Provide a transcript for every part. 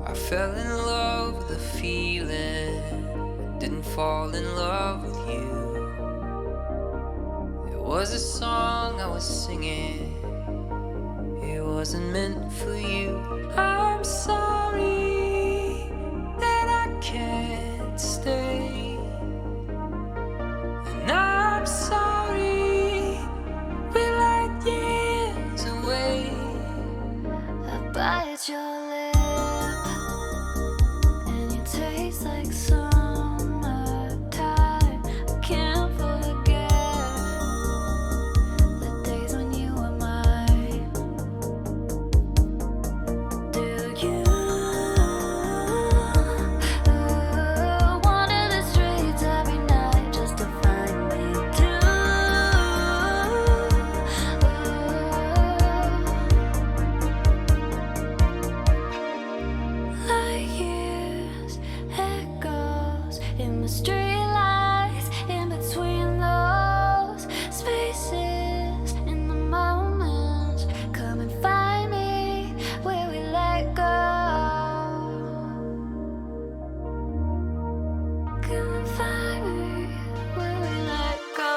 I fell in love with the feeling, didn't fall in love with you. It was a song I was singing, it wasn't meant for you. I'm sorry that I can't stay, and I'm sorry we're like years away. I bite your lip, and you taste like summertime. I can't forget the days when you were mine. Do you wander the streets every night just to find me too? Like years, echoes in the streetlights, in between those spaces, in the moments. Come and find me where we let go. Come and find me where we let go.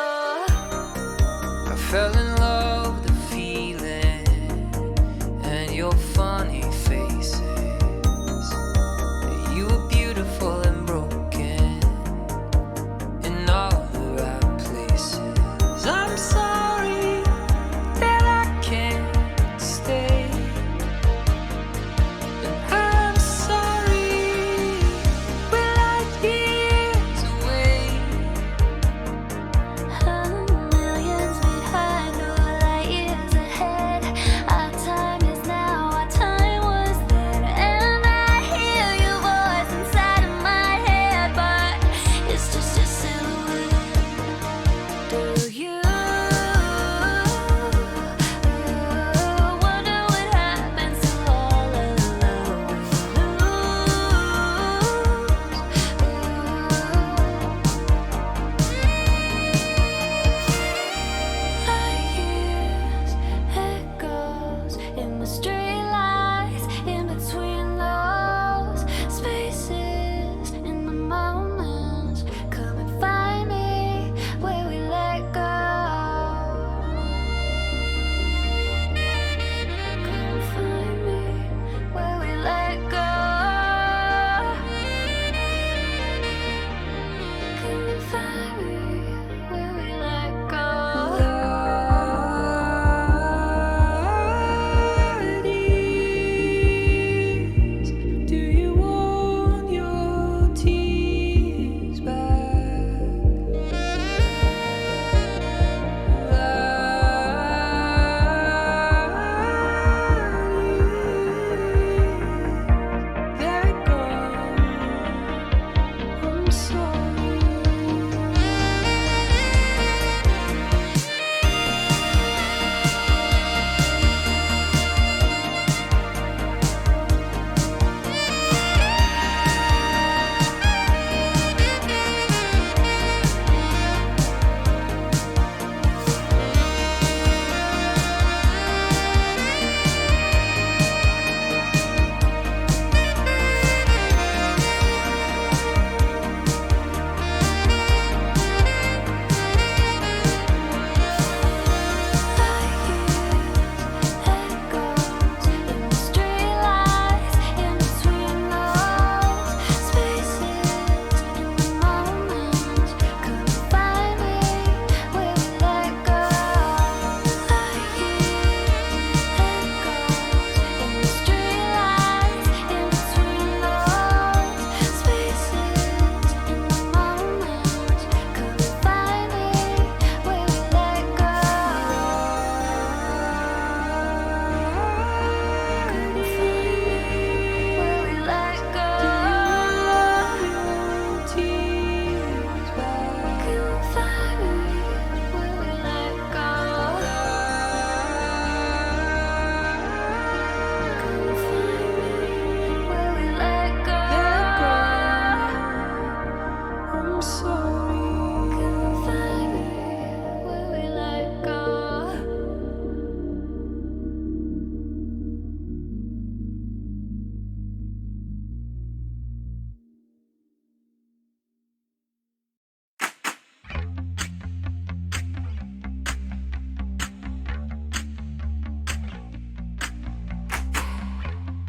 I fell in love with the feeling and your funny faces. You were beautiful and broken in all the right places. I'm sorry that I can't stay, and I'm sorry we're like years away. Millions behind, or light years ahead. Our time is now, our time was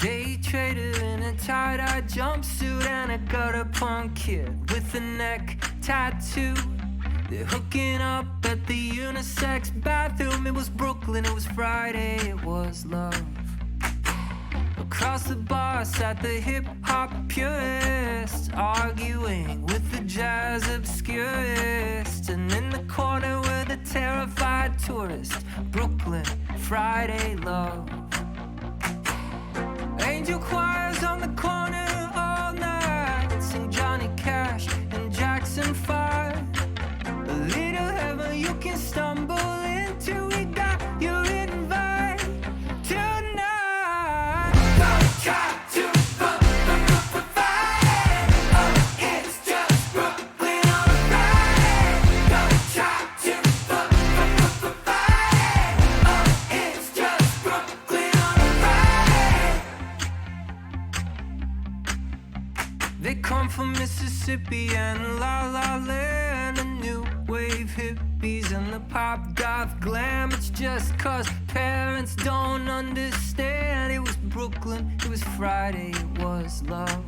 Day trader in a tie-dye jumpsuit and a gutter punk kid with a neck tattoo. They're hooking up at the unisex bathroom. It was Brooklyn, it was Friday, it was love. Across the bar sat the hip-hop purists, arguing with the jazz obscurists. And in the corner were the terrified tourists. Brooklyn, Friday love. Angel choirs on the corner all night, sing Johnny Cash and Jackson 5. A little heaven you can stumble into. We got your invite tonight. Don't try to fight it. Oh, it's just Brooklyn on a Friday. Don't try to fight it. Oh, it's just Brooklyn on a Friday. They come from Mississippi and La La Land, the new wave hippies and the pop goth glam. It's just cause parents don't understand. It was Brooklyn, it was Friday, it was love.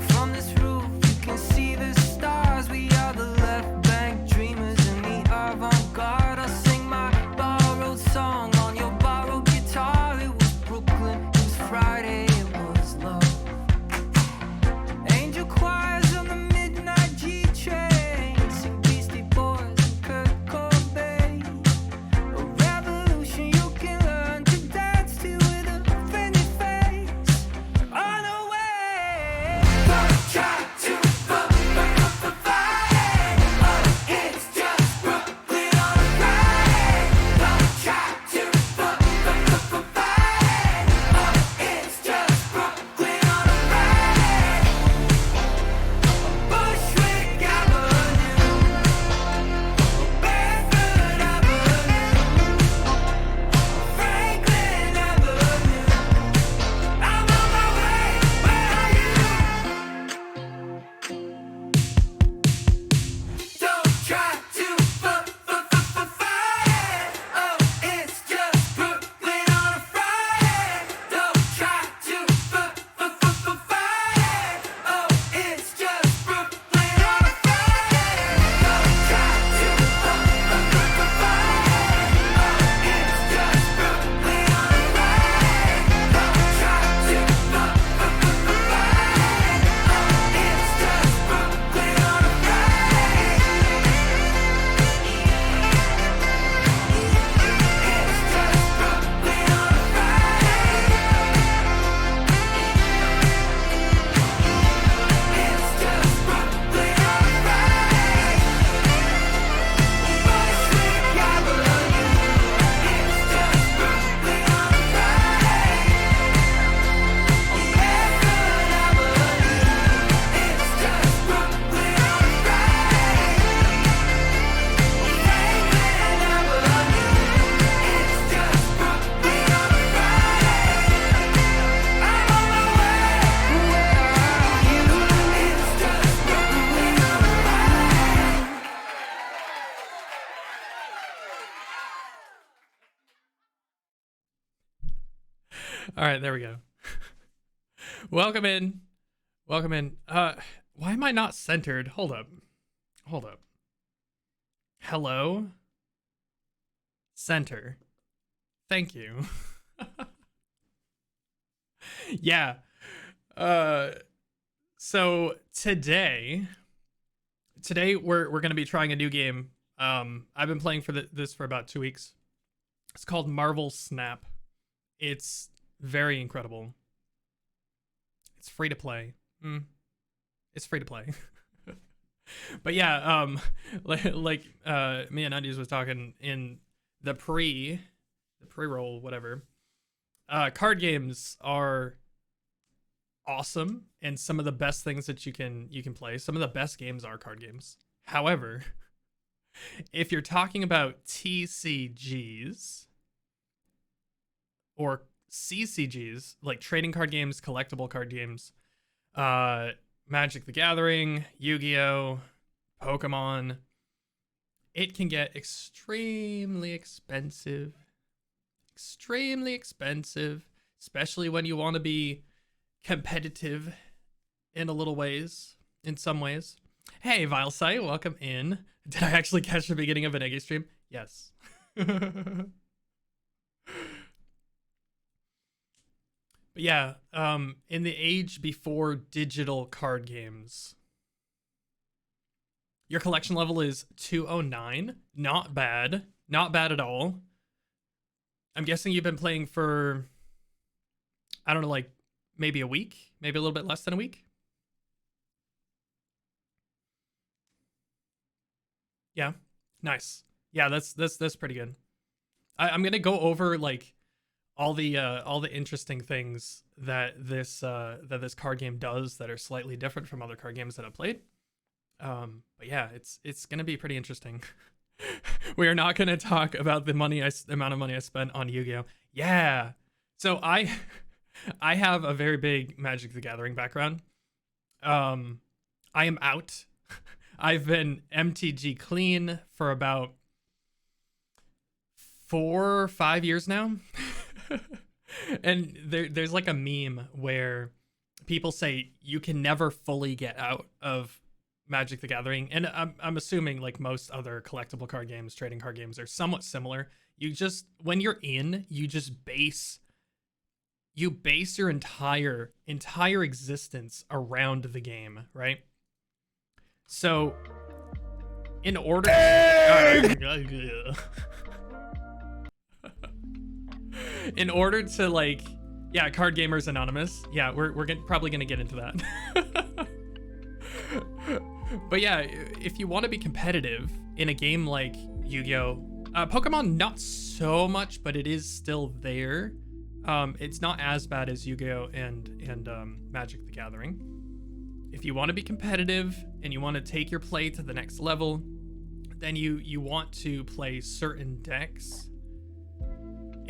From this roof you can see the stars. We are the left bank dreamers and the avant-garde. I'll sing my borrowed song on your borrowed guitar. It was Brooklyn, it was Friday, it was love. Angel choirs on the midnight G train, sing Beastie Boys and Kurt Cobain. A revolution you can learn to dance to with a friendly face on the way. Don't try to fight it. Oh, it's just Brooklyn on a Friday. Don't try to fight it. Oh, it's just Brooklyn on a Friday. Bushwick Avenue, Bedford Avenue, Franklin Avenue. I'm on my way, where are you? Don't try to fight it. Oh, it's just Brooklyn on a Friday. Don't try to fight it. Oh, it's just Brooklyn on a Friday. Don't try to fight it. Oh, it's just Brooklyn on a Friday. Don't try to fight it. Oh, it's just Brooklyn on a Friday. All right, there we go. Welcome in. Welcome in. Why am I not centered? Hold up. Hold up. Hello? Center. Thank you. Yeah. So today we're going to be trying a new game. I've been playing for this for about 2 weeks. It's called Marvel Snap. It's very incredible. It's free to play. It's free to play. But yeah, like me and Undies was talking in the pre-roll, whatever. Card games are awesome and some of the best things that you can play. Some of the best games are card games. However, if you're talking about TCGs or CCGs, like trading card games, collectible card games, Magic the Gathering, Yu-Gi-Oh, Pokemon, it can get extremely expensive especially when you want to be competitive in a little ways, in some ways. Hey, Vilesight, welcome in. Did I actually catch the beginning of an Eggy stream? Yes. But yeah, in the age before digital card games, your collection level is 209. Not bad. Not bad at all. I'm guessing you've been playing for, I don't know, like maybe a week, maybe a little bit less than a week. Yeah, nice. Yeah, that's pretty good. I'm gonna go over like all the interesting things that this card game does that are slightly different from other card games that I've played. But yeah, it's gonna be pretty interesting. We are not gonna talk about the amount of money I spent on Yu-Gi-Oh. Yeah, so I have a very big Magic the Gathering background. I am out. I've been MTG clean for about 4 or 5 years now. And there's like a meme where people say you can never fully get out of Magic the Gathering. And I'm assuming like most other collectible card games, trading card games are somewhat similar. You just, when you're in, you just base your entire existence around the game, right? So, in order, in order to like, yeah, Card Gamers Anonymous. Yeah, we're probably gonna get into that. But yeah, if you want to be competitive in a game like Yu-Gi-Oh, Pokemon not so much, but it is still there. It's not as bad as Yu-Gi-Oh and Magic the Gathering. If you want to be competitive and you want to take your play to the next level, then you want to play certain decks.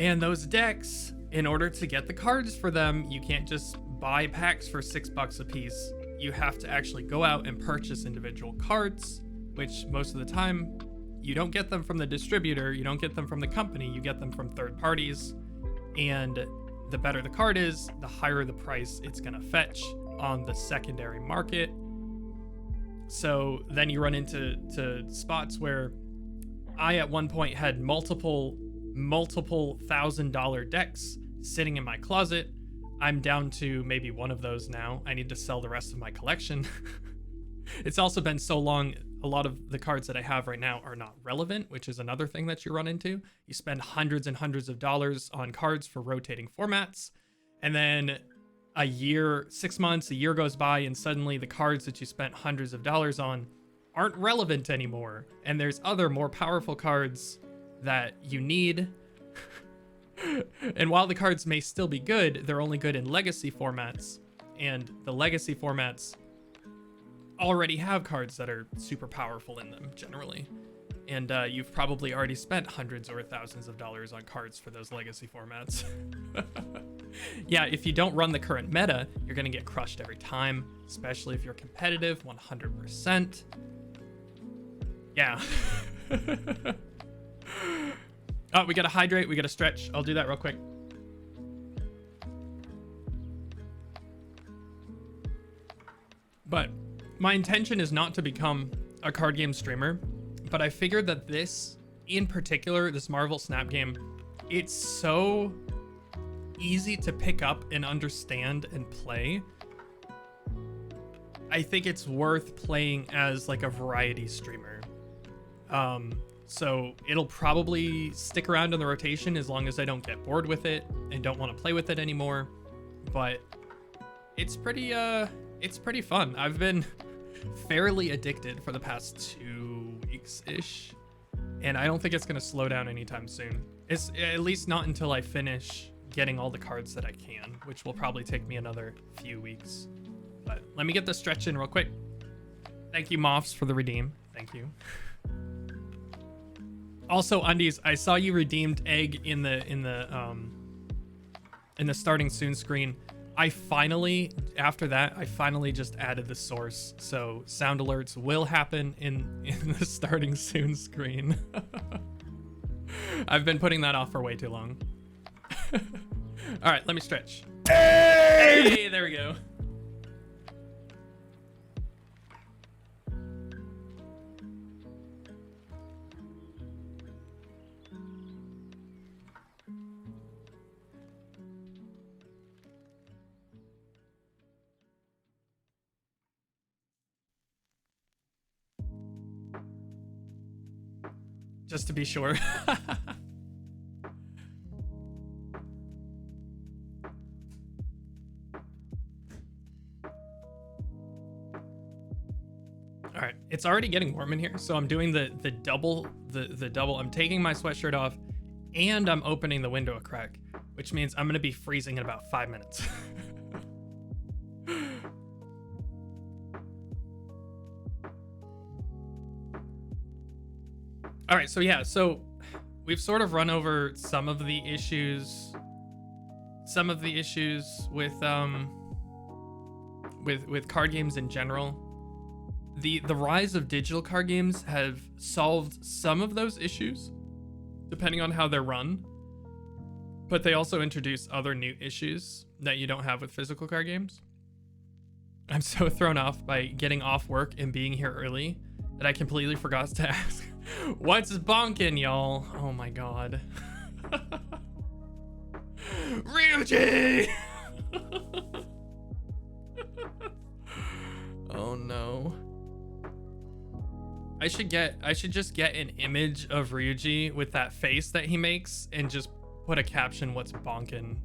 And those decks, in order to get the cards for them, you can't just buy packs for $6 a piece. You have to actually go out and purchase individual cards, which most of the time you don't get them from the distributor, you don't get them from the company, you get them from third parties. And the better the card is, the higher the price it's gonna fetch on the secondary market. So then you run into spots where I at one point had multiple $1,000 decks sitting in my closet. I'm down to maybe one of those now. I need to sell the rest of my collection. It's also been so long, a lot of the cards that I have right now are not relevant, which is another thing that you run into. You spend hundreds and hundreds of dollars on cards for rotating formats, and then a year, 6 months, a year goes by, and suddenly the cards that you spent hundreds of dollars on aren't relevant anymore. And there's other more powerful cards that you need. And while the cards may still be good, they're only good in legacy formats. And the legacy formats already have cards that are super powerful in them, generally. And you've probably already spent hundreds or thousands of dollars on cards for those legacy formats. Yeah, if you don't run the current meta, you're going to get crushed every time, especially if you're competitive 100%. Yeah. Oh, we got to hydrate, we got to stretch. I'll do that real quick. But my intention is not to become a card game streamer, but I figured that this, in particular, this Marvel Snap game, it's so easy to pick up and understand and play. I think it's worth playing as like a variety streamer. So it'll probably stick around in the rotation as long as I don't get bored with it and don't want to play with it anymore. But it's pretty fun. I've been fairly addicted for the past 2 weeks-ish, and I don't think it's gonna slow down anytime soon. It's at least not until I finish getting all the cards that I can, which will probably take me another few weeks. But let me get the stretch in real quick. Thank you, Moffs, for the redeem. Thank you. Also, Undies, I saw you redeemed Egg in the starting soon screen. After that, I finally just added the source, so sound alerts will happen in the starting soon screen. I've been putting that off for way too long. All All right, let me stretch. Hey, there we go. Just to be sure. All right, it's already getting warm in here, so I'm doing the double. I'm taking my sweatshirt off, and I'm opening the window a crack, which means I'm gonna be freezing in about 5 minutes. All right, so yeah, so we've sort of run over some of the issues with card games in general. The rise of digital card games have solved some of those issues, depending on how they're run. But they also introduce other new issues that you don't have with physical card games. I'm so thrown off by getting off work and being here early that I completely forgot to ask, what's bonkin', y'all? Oh my god. Ryuji! Oh no. I should just get an image of Ryuji with that face that he makes and just put a caption, what's bonkin'?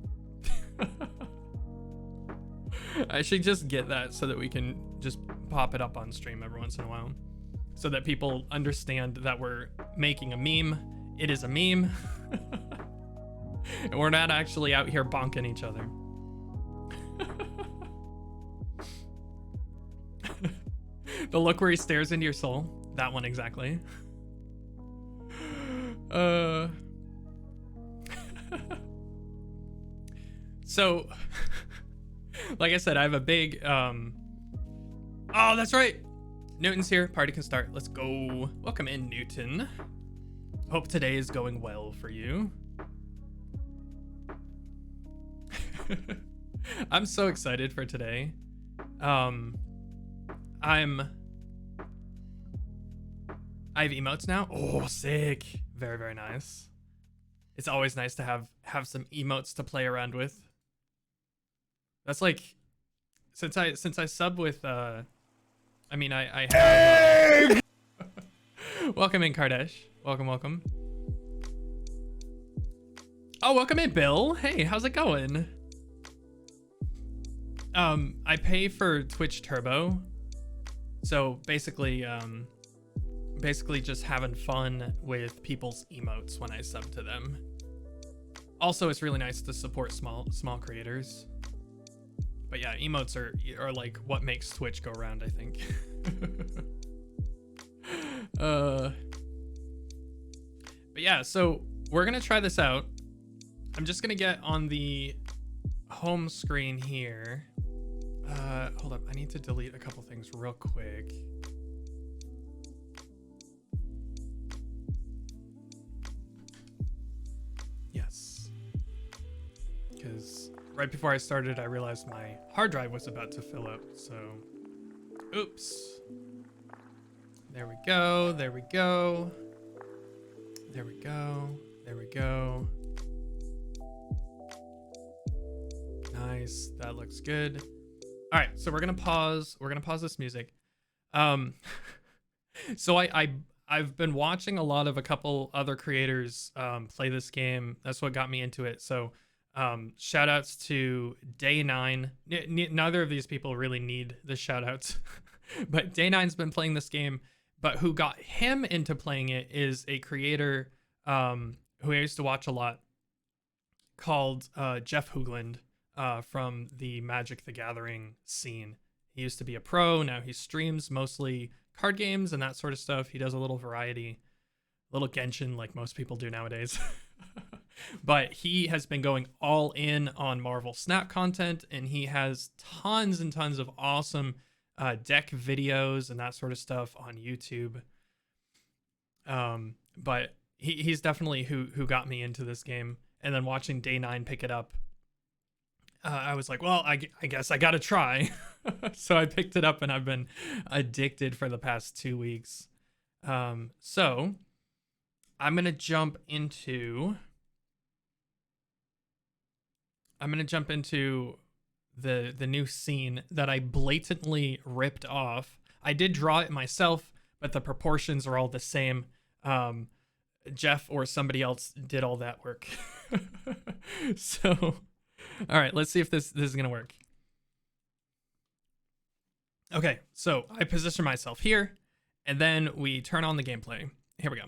I should just get that so that we can just pop it up on stream every once in a while, so that people understand that we're making a meme. It is a meme. And we're not actually out here bonking each other. The look where he stares into your soul. That one exactly. So, like I said, I have a big, oh, that's right. Newton's here. Party can start. Let's go. Welcome in, Newton. Hope today is going well for you. I'm so excited for today. I have emotes now. Oh, sick. Very, very nice. It's always nice to have some emotes to play around with. That's like, since I sub with I have welcome in, Kardesh. Welcome. Oh, welcome in, Bill. Hey, how's it going? I pay for Twitch Turbo. So basically just having fun with people's emotes when I sub to them. Also, it's really nice to support small creators. But yeah, emotes are like what makes Twitch go around, I think. But yeah, so we're gonna try this out. I'm just gonna get on the home screen here. Hold up, I need to delete a couple things real quick. Yes. Because right before I started, I realized my hard drive was about to fill up, so oops. There we go. Nice, that looks good. All right, so we're gonna pause this music. So I've been watching a couple other creators play this game. That's what got me into it. So shout outs to Day9. Neither of these people really need the shout outs. But Day9's been playing this game, but who got him into playing it is a creator who I used to watch a lot, called Jeff Hoogland, from the Magic the Gathering scene. He used to be a pro, now he streams mostly card games and that sort of stuff. He does a little variety, a little Genshin like most people do nowadays. But he has been going all in on Marvel Snap content, and he has tons and tons of awesome deck videos and that sort of stuff on YouTube. But he's definitely who got me into this game. And then watching Day9 pick it up I was like, well, I guess I gotta try. So I picked it up and I've been addicted for the past 2 weeks. So I'm gonna jump into the new scene that I blatantly ripped off. I did draw it myself, but the proportions are all the same. Jeff or somebody else did all that work. So, all right, let's see if this is gonna work. Okay, so I position myself here, and then we turn on the gameplay. Here we go.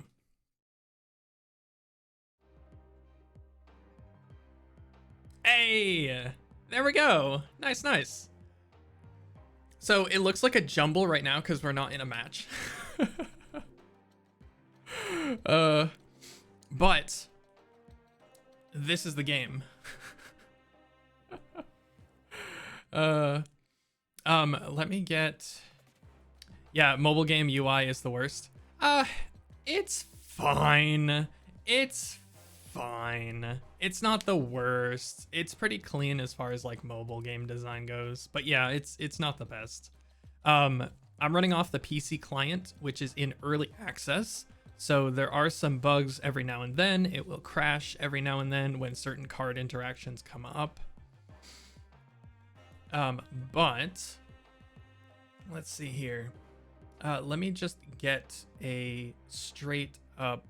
Hey, there we go. Nice, nice. So it looks like a jumble right now because we're not in a match. But this is the game. Let me get. Yeah, mobile game UI is the worst. It's fine. It's fine. It's not the worst. It's pretty clean as far as like mobile game design goes. But yeah, it's not the best. I'm running off the PC client, which is in early access. So there are some bugs every now and then. It will crash every now and then when certain card interactions come up. But let's see here. Let me just get a straight up.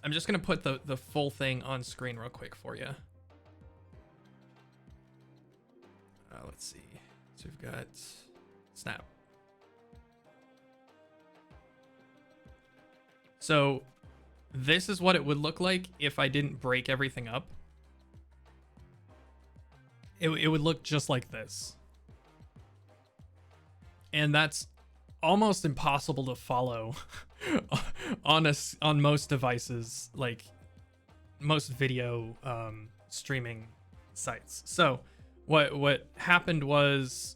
I'm just gonna put the full thing on screen real quick for you. Let's see. So we've got snap. So this is what it would look like if I didn't break everything up. It would look just like this. And that's almost impossible to follow on most devices, like most video streaming sites. So what happened was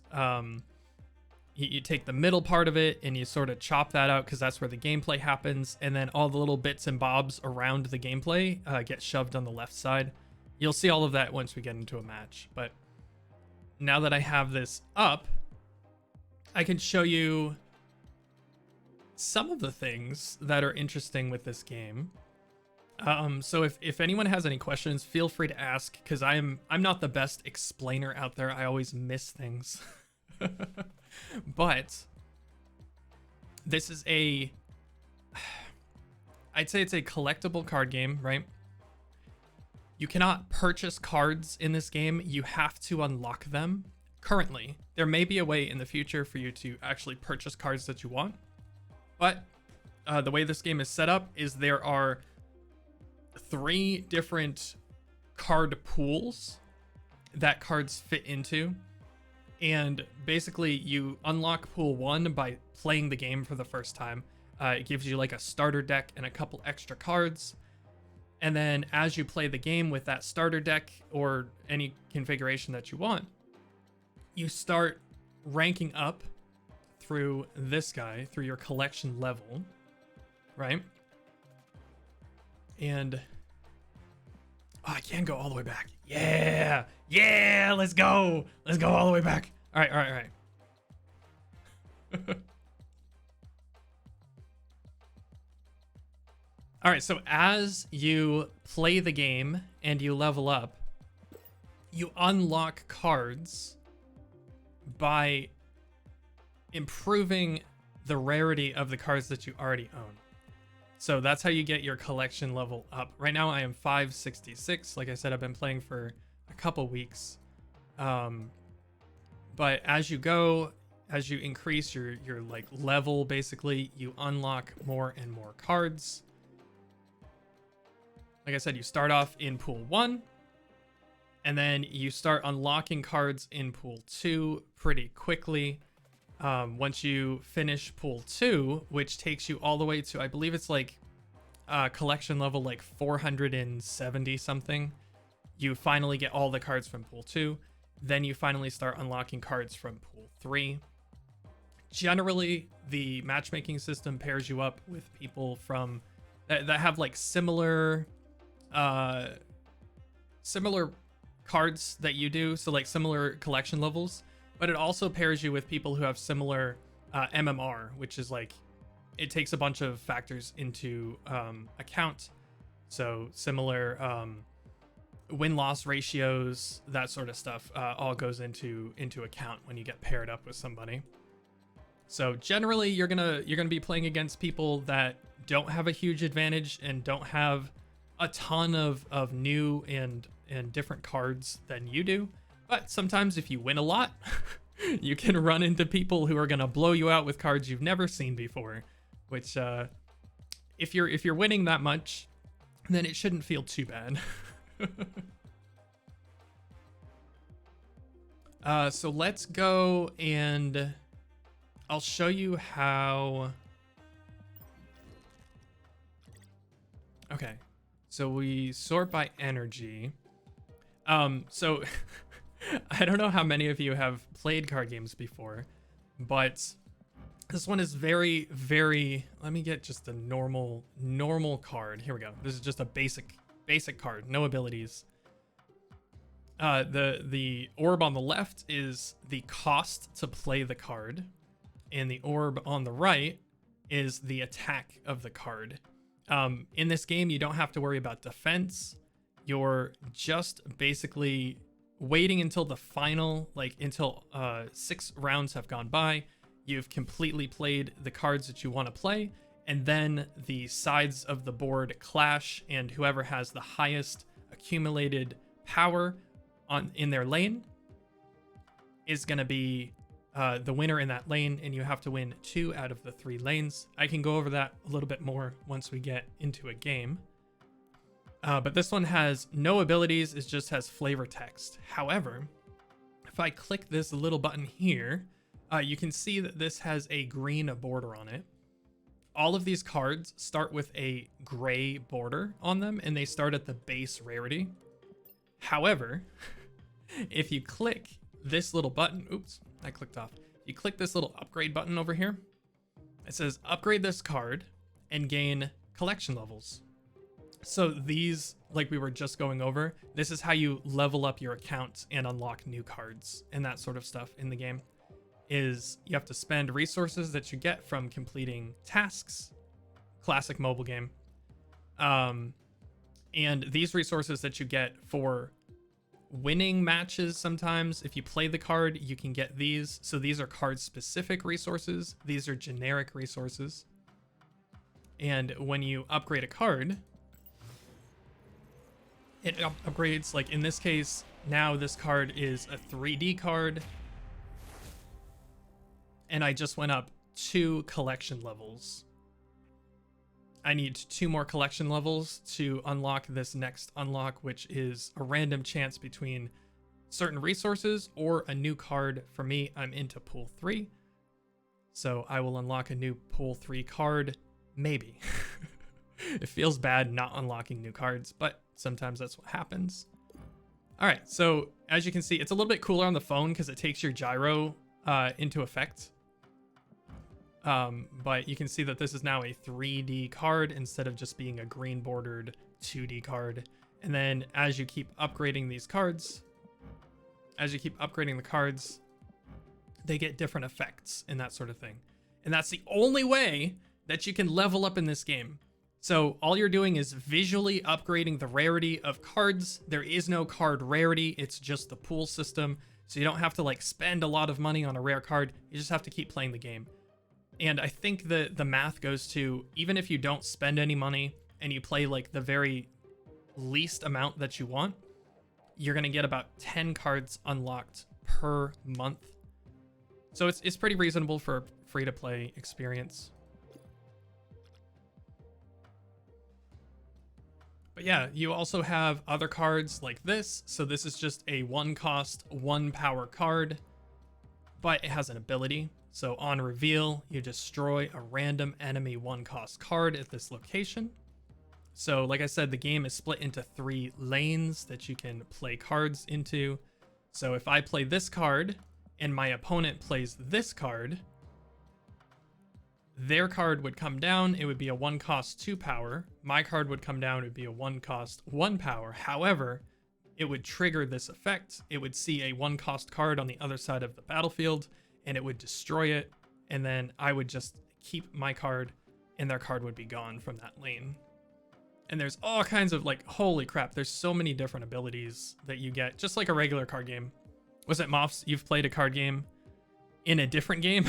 you take the middle part of it and you sort of chop that out because that's where the gameplay happens, and then all the little bits and bobs around the gameplay get shoved on the left side. You'll see all of that once we get into a match, but now that I have this up, I can show you some of the things that are interesting with this game. So if anyone has any questions, feel free to ask, because I'm not the best explainer out there. I always miss things. But this is I'd say it's a collectible card game, right? You cannot purchase cards in this game. You have to unlock them. Currently, there may be a way in the future for you to actually purchase cards that you want. But the way this game is set up is there are 3 different card pools that cards fit into. And basically you unlock pool 1 by playing the game for the first time. It gives you like a starter deck and a couple extra cards. And then as you play the game with that starter deck or any configuration that you want, you start ranking up through this guy, through your collection level, right? And I can go all the way back. Yeah, let's go all the way back. All right. All right, so as you play the game and you level up, you unlock cards by improving the rarity of the cards that you already own. So that's how you get your collection level up. Right now I am 566. Like I said, I've been playing for a couple weeks. But as you go, as you increase your like level, basically, you unlock more and more cards. Like I said, you start off in pool 1, and then you start unlocking cards in pool 2 pretty quickly. Once you finish pool 2, which takes you all the way to, I believe it's like collection level like 470 something, you finally get all the cards from pool 2. Then you finally start unlocking cards from pool 3. Generally, the matchmaking system pairs you up with people from that have like similar cards that you do, so like similar collection levels, but it also pairs you with people who have similar MMR, which is like it takes a bunch of factors into account. So similar win-loss ratios, that sort of stuff, all goes into account when you get paired up with somebody. So generally, you're gonna be playing against people that don't have a huge advantage and don't have a ton of new and different cards than you do. But sometimes if you win a lot, you can run into people who are gonna blow you out with cards you've never seen before. Which, if you're winning that much, then it shouldn't feel too bad. So let's go and I'll show you how. Okay, so we sort by energy. So I don't know how many of you have played card games before, but this one is very, very, let me get just a normal card. Here we go. This is just a basic card, no abilities. The orb on the left is the cost to play the card, and the orb on the right is the attack of the card. In this game, you don't have to worry about defense. You're just basically waiting until the final, like until 6 rounds have gone by. You've completely played the cards that you want to play, and then the sides of the board clash, and whoever has the highest accumulated power in their lane is going to be the winner in that lane, and you have to win 2 out of the 3 lanes. I can go over that a little bit more once we get into a game. But this one has no abilities, it just has flavor text. However, if I click this little button here, you can see that this has a green border on it. All of these cards start with a gray border on them, and they start at the base rarity. However, if you click this little button, oops, I clicked off. You click this little upgrade button over here. It says upgrade this card and gain collection levels. So these, like we were just going over, this is how you level up your account and unlock new cards and that sort of stuff in the game. Is you have to spend resources that you get from completing tasks, classic mobile game. And these resources that you get for winning matches, sometimes if you play the card, you can get these. So these are card specific resources. These are generic resources. And when you upgrade a card, it upgrades, like in this case, now this card is a 3D card. And I just went up 2 collection levels. I need 2 more collection levels to unlock this next unlock, which is a random chance between certain resources or a new card. For me, I'm into pool 3. So I will unlock a new pool 3 card, maybe. It feels bad not unlocking new cards, but sometimes that's what happens. All right, so as you can see, it's a little bit cooler on the phone because it takes your gyro into effect. But you can see that this is now a 3D card instead of just being a green bordered 2D card. And then as you keep upgrading these cards, they get different effects and that sort of thing. And that's the only way that you can level up in this game. So all you're doing is visually upgrading the rarity of cards. There is no card rarity. It's just the pool system. So you don't have to like spend a lot of money on a rare card. You just have to keep playing the game. And I think the math goes to, even if you don't spend any money and you play like the very least amount that you want, you're going to get about 10 cards unlocked per month. So it's pretty reasonable for a free-to-play experience. But yeah, you also have other cards like this. So this is just a 1 cost, 1 power card, but it has an ability. So on reveal, you destroy a random enemy 1 cost card at this location. So like I said, the game is split into 3 lanes that you can play cards into. So if I play this card and my opponent plays this card, their card would come down, it would be a 1 cost 2 power. My card would come down, it would be a 1 cost 1 power. However, it would trigger this effect. It would see a 1-cost card on the other side of the battlefield, and it would destroy it. And then I would just keep my card, and their card would be gone from that lane. And there's all kinds of, like, holy crap, there's so many different abilities that you get, just like a regular card game. Was it Moffs? You've played a card game in a different game?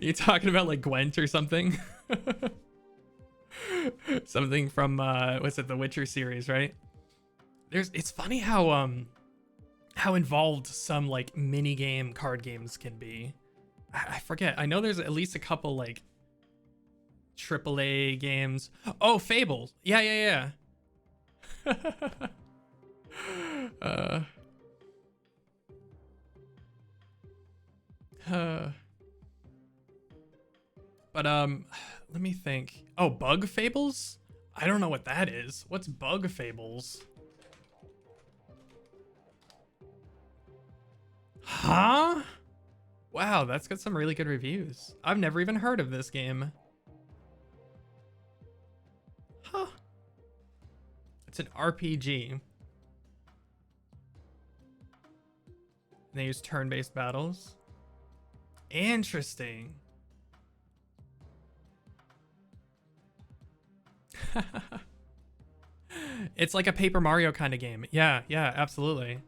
You talking about like Gwent or something? Something from what's it, the Witcher series, right? It's funny how involved some like mini game card games can be. I forget. I know there's at least a couple like AAA games. Oh, Fable. Yeah. But let me think. Oh, Bug Fables? I don't know what that is. What's Bug Fables? Huh? Wow, that's got some really good reviews. I've never even heard of this game. Huh. It's an RPG. They use turn-based battles. Interesting. It's like a Paper Mario kind of game. Yeah, absolutely.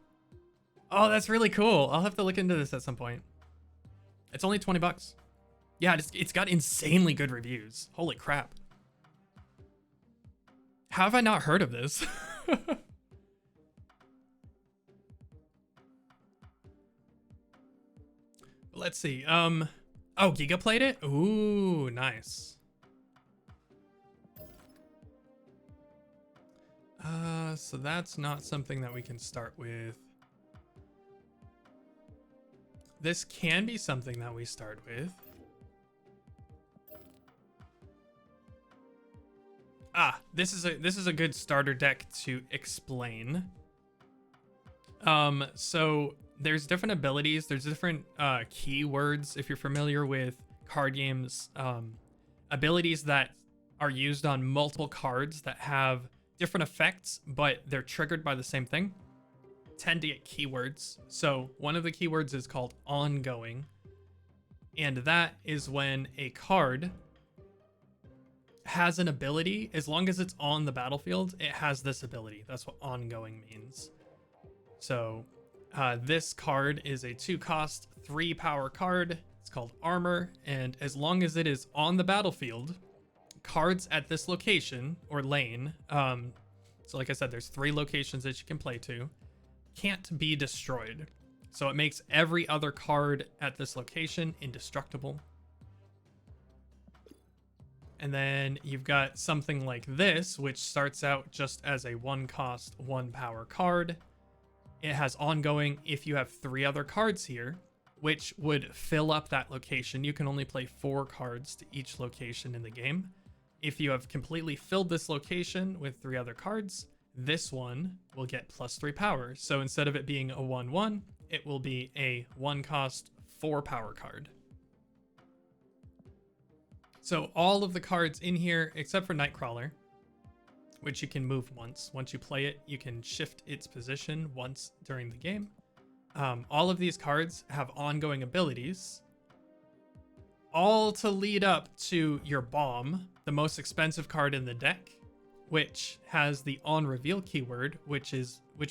Oh, that's really cool. I'll have to look into this at some point. It's only 20 bucks. Yeah, it's got insanely good reviews. Holy crap. How have I not heard of this? Let's see. Oh, Giga played it? Ooh, nice. So that's not something that we can start with. This can be something that we start with. This is a good starter deck to explain. So there's different abilities, there's different keywords if you're familiar with card games, abilities that are used on multiple cards that have different effects, but they're triggered by the same thing, tend to get keywords. So one of the keywords is called ongoing, and that is when a card has an ability, as long as it's on the battlefield, it has this ability. That's what ongoing means. So this card is a 2-cost, 3-power card. It's called Armor, and as long as it is on the battlefield, cards at this location or lane, so like I said, there's 3 locations that you can play to, can't be destroyed. So it makes every other card at this location indestructible. And then you've got something like this, which starts out just as a 1-cost, 1-power card. It has ongoing if you have 3 other cards here, which would fill up that location. You can only play 4 cards to each location in the game. If you have completely filled this location with 3 other cards, this one will get +3 power. So instead of it being a 1/1, it will be a 1-cost, 4-power card. So all of the cards in here, except for Nightcrawler, which you can move once. Once you play it, you can shift its position once during the game. All of these cards have ongoing abilities, all to lead up to your bomb, the most expensive card in the deck, which has the on reveal keyword, which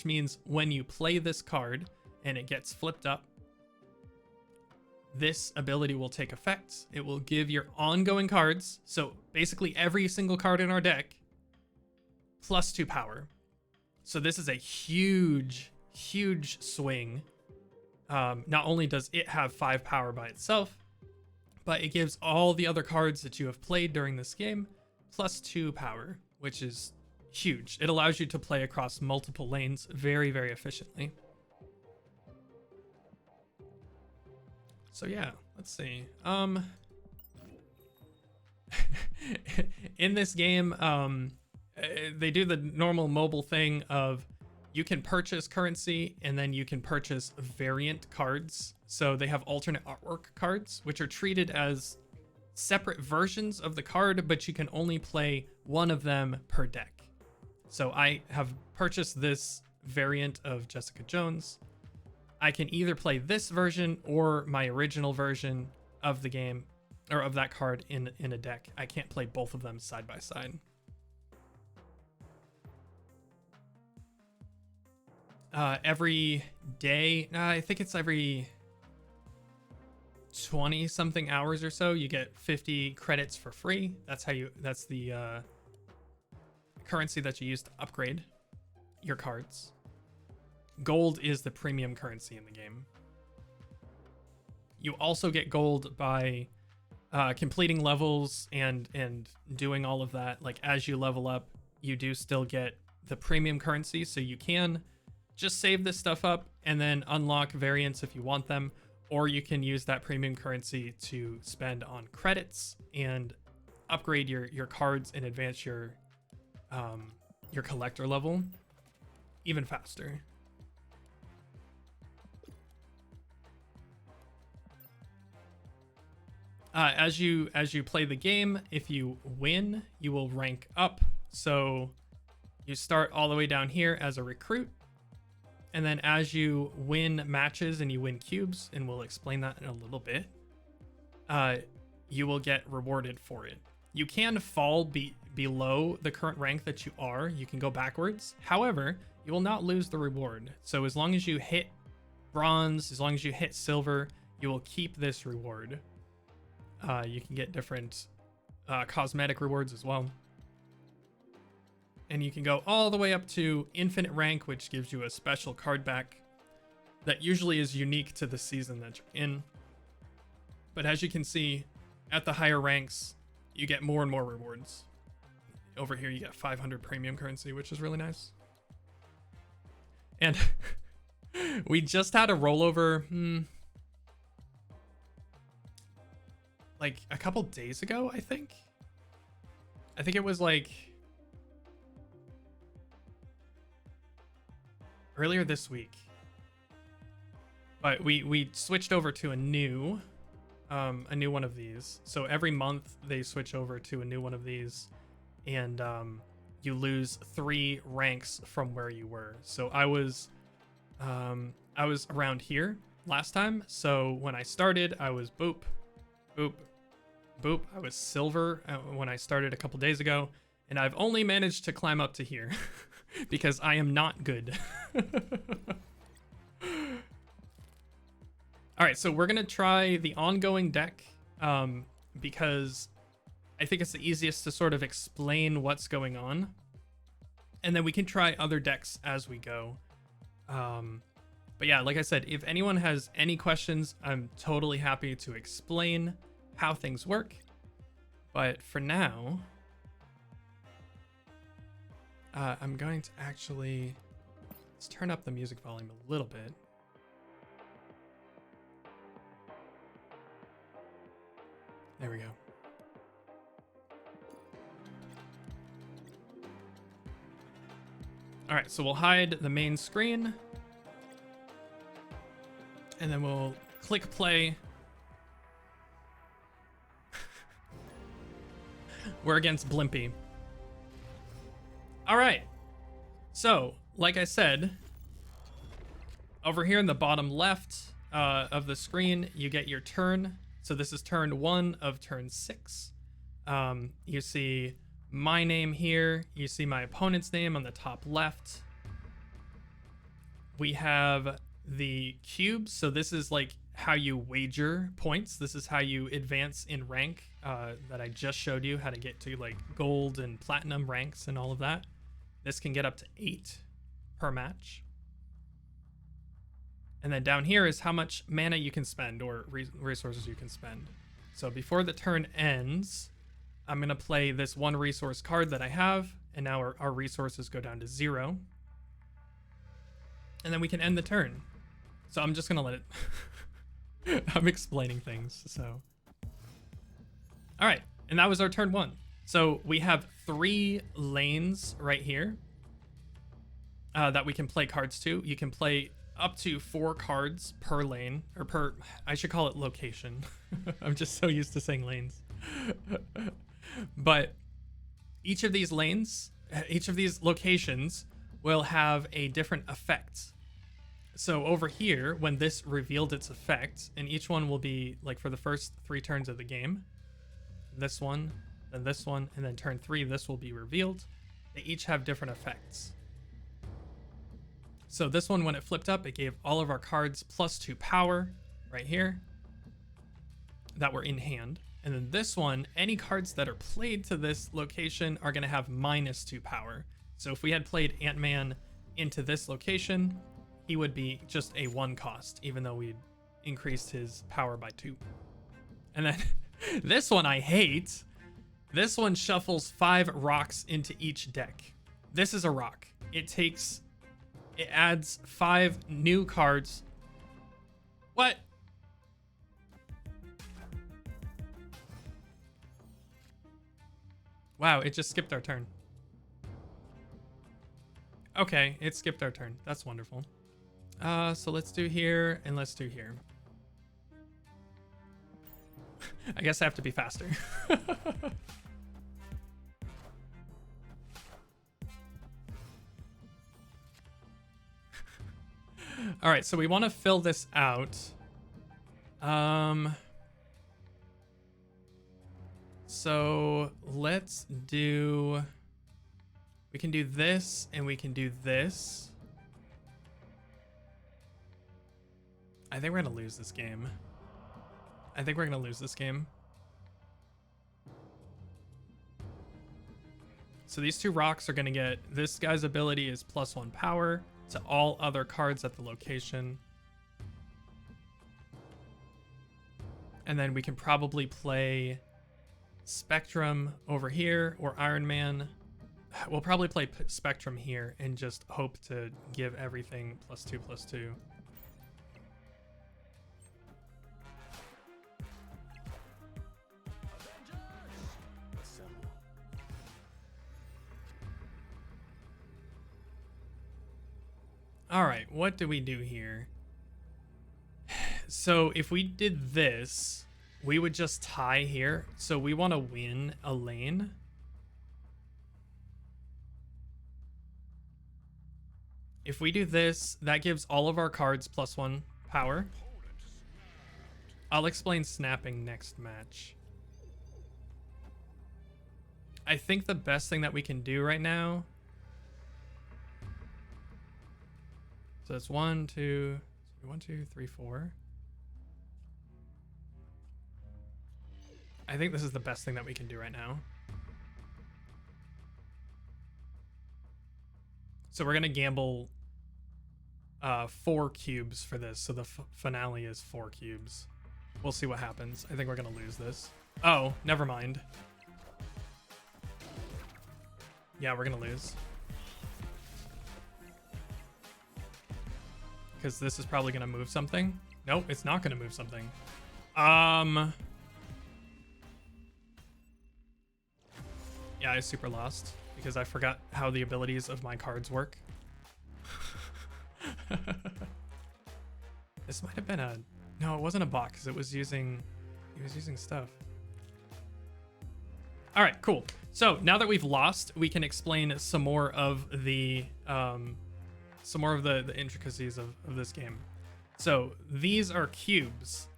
means when you play this card and it gets flipped up, this ability will take effect. It will give your ongoing cards, so basically every single card in our deck, +2 power. So this is a huge swing. Not only does it have 5 power by itself, but it gives all the other cards that you have played during this game +2 power, which is huge. It allows you to play across multiple lanes very, very efficiently. So yeah, let's see. In this game, they do the normal mobile thing of you can purchase currency and then you can purchase variant cards. So they have alternate artwork cards, which are treated as separate versions of the card, but you can only play one of them per deck. So I have purchased this variant of Jessica Jones, I can either play this version or my original version of the game, or of that card in a deck. I can't play both of them side by side. Every day, I think it's every 20 something hours or so, you get 50 credits for free. That's the currency that you use to upgrade your cards. Gold is the premium currency in the game. You also get gold by completing levels and doing all of that. Like, as you level up, you do still get the premium currency, so you can just save this stuff up and then unlock variants if you want them, or you can use that premium currency to spend on credits and upgrade your cards and advance your collector level even faster. As you play the game, if you win, you will rank up. So you start all the way down here as a recruit, and then as you win matches and you win cubes, and we'll explain that in a little bit, you will get rewarded for it. You can fall below the current rank that you are. You can go backwards. However, you will not lose the reward. So as long as you hit bronze, as long as you hit silver, you will keep this reward. You can get different cosmetic rewards as well. And you can go all the way up to infinite rank, which gives you a special card back that usually is unique to the season that you're in. But as you can see, at the higher ranks, you get more and more rewards. Over here, you get 500 premium currency, which is really nice. And we just had a rollover, like a couple days ago, I think. I think it was like earlier this week. But we switched over to a new one of these. So every month they switch over to a new one of these, and you lose 3 ranks from where you were. So I was around here last time. So when I started, I was boop, boop, boop. I was silver when I started a couple days ago, and I've only managed to climb up to here because I am not good. All right, so we're gonna try the ongoing deck because I think it's the easiest to sort of explain what's going on, and then we can try other decks as we go. But yeah, like I said, if anyone has any questions, I'm totally happy to explain how things work. But for now, I'm going to actually, let's turn up the music volume a little bit. There we go. All right, so we'll hide the main screen, and then we'll click play. We're against Blimpy. All right. So, like I said, over here in the bottom left of the screen, you get your turn. So this is turn 1 of turn 6. You see my name here. You see my opponent's name on the top left. We have the cubes. So this is like how you wager points. This is how you advance in rank that I just showed you, how to get to like gold and platinum ranks and all of that. This can get up to 8 per match. And then down here is how much mana you can spend, or resources you can spend. So before the turn ends, I'm going to play this 1 resource card that I have, and now our resources go down to 0. And then we can end the turn. So I'm just going to let it... I'm explaining things, so... All right, and that was our turn 1. So we have 3 lanes right here that we can play cards to. You can play up to 4 cards per lane, or per, I should call it location. I'm just so used to saying lanes. But each of these lanes, each of these locations will have a different effect. So over here, when this revealed its effect, and each one will be like for the first 3 turns of the game, this one, then this one, and then turn 3, this will be revealed. They each have different effects. So this one, when it flipped up, it gave all of our cards +2 power right here that were in hand. And then this one, any cards that are played to this location are going to have -2 power. So if we had played Ant-Man into this location, he would be just a 1 cost, even though we'd increased his power by 2. And then this one I hate. This one shuffles 5 rocks into each deck. This is a rock. It adds 5 new cards. What? Wow, it just skipped our turn. Okay, it skipped our turn. That's wonderful. So let's do here and let's do here. I guess I have to be faster. All right, so we want to fill this out. So let's do, we can do this and we can do this. I think we're gonna lose this game. So these 2 rocks are gonna get, this guy's ability is +1 power to all other cards at the location. And then we can probably play Spectrum over here or Iron Man. We'll probably play Spectrum here and just hope to give everything +2/+2. All right, what do we do here? So if we did this, we would just tie here. So we want to win a lane. If we do this, that gives all of our cards +1 power. I'll explain snapping next match. I think the best thing that we can do right now. So it's 1, 2, 3, 4. I think this is the best thing that we can do right now. So we're gonna gamble 4 cubes for this. So the finale is 4 cubes. We'll see what happens. I think we're gonna lose this. Oh, never mind. Yeah, we're gonna lose. Because this is probably gonna move something. Nope, it's not gonna move something. Yeah, I super lost because I forgot how the abilities of my cards work. This might have been a, no, it wasn't a bot because it was using, he was using stuff. All right, cool. So now that we've lost, we can explain some more of the intricacies of this game. So these are cubes.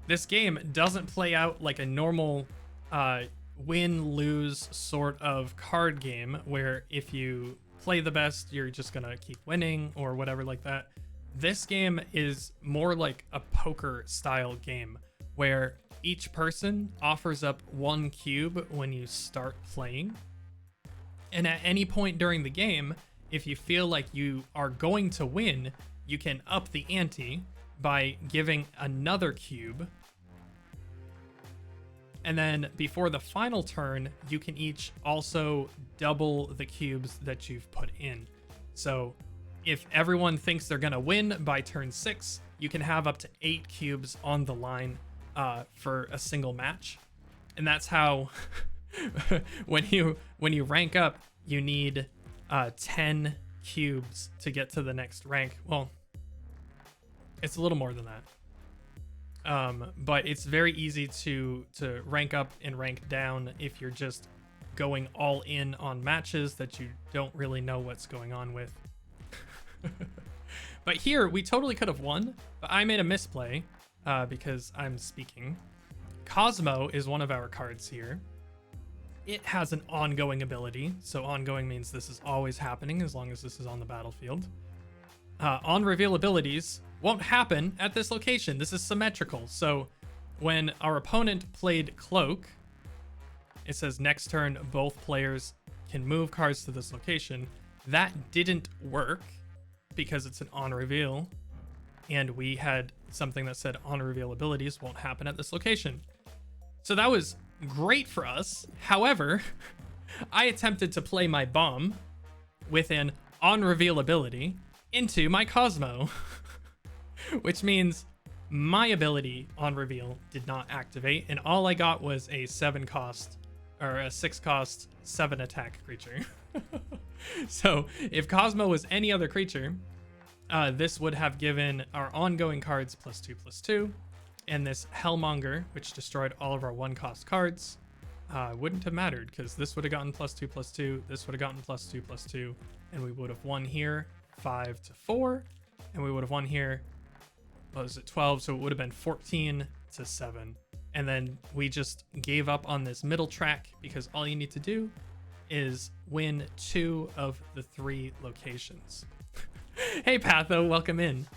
This game doesn't play out like a normal win-lose sort of card game where if you play the best, you're just gonna keep winning or whatever like that. This game is more like a poker style game where each person offers up 1 cube when you start playing. And at any point during the game, if you feel like you are going to win, you can up the ante by giving another cube. And then before the final turn, you can each also double the cubes that you've put in. So if everyone thinks they're gonna win by turn 6, you can have up to 8 cubes on the line for a single match. And that's how when you rank up, you need 10 cubes to get to the next rank. Well, it's a little more than that. But it's very easy to rank up and rank down if you're just going all in on matches that you don't really know what's going on with. But here, we totally could have won, but I made a misplay because I'm speaking. Cosmo is one of our cards here. It has an ongoing ability, so ongoing means this is always happening as long as this is on the battlefield. On reveal abilities won't happen at this location. This is symmetrical, so when our opponent played Cloak, it says next turn both players can move cards to this location. That didn't work because it's an on reveal, and we had something that said on reveal abilities won't happen at this location. So that was great for us. However, I attempted to play my bomb with an on reveal ability into my Cosmo, which means my ability on reveal did not activate, and all I got was a 6 cost 7 attack creature. So if Cosmo was any other creature, this would have given our ongoing cards +2/+2, and this Hellmonger, which destroyed all of our 1-cost cards, wouldn't have mattered because this would have gotten +2/+2, this would have gotten +2/+2, and we would have won here 5-4, and we would have won here, what was it, 12, so it would have been 14-7. And then we just gave up on this middle track because all you need to do is win 2 of the 3 locations. Hey Patho, welcome in.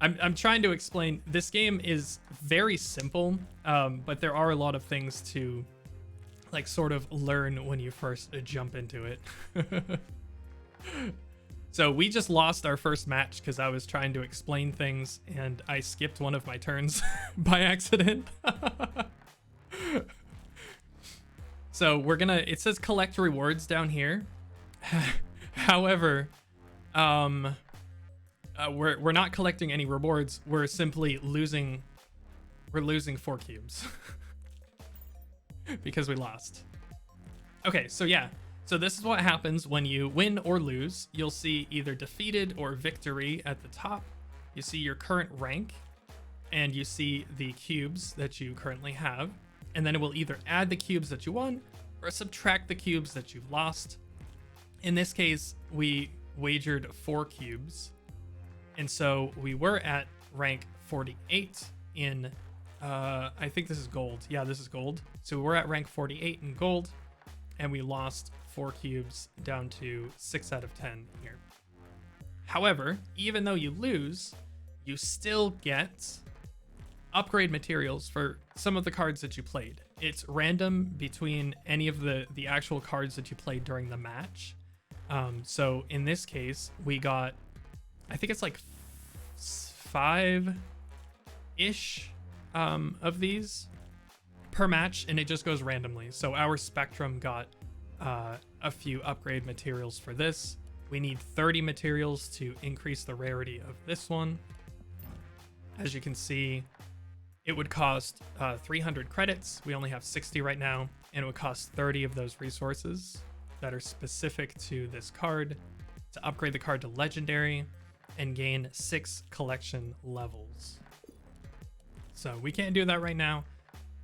I'm trying to explain, this game is very simple, but there are a lot of things to like sort of learn when you first jump into it. So we just lost our first match because I was trying to explain things and I skipped one of my turns by accident. So we're gonna, it says collect rewards down here. However, we're not collecting any rewards. We're simply losing 4 cubes because we lost. Okay, so yeah. So this is what happens when you win or lose. You'll see either defeated or victory at the top. You see your current rank, and you see the cubes that you currently have. And then it will either add the cubes that you won or subtract the cubes that you've lost. In this case, we wagered 4 cubes. And so we were at rank 48 in, I think this is gold. Yeah, this is gold. So we're at rank 48 in gold, and we lost 4 cubes down to 6 out of 10 here. However, even though you lose, you still get upgrade materials for some of the cards that you played. It's random between any of the actual cards that you played during the match. So in this case, we got, I think it's like 5-ish of these per match, and it just goes randomly. So our Spectrum got a few upgrade materials for this. We need 30 materials to increase the rarity of this one. As you can see, it would cost 300 credits. We only have 60 right now, and it would cost 30 of those resources that are specific to this card to upgrade the card to legendary and gain 6 collection levels. So we can't do that right now.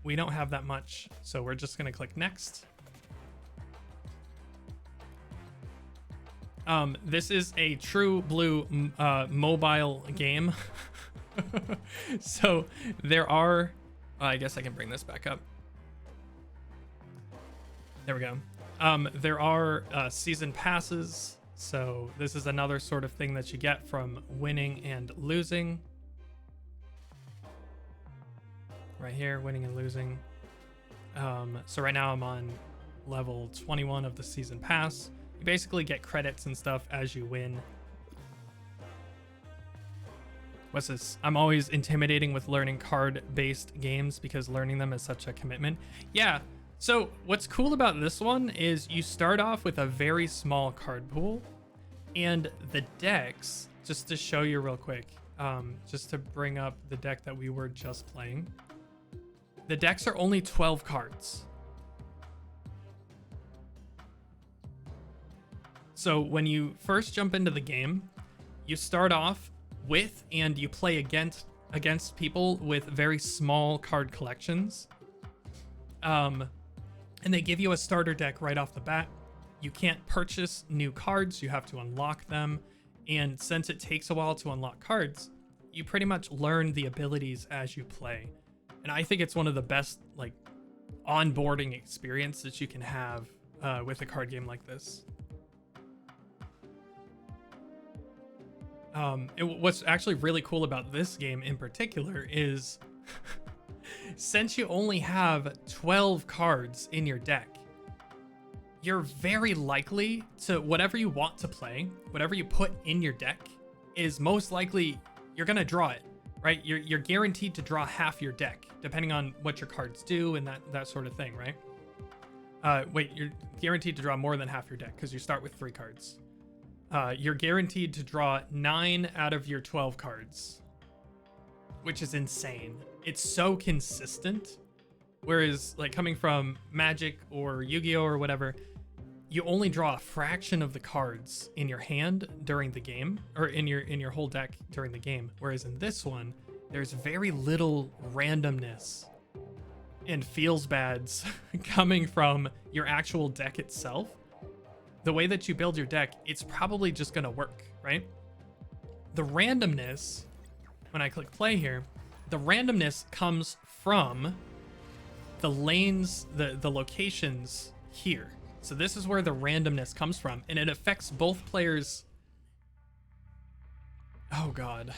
We don't have that much, so we're just gonna click next. This is a true blue mobile game. So there are, I guess I can bring this back up. There we go. There are season passes. So this is another sort of thing that you get from winning and losing. Right here, winning and losing. So right now I'm on level 21 of the season pass. You basically get credits and stuff as you win. What's this? I'm always intimidating with learning card-based games because learning them is such a commitment. Yeah, so what's cool about this one is you start off with a very small card pool, and the decks, just to show you real quick, just to bring up the deck that we were just playing, the decks are only 12 cards. So when you first jump into the game, you start off with and you play against people with very small card collections. And they give you a starter deck right off the bat. You can't purchase new cards, you have to unlock them. And since it takes a while to unlock cards, you pretty much learn the abilities as you play. And I think it's one of the best like onboarding experience that you can have with a card game like this. What's actually really cool about this game in particular is since you only have 12 cards in your deck, you're very likely to, whatever you want to play, whatever you put in your deck is most likely you're gonna draw it, right? You're guaranteed to draw half your deck, depending on what your cards do and that sort of thing, right? Wait, you're guaranteed to draw more than half your deck because you start with 3 cards. You're guaranteed to draw 9 out of your 12 cards, which is insane. It's so consistent. Whereas, like, coming from Magic or Yu-Gi-Oh or whatever, you only draw a fraction of the cards in your hand during the game, or in your whole deck during the game. Whereas in this one, there's very little randomness and feels bads coming from your actual deck itself. The way that you build your deck, it's probably just gonna work, right? The randomness, when I click play here, the randomness comes from the lanes, the locations here. So this is where the randomness comes from, and it affects both players. Oh God.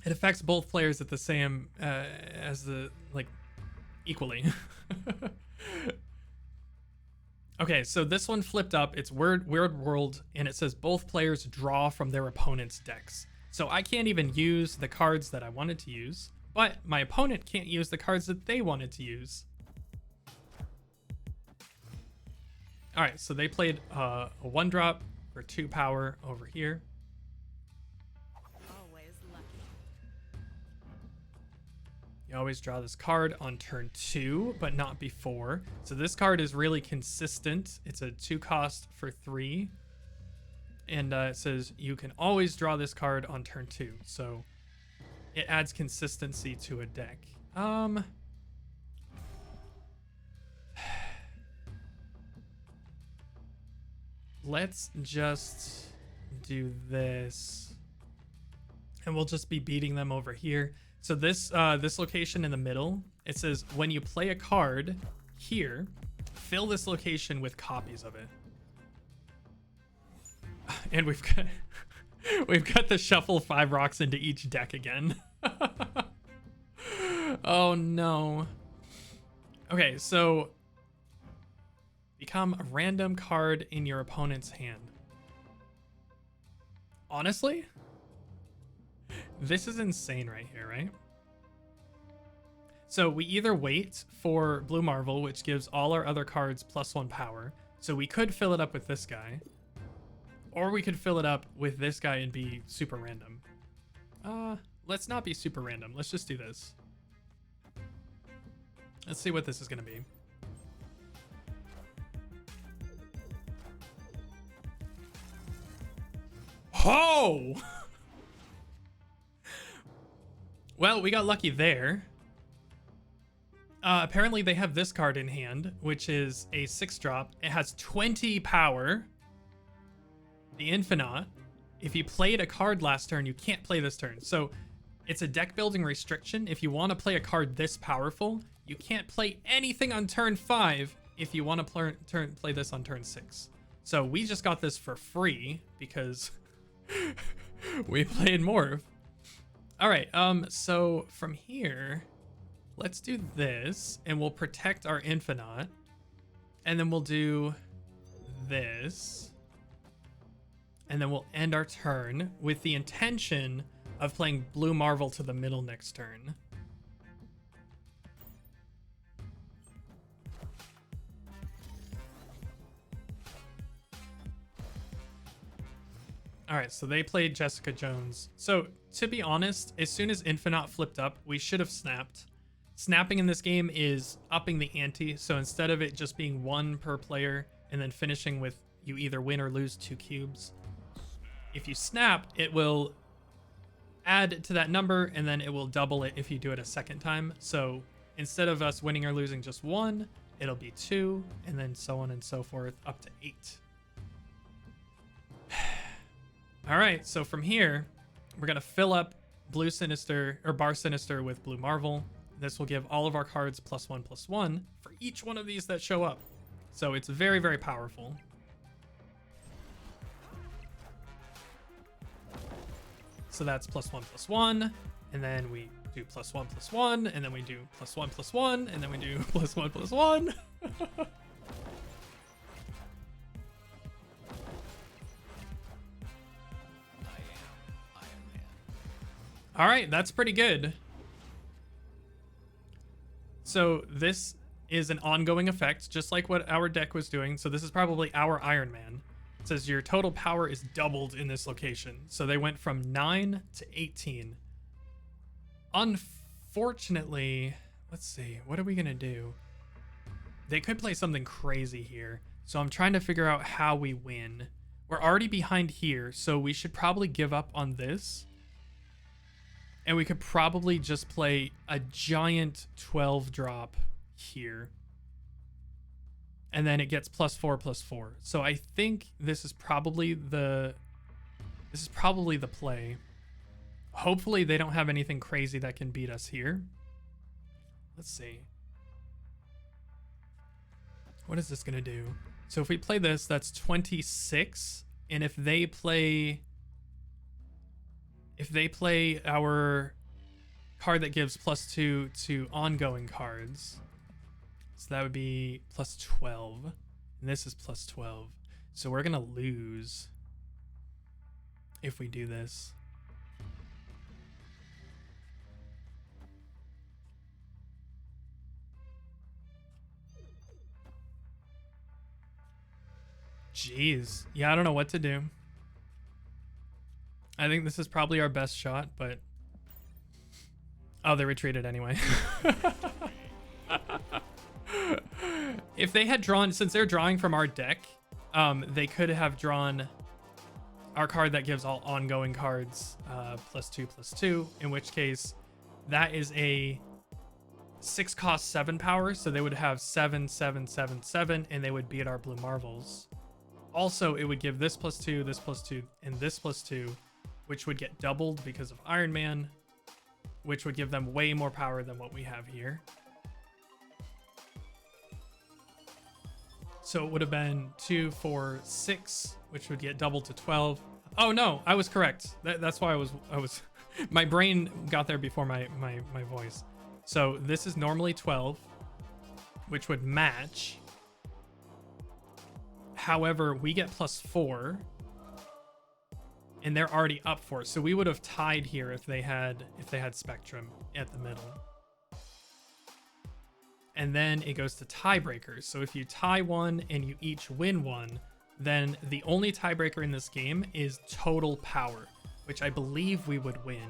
It affects both players at the same, equally. Okay, so this one flipped up. It's Weird World, and it says both players draw from their opponent's decks. So I can't even use the cards that I wanted to use, but my opponent can't use the cards that they wanted to use. All right, so they played a 1-drop for 2 power over here. You always draw this card on turn 2, but not before. So this card is really consistent. It's a 2 cost for 3. And it says you can always draw this card on turn 2. So it adds consistency to a deck. Let's just do this. And we'll just be beating them over here. So this location in the middle, it says when you play a card here, fill this location with copies of it. And we've got to shuffle 5 rocks into each deck again. Oh no. Okay, so become a random card in your opponent's hand. Honestly, this is insane right here, right? So we either wait for Blue Marvel, which gives all our other cards +1 power. So we could fill it up with this guy. Or we could fill it up with this guy and be super random. Let's not be super random. Let's just do this. Let's see what this is going to be. Oh! Well, we got lucky there. Apparently they have this card in hand, which is a 6-drop. It has 20 power. The Infinite. If you played a card last turn, you can't play this turn. So it's a deck building restriction. If you want to play a card this powerful, you can't play anything on turn 5 if you want to play this on turn 6. So we just got this for free because we played Morph. All right, so from here, let's do this, and we'll protect our Infinite, and then we'll do this, and then we'll end our turn with the intention of playing Blue Marvel to the middle next turn. All right, so they played Jessica Jones. So to be honest, as soon as Infinite flipped up, we should have snapped. Snapping in this game is upping the ante. So instead of it just being 1 per player and then finishing with you either win or lose 2 cubes, if you snap, it will add to that number, and then it will double it if you do it a second time. So instead of us winning or losing just 1, it'll be 2, and then so on and so forth up to 8. All right, so from here, we're gonna fill up Blue Sinister or Bar Sinister with Blue Marvel. This will give all of our cards +1/+1 for each one of these that show up. So it's very, very powerful. So that's +1/+1, and then we do +1/+1, and then we do +1/+1, and then we do +1/+1. All right, that's pretty good. So this is an ongoing effect, just like what our deck was doing. So this is probably our Iron Man. It says your total power is doubled in this location. So they went from 9 to 18. Unfortunately, let's see, what are we gonna do? They could play something crazy here. So I'm trying to figure out how we win. We're already behind here, so we should probably give up on this. And we could probably just play a giant 12 drop here. And then it gets +4/+4. So I think this is probably the play. Hopefully they don't have anything crazy that can beat us here. Let's see. What is this gonna do? So if we play this, that's 26. And if they play our card that gives +2 to ongoing cards, so that would be +12, and this is +12. So we're gonna lose if we do this. Jeez. Yeah, I don't know what to do. I think this is probably our best shot, but... Oh, they retreated anyway. If they had drawn... Since they're drawing from our deck, they could have drawn our card that gives all ongoing cards +2/+2, in which case that is a 6 cost 7 power, so they would have 7, 7, 7, 7, and they would beat our Blue Marvels. Also, it would give this +2, this +2, and this +2, which would get doubled because of Iron Man, which would give them way more power than what we have here. So it would have been 2, 4, 6, which would get doubled to 12. Oh no, I was correct. That's why I was my brain got there before my voice. So this is normally 12, which would match. However, we get +4, and they're already up 4. So we would have tied here if they had Spectrum at the middle. And then it goes to tiebreakers. So if you tie one and you each win one, then the only tiebreaker in this game is total power, which I believe we would win.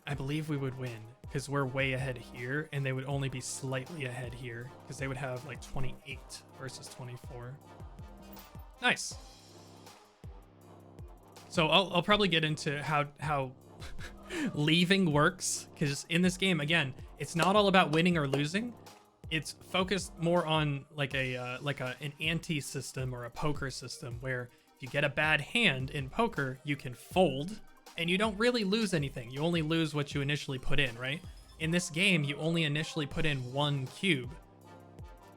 I believe we would win because we're way ahead here, and they would only be slightly ahead here because they would have like 28 versus 24. Nice. So I'll probably get into how leaving works, because in this game, again, it's not all about winning or losing. It's focused more on like an ante system or a poker system, where if you get a bad hand in poker, you can fold and you don't really lose anything. You only lose what you initially put in, right? In this game, you only initially put in 1 cube.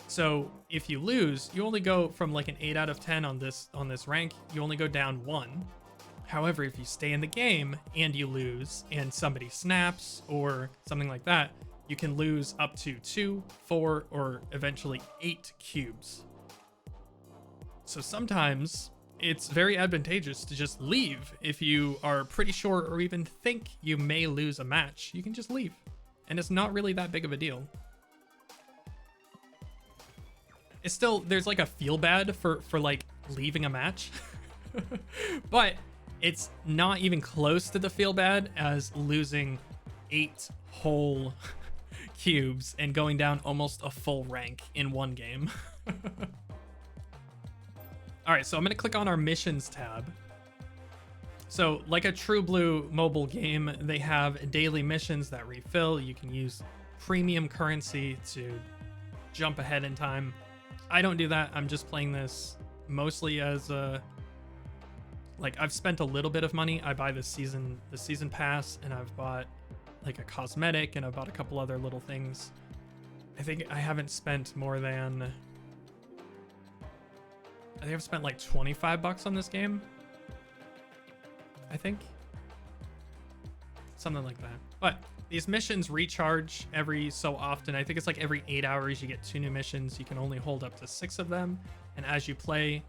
So if you lose, you only go from like an 8 out of 10 on this rank, you only go down 1. However, if you stay in the game and you lose and somebody snaps or something like that, you can lose up to 2, 4, or eventually 8 cubes. So sometimes it's very advantageous to just leave. If you are pretty sure or even think you may lose a match, you can just leave. And it's not really that big of a deal. It's still, there's like a feel bad for like leaving a match. But it's not even close to the feel bad as losing 8 whole cubes and going down almost a full rank in one game. All right, so I'm gonna click on our missions tab. So like a True Blue mobile game, they have daily missions that refill. You can use premium currency to jump ahead in time. I don't do that. I'm just playing this mostly as a, like, I've spent a little bit of money. I buy the season pass, and I've bought like a cosmetic, and I've bought a couple other little things. I think I haven't spent more than, I think I've spent like 25 bucks on this game. I think something like that. But these missions recharge every so often. I think it's like every 8 hours you get 2 new missions. You can only hold up to 6 of them, and as you play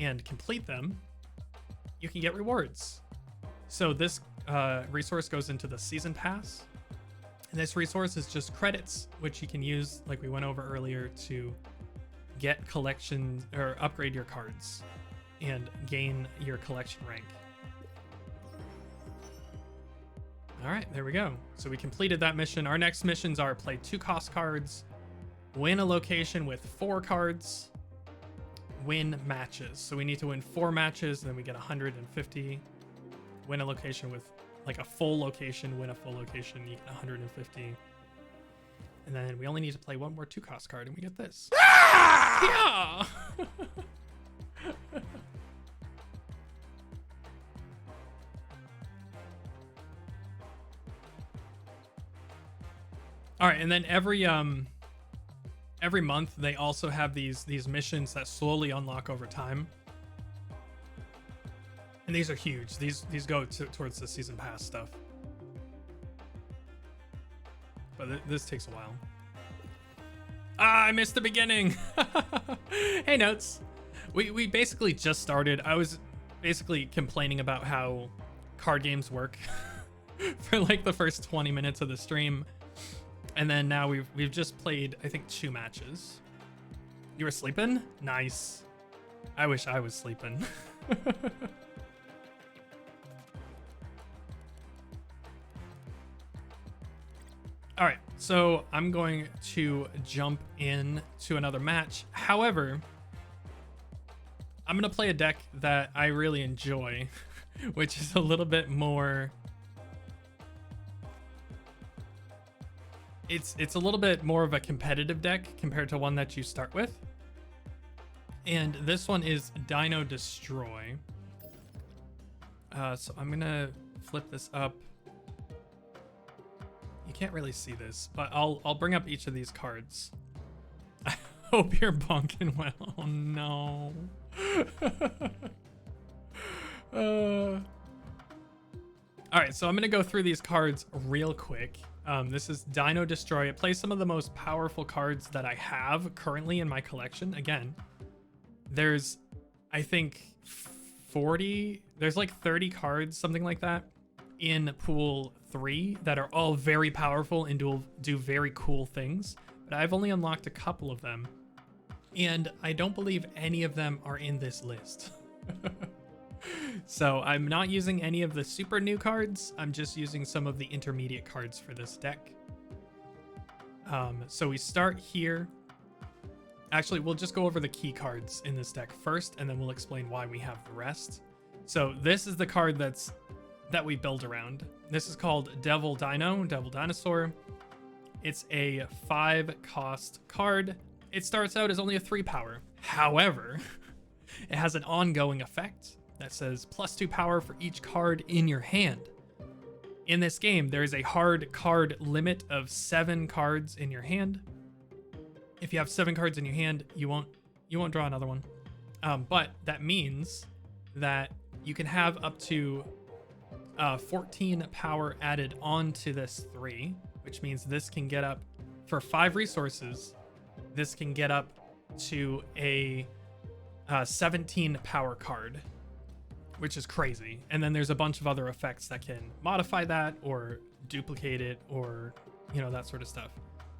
and complete them, you can get rewards. So this resource goes into the season pass, and this resource is just credits, which you can use, like we went over earlier, to get collection or upgrade your cards and gain your collection rank. All right, there we go. So we completed that mission. Our next missions are play 2 cost cards, win a location with 4 cards, win matches. So we need to win 4 matches, then we get 150. Win a location with like a full location, win a full location, you get 150. And then we only need to play 1 more 2 cost card, and we get this. Yeah! All right, and then every month they also have these missions that slowly unlock over time, and these are huge. These go towards the season pass stuff, but this takes a while. I missed the beginning. Hey, Notes. We basically just started. I was basically complaining about how card games work for like the first 20 minutes of the stream. And then now we've just played, I think, 2 matches. You were sleeping? Nice. I wish I was sleeping. All right, so I'm going to jump in to another match. However, I'm going to play a deck that I really enjoy, which is a little bit more... It's a little bit more of a competitive deck compared to one that you start with. And this one is Dino Destroy. So I'm gonna flip this up. You can't really see this, but I'll bring up each of these cards. I hope you're bonking well. Oh no. All right, so I'm gonna go through these cards real quick. This is Dino Destroy. It plays some of the most powerful cards that I have currently in my collection. Again, there's, I think, 40, there's like 30 cards, something like that, in pool 3 that are all very powerful and do very cool things. But I've only unlocked a couple of them, and I don't believe any of them are in this list. So I'm not using any of the super new cards. I'm just using some of the intermediate cards for this deck. So we start here. Actually, we'll just go over the key cards in this deck first, and then we'll explain why we have the rest. So this is the card that we build around. This is called Devil Dinosaur. It's a 5 cost card. It starts out as only a 3 power. However, it has an ongoing effect that says +2 power for each card in your hand. In this game, there is a hard card limit of 7 cards in your hand. If you have 7 cards in your hand, you won't draw another one. But that means that you can have up to 14 power added onto this 3, which means this can get up for 5 resources. This can get up to a 17 power card, which is crazy. And then there's a bunch of other effects that can modify that or duplicate it, or, you know, that sort of stuff.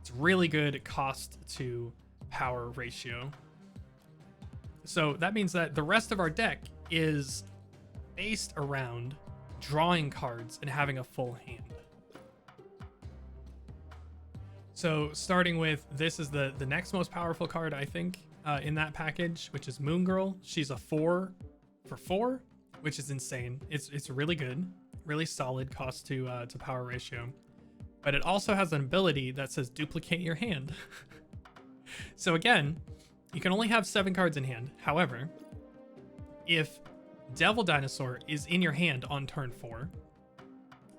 It's really good cost to power ratio. So that means that the rest of our deck is based around drawing cards and having a full hand. So starting with, this is the next most powerful card, I think, in that package, which is Moon Girl. She's a 4 for 4. which is insane. It's really good, really solid cost to power ratio. But it also has an ability that says duplicate your hand. So again, you can only have 7 cards in hand. However, if Devil Dinosaur is in your hand on turn 4,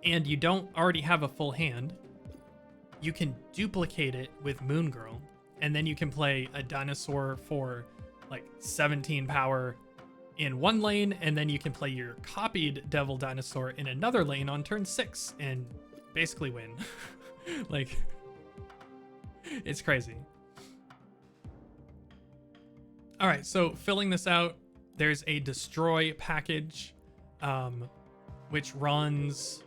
and you don't already have a full hand, you can duplicate it with Moon Girl, and then you can play a dinosaur for like 17 power in one lane, and then you can play your copied Devil Dinosaur in another lane on turn 6 and basically win. Like, it's crazy. All right, so filling this out, there's a destroy package, which runs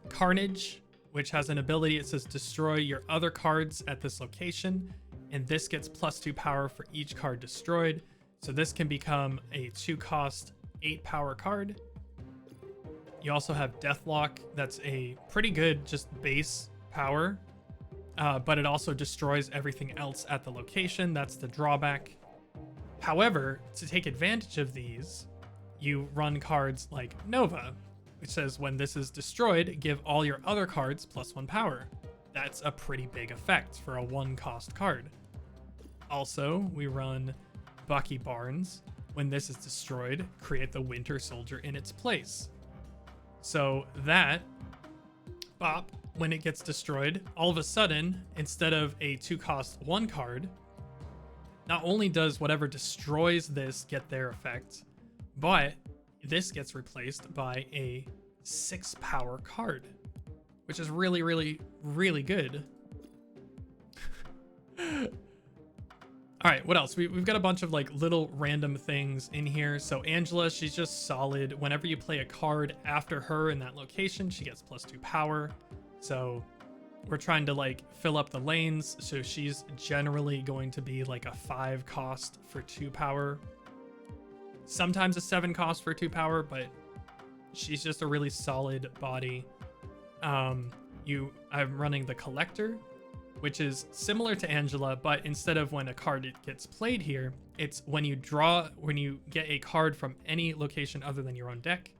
Carnage, which has an ability. It says destroy your other cards at this location, and this gets +2 power for each card destroyed. So this can become a 2-cost 8 power card. You also have Deathlock. That's a pretty good just base power, but it also destroys everything else at the location. That's the drawback. However, to take advantage of these, you run cards like Nova, which says when this is destroyed, give all your other cards +1 power. That's a pretty big effect for a 1-cost card. Also, we run Bucky Barnes. When this is destroyed, create the Winter Soldier in its place. So that bop, when it gets destroyed, all of a sudden, instead of a 2-cost 1 card, not only does whatever destroys this get their effect, but this gets replaced by a 6 power card, which is really, really, really good. All right, what else? We've got a bunch of like little random things in here. So Angela, she's just solid. Whenever you play a card after her in that location, she gets +2 power. So we're trying to like fill up the lanes. So she's generally going to be like a 5 cost for 2 power. Sometimes a 7 cost for 2 power, but she's just a really solid body. I'm running the Collector, which is similar to Angela, but instead of when a card gets played here, it's when you get a card from any location other than your own deck,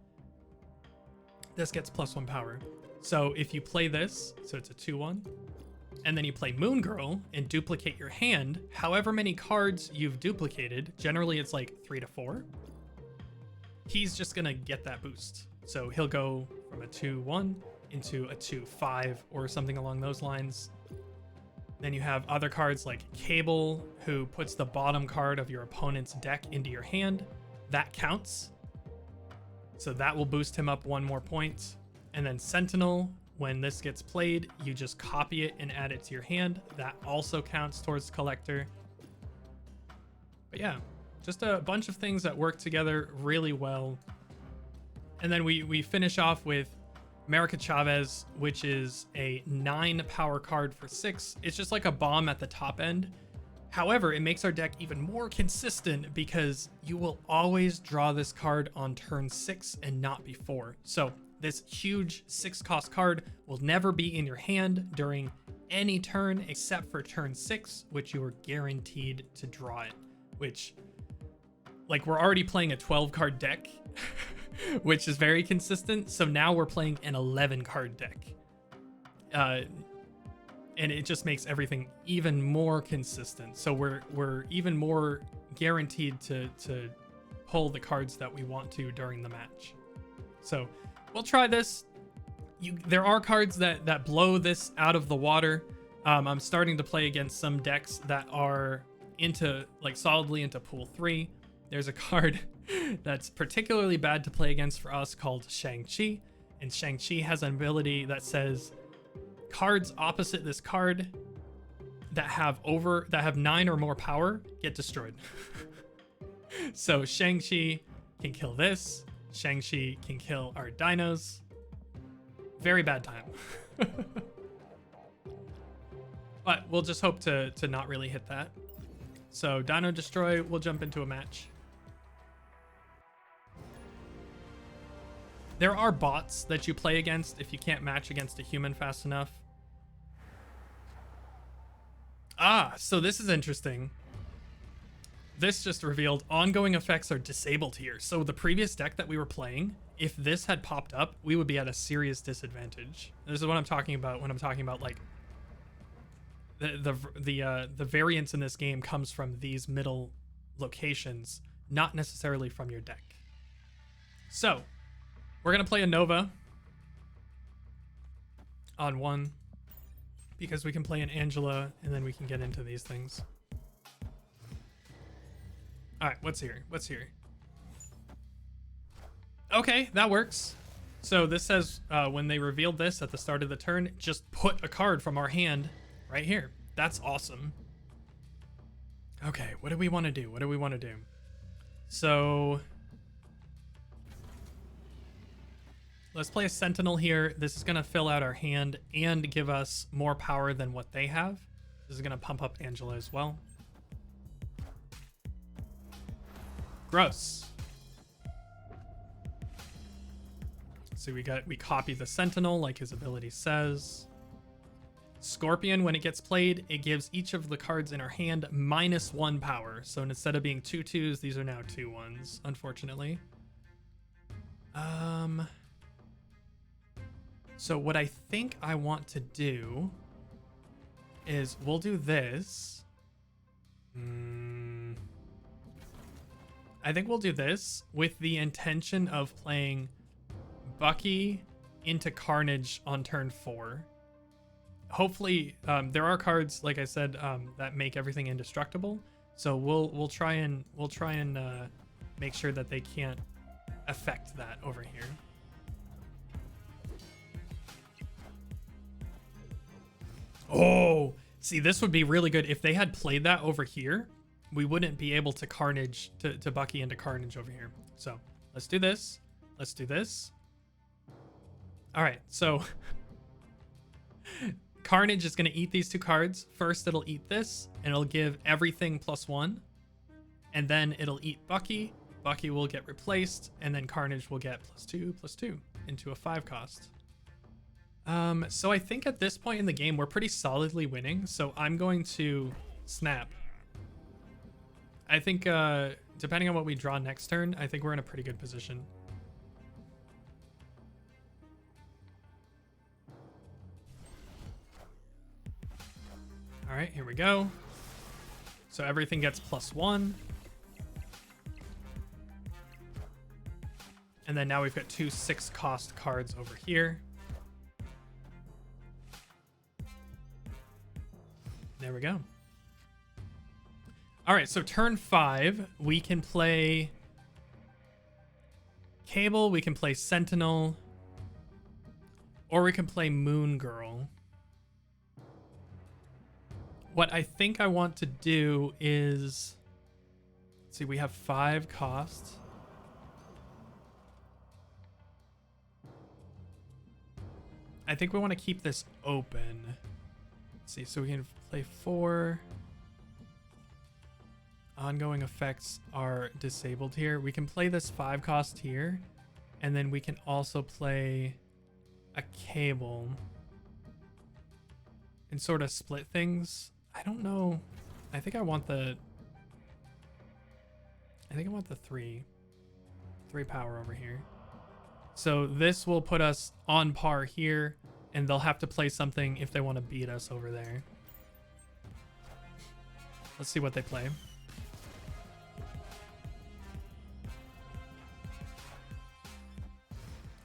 this gets +1 power. So if you play this, so it's a 2/1, and then you play Moon Girl and duplicate your hand, however many cards you've duplicated, generally it's like 3 to 4, he's just gonna get that boost. So he'll go from a 2/1 into a 2/5 or something along those lines. Then you have other cards like Cable, who puts the bottom card of your opponent's deck into your hand. That counts. So that will boost him up 1 more point. And then Sentinel, when this gets played, you just copy it and add it to your hand. That also counts towards Collector. But yeah, just a bunch of things that work together really well. And then we finish off with America Chavez, which is a 9 power card for 6. It's just like a bomb at the top end. However, it makes our deck even more consistent because you will always draw this card on turn 6 and not before. So this huge 6-cost card will never be in your hand during any turn except for turn 6, which you are guaranteed to draw it. Which, like, we're already playing a 12-card deck, which is very consistent. So now we're playing an 11-card deck. And it just makes everything even more consistent. So we're even more guaranteed to pull the cards that we want to during the match. So we'll try this. There are cards that blow this out of the water. I'm starting to play against some decks that are solidly into pool 3. There's a card that's particularly bad to play against for us called Shang-Chi. And Shang-Chi has an ability that says cards opposite this card that have 9 or more power get destroyed. So Shang-Chi can kill this. Shang-Chi can kill our dinos. Very bad time. But we'll just hope to not really hit that. So Dino Destroy, we'll jump into a match. There are bots that you play against if you can't match against a human fast enough. So this is interesting. this just revealed ongoing effects are disabled here. So the previous deck that we were playing, if this had popped up, we would be at a serious disadvantage. This is what I'm talking about when I'm talking about like the variance in this game comes from these middle locations, not necessarily from your deck. So we're gonna play a Nova on 1 because we can play an Angela and then we can get into these things. All right, what's here? What's here? Okay, that works. So this says when they revealed this at the start of the turn, just put a card from our hand right here. That's awesome. Okay, what do we want to do? What do we want to do? So let's play a Sentinel here. This is going to fill out our hand and give us more power than what they have. This is going to pump up Angela as well. Gross. So we copy the Sentinel like his ability says. Scorpion, when it gets played, it gives each of the cards in our hand -1 power. So instead of being 2 2s, these are now 2 1s, unfortunately. So what I think I want to do is we'll do this. I think we'll do this with the intention of playing Bucky into Carnage on turn 4. Hopefully, there are cards, like I said, that make everything indestructible. So we'll try and make sure that they can't affect that over here. Oh, see, this would be really good if they had played that over here. We wouldn't be able to Carnage to Bucky into Carnage over here. So let's do this. Let's do this. All right, so Carnage is going to eat these 2 cards. First, it'll eat this, and it'll give everything +1. And then it'll eat Bucky. Bucky will get replaced, and then Carnage will get +2/+2 into a 5 cost. So I think at this point in the game, we're pretty solidly winning. So I'm going to snap. I think depending on what we draw next turn, I think we're in a pretty good position. All right, here we go. So everything gets +1. And then now we've got 2 6-cost cards over here. There we go. All right, so turn 5, we can play Cable, we can play Sentinel, or we can play Moon Girl. What I think I want to do is, let's see, we have 5 costs. I think we want to keep this open. Let's see, so we can play 4. Ongoing effects are disabled here. We can play this 5 cost here, and then we can also play a Cable and sort of split things. I don't know. I think I want the 3 power over here. So this will put us on par here, and they'll have to play something if they want to beat us over there. Let's see what they play.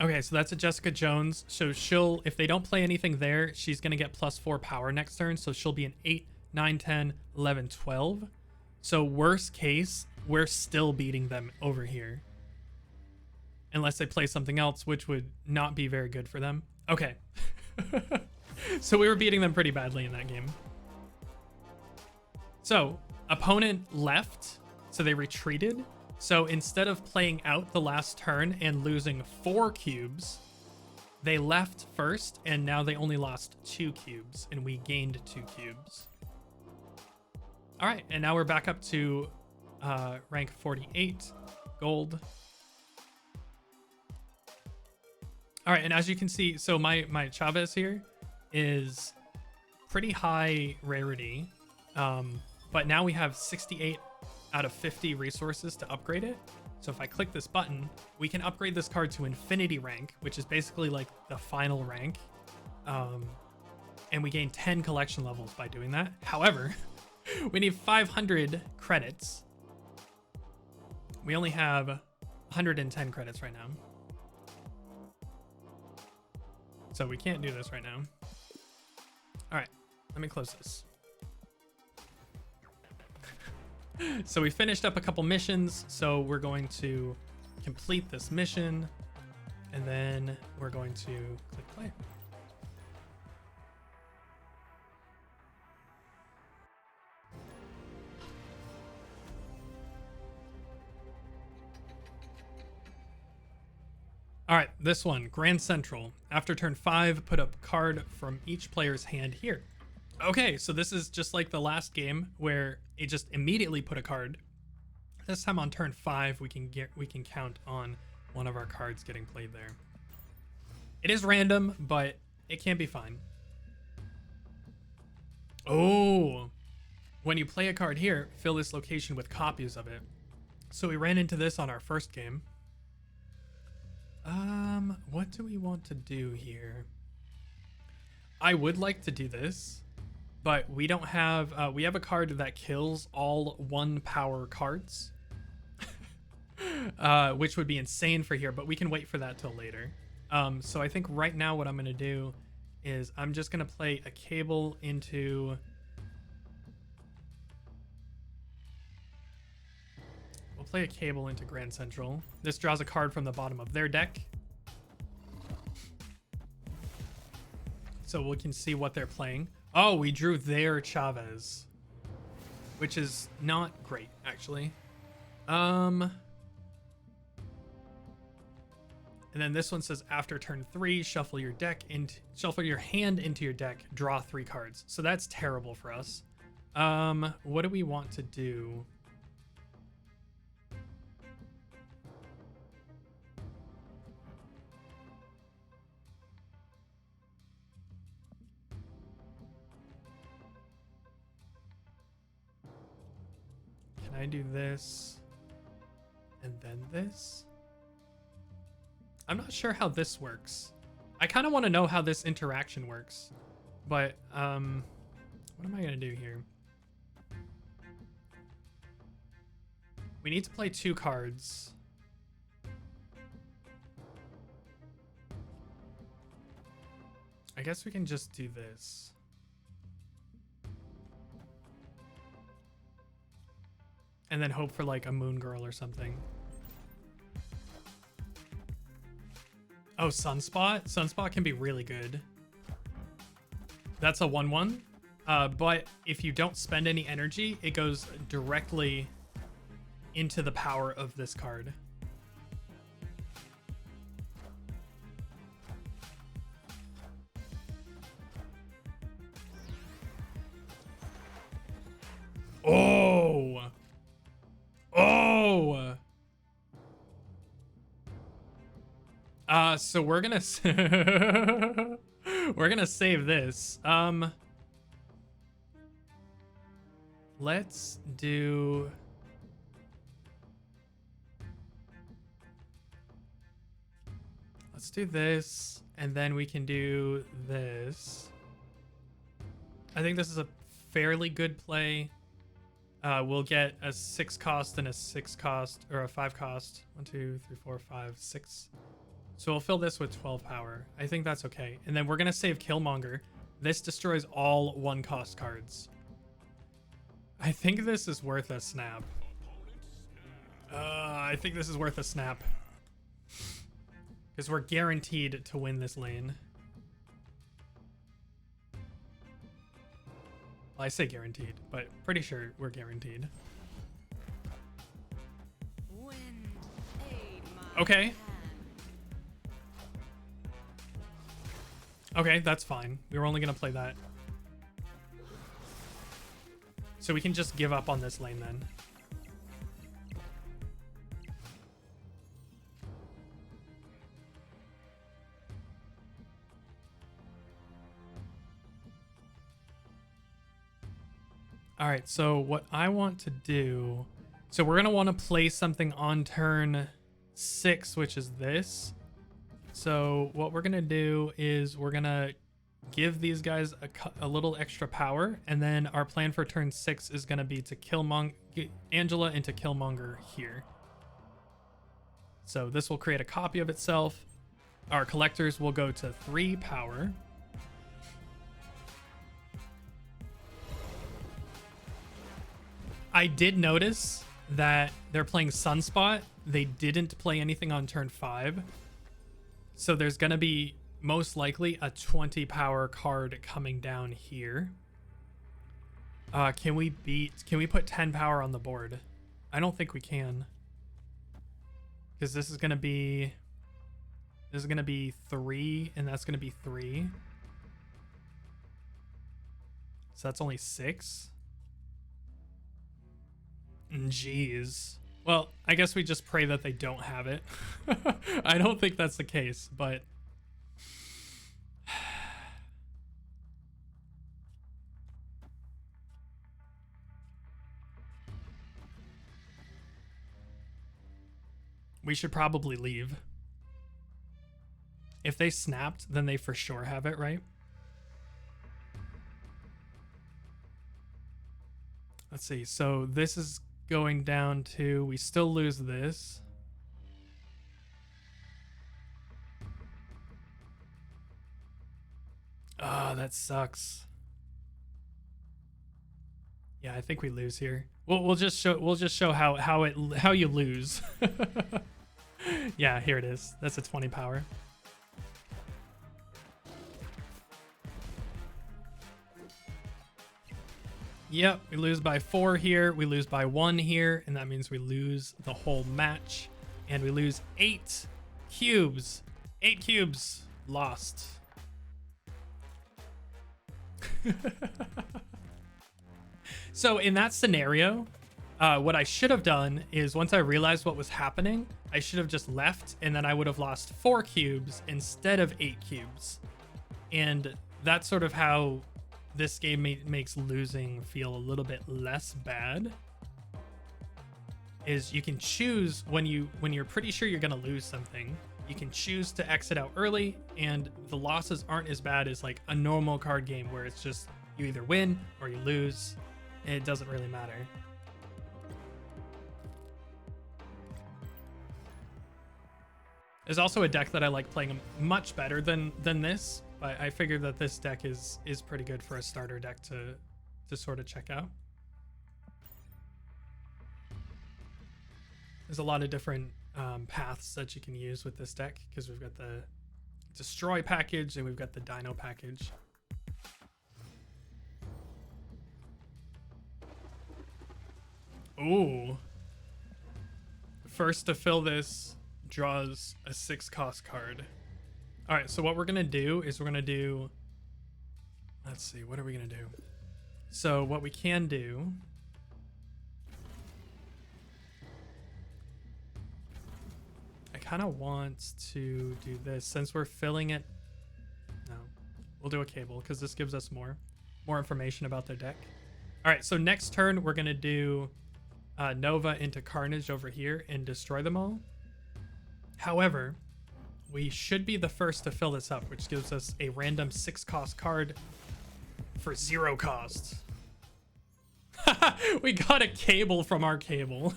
Okay, so that's a Jessica Jones. So she'll, if they don't play anything there, she's going to get +4 power next turn. So she'll be an 8, 9, 10, 11, 12. So worst case, we're still beating them over here. Unless they play something else, which would not be very good for them. Okay. So we were beating them pretty badly in that game. So opponent left, so they retreated. So instead of playing out the last turn and losing 4 cubes, they left first, and now they only lost 2 cubes, and we gained 2 cubes. All right, and now we're back up to rank 48, gold. All right, and as you can see, so my Chavez here is pretty high rarity, but now we have 68 out of 50 resources to upgrade it. So if I click this button, we can upgrade this card to infinity rank, which is basically like the final rank. And we gain 10 collection levels by doing that. However, we need 500 credits. We only have 110 credits right now. So we can't do this right now. All right, let me close this. So we finished up a couple missions. So we're going to complete this mission and then we're going to click play. All right, this one, Grand Central. After turn 5, put a card from each player's hand here. Okay, so this is just like the last game where it just immediately put a card. This time on turn 5, we can count on one of our cards getting played there. It is random, but it can be fine. Oh, when you play a card here, fill this location with copies of it. So we ran into this on our first game. What do we want to do here? I would like to do this, but we don't have, we have a card that kills all 1 power cards, which would be insane for here, but we can wait for that till later. So I think right now what I'm going to do is I'm just going to play a cable into... We'll play a cable into Grand Central. This draws a card from the bottom of their deck. So we can see what they're playing. Oh, we drew their Chavez, which is not great, actually. And then this one says after turn 3, shuffle your hand into your deck, draw 3 cards. So that's terrible for us. What do we want to do? Can I do this and then this? I'm not sure how this works. I kind of want to know how this interaction works, but what am I gonna do here? We need to play 2 cards. I guess we can just do this. And then hope for like a Moon Girl or something. Oh, Sunspot? Sunspot can be really good. That's a 1/1. But if you don't spend any energy, it goes directly into the power of this card. Oh! Oh! So we're gonna we're gonna save this. Let's do this, and then we can do this. I think this is a fairly good play. We'll get a 6 cost and a 6 cost, or a 5 cost. 1, 2, 3, 4, 5, 6. So we'll fill this with 12 power. I think that's okay. And then we're gonna save Killmonger. This destroys all 1 cost cards. I think this is worth a snap. I think this is worth a snap. Because we're guaranteed to win this lane. Well, I say guaranteed, but pretty sure we're guaranteed. Okay. Okay, that's fine. We were only going to play that. So we can just give up on this lane then. All right, so what I want to do So we're gonna want to play something on turn 6, which is this. So what we're gonna do is we're gonna give these guys a little extra power, and then our plan for turn 6 is gonna be to kill Angela and to Killmonger here. So this will create a copy of itself. Our collectors will go to 3 power. I did notice that they're playing Sunspot. They didn't play anything on turn 5. So there's going to be most likely a 20 power card coming down here. Can we put 10 power on the board? I don't think we can. Because this is going to be 3, and that's going to be 3. So that's only 6. Jeez. Well, I guess we just pray that they don't have it. I don't think that's the case, but we should probably leave. If they snapped, then they for sure have it, right? Let's see. So this is going down to, we still lose this. Oh, that sucks. Yeah, I think we lose here. We'll just show how you lose. Yeah, here it is. That's a 20 power. Yep, we lose by 4 here, we lose by 1 here, and that means we lose the whole match. And we lose 8 cubes. 8 cubes lost. So in that scenario, what I should have done is, once I realized what was happening, I should have just left, and then I would have lost 4 cubes instead of 8 cubes. And that's sort of how this game makes losing feel a little bit less bad. Is you can choose when you're pretty sure you're gonna lose something, you can choose to exit out early, and the losses aren't as bad as like a normal card game where it's just you either win or you lose, and it doesn't really matter. There's also a deck that I like playing much better than this, but I figured that this deck is pretty good for a starter deck to sort of check out. There's a lot of different paths that you can use with this deck, because we've got the destroy package and we've got the dino package. Ooh. First to fill this draws a 6-cost card. All right, so what we're gonna do is let's see, what are we gonna do? So what we can do, I kind of want to do this since we're filling it. No, we'll do a cable because this gives us more information about their deck. All right, so next turn we're gonna do Nova into Carnage over here and destroy them all. However, we should be the first to fill this up, which gives us a random 6-cost card for 0 cost. We got a cable from our cable.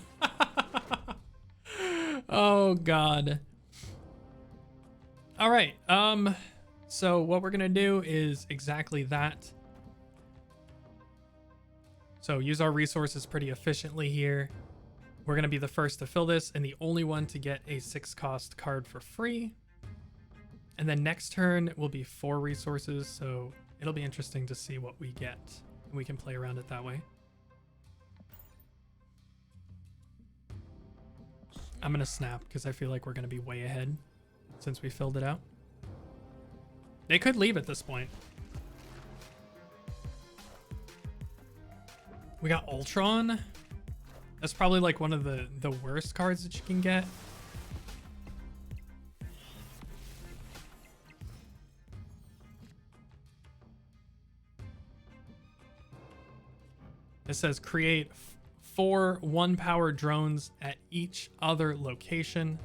Oh god. All right. So what we're gonna do is exactly that. So use our resources pretty efficiently here. We're gonna be the first to fill this and the only one to get a 6-cost card for free. And then next turn will be 4 resources, so it'll be interesting to see what we get. We can play around it that way. I'm gonna snap because I feel like we're gonna be way ahead since we filled it out. They could leave at this point. We got Ultron. That's probably like one of the worst cards that you can get. It says create 4 1-power drones at each other location.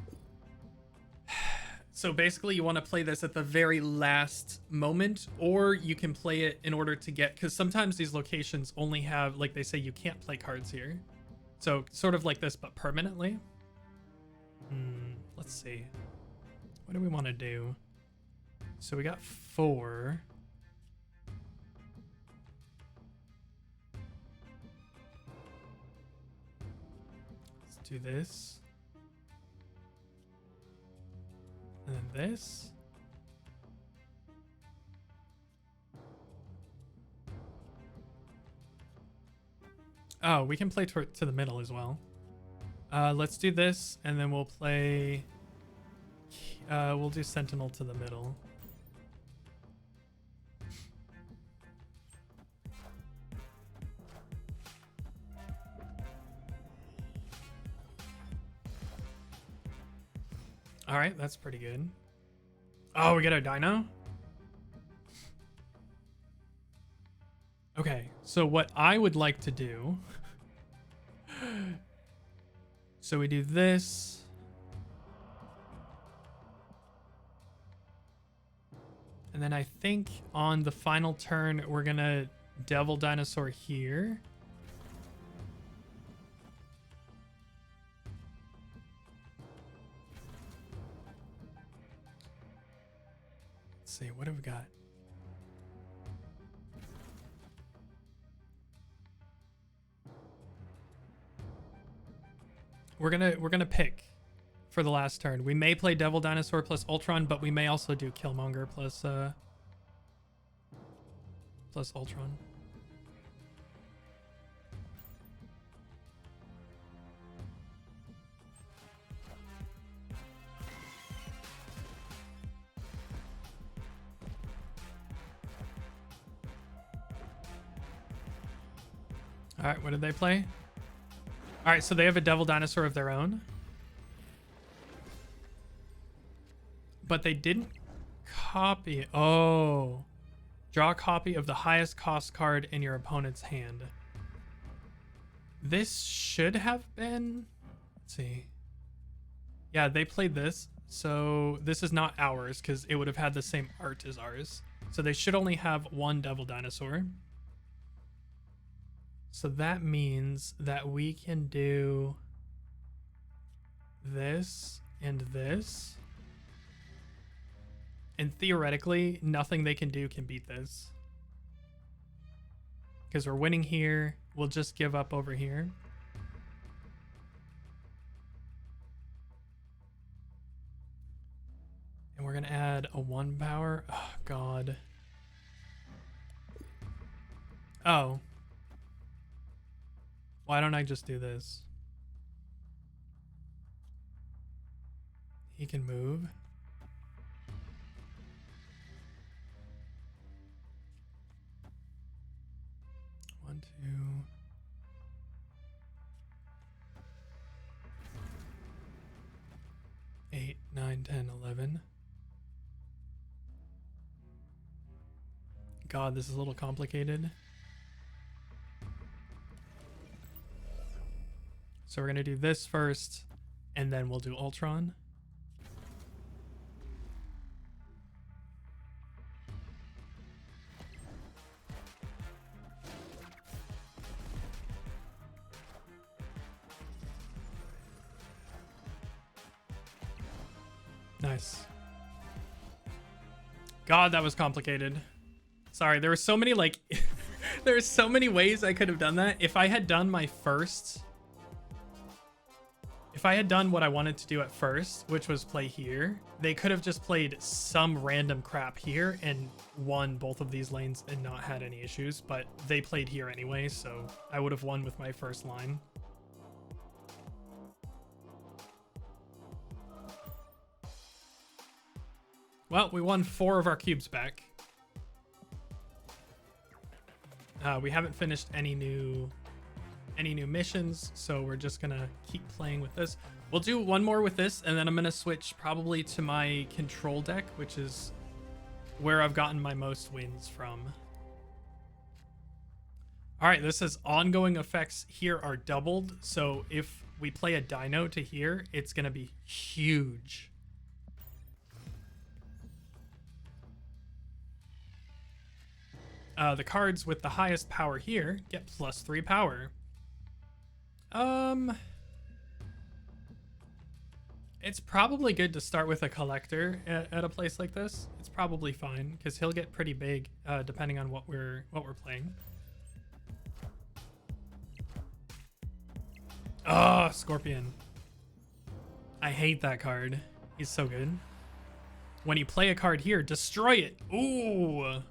So basically you want to play this at the very last moment, or you can play it in order to get, because sometimes these locations only have, like they say, you can't play cards here. So sort of like this, but permanently. Let's see. What do we want to do? So we got 4. Let's do this. And then this. Oh, we can play to the middle as well. Let's do this, and then we'll play... we'll do Sentinel to the middle. All right, that's pretty good. Oh, we get our dino? Okay, so what I would like to do... So we do this. And then I think on the final turn, we're going to Devil Dinosaur here. Let's see, what have we got? We're gonna pick for the last turn. We may play Devil Dinosaur plus Ultron, but we may also do Killmonger plus Ultron. All right, what did they play? All right, so they have a Devil Dinosaur of their own. But they didn't copy. Oh. Draw a copy of the highest cost card in your opponent's hand. This should have been... Let's see. Yeah, they played this. So this is not ours because it would have had the same art as ours. So they should only have one Devil Dinosaur. So that means that we can do this and this. And theoretically, nothing they can do can beat this. Because we're winning here. We'll just give up over here. And we're going to add a 1-power. Oh, God. Oh. Why don't I just do this? He can move. One, two. Eight, 9, 10, 11. God, this is a little complicated. So we're going to do this first, and then we'll do Ultron. Nice. God, that was complicated. Sorry, there were so many, like... there were so many ways I could have done that. If I had done my first... If I had done what I wanted to do at first, which was play here, they could have just played some random crap here and won both of these lanes and not had any issues, but they played here anyway, so I would have won with my first line. Well, we won 4 of our cubes back. We haven't finished any new missions, so we're just gonna keep playing with this. We'll do one more with this, and then I'm gonna switch probably to my control deck, which is where I've gotten my most wins from. All right, this says ongoing effects here are doubled. So if we play a dino to here, it's going to be huge. The cards with the highest power here get +3 power. It's probably good to start with a collector at a place like this. It's probably fine because he'll get pretty big depending on what we're playing. Oh, Scorpion. I hate that card. He's so good. When you play a card here, destroy it. Ooh.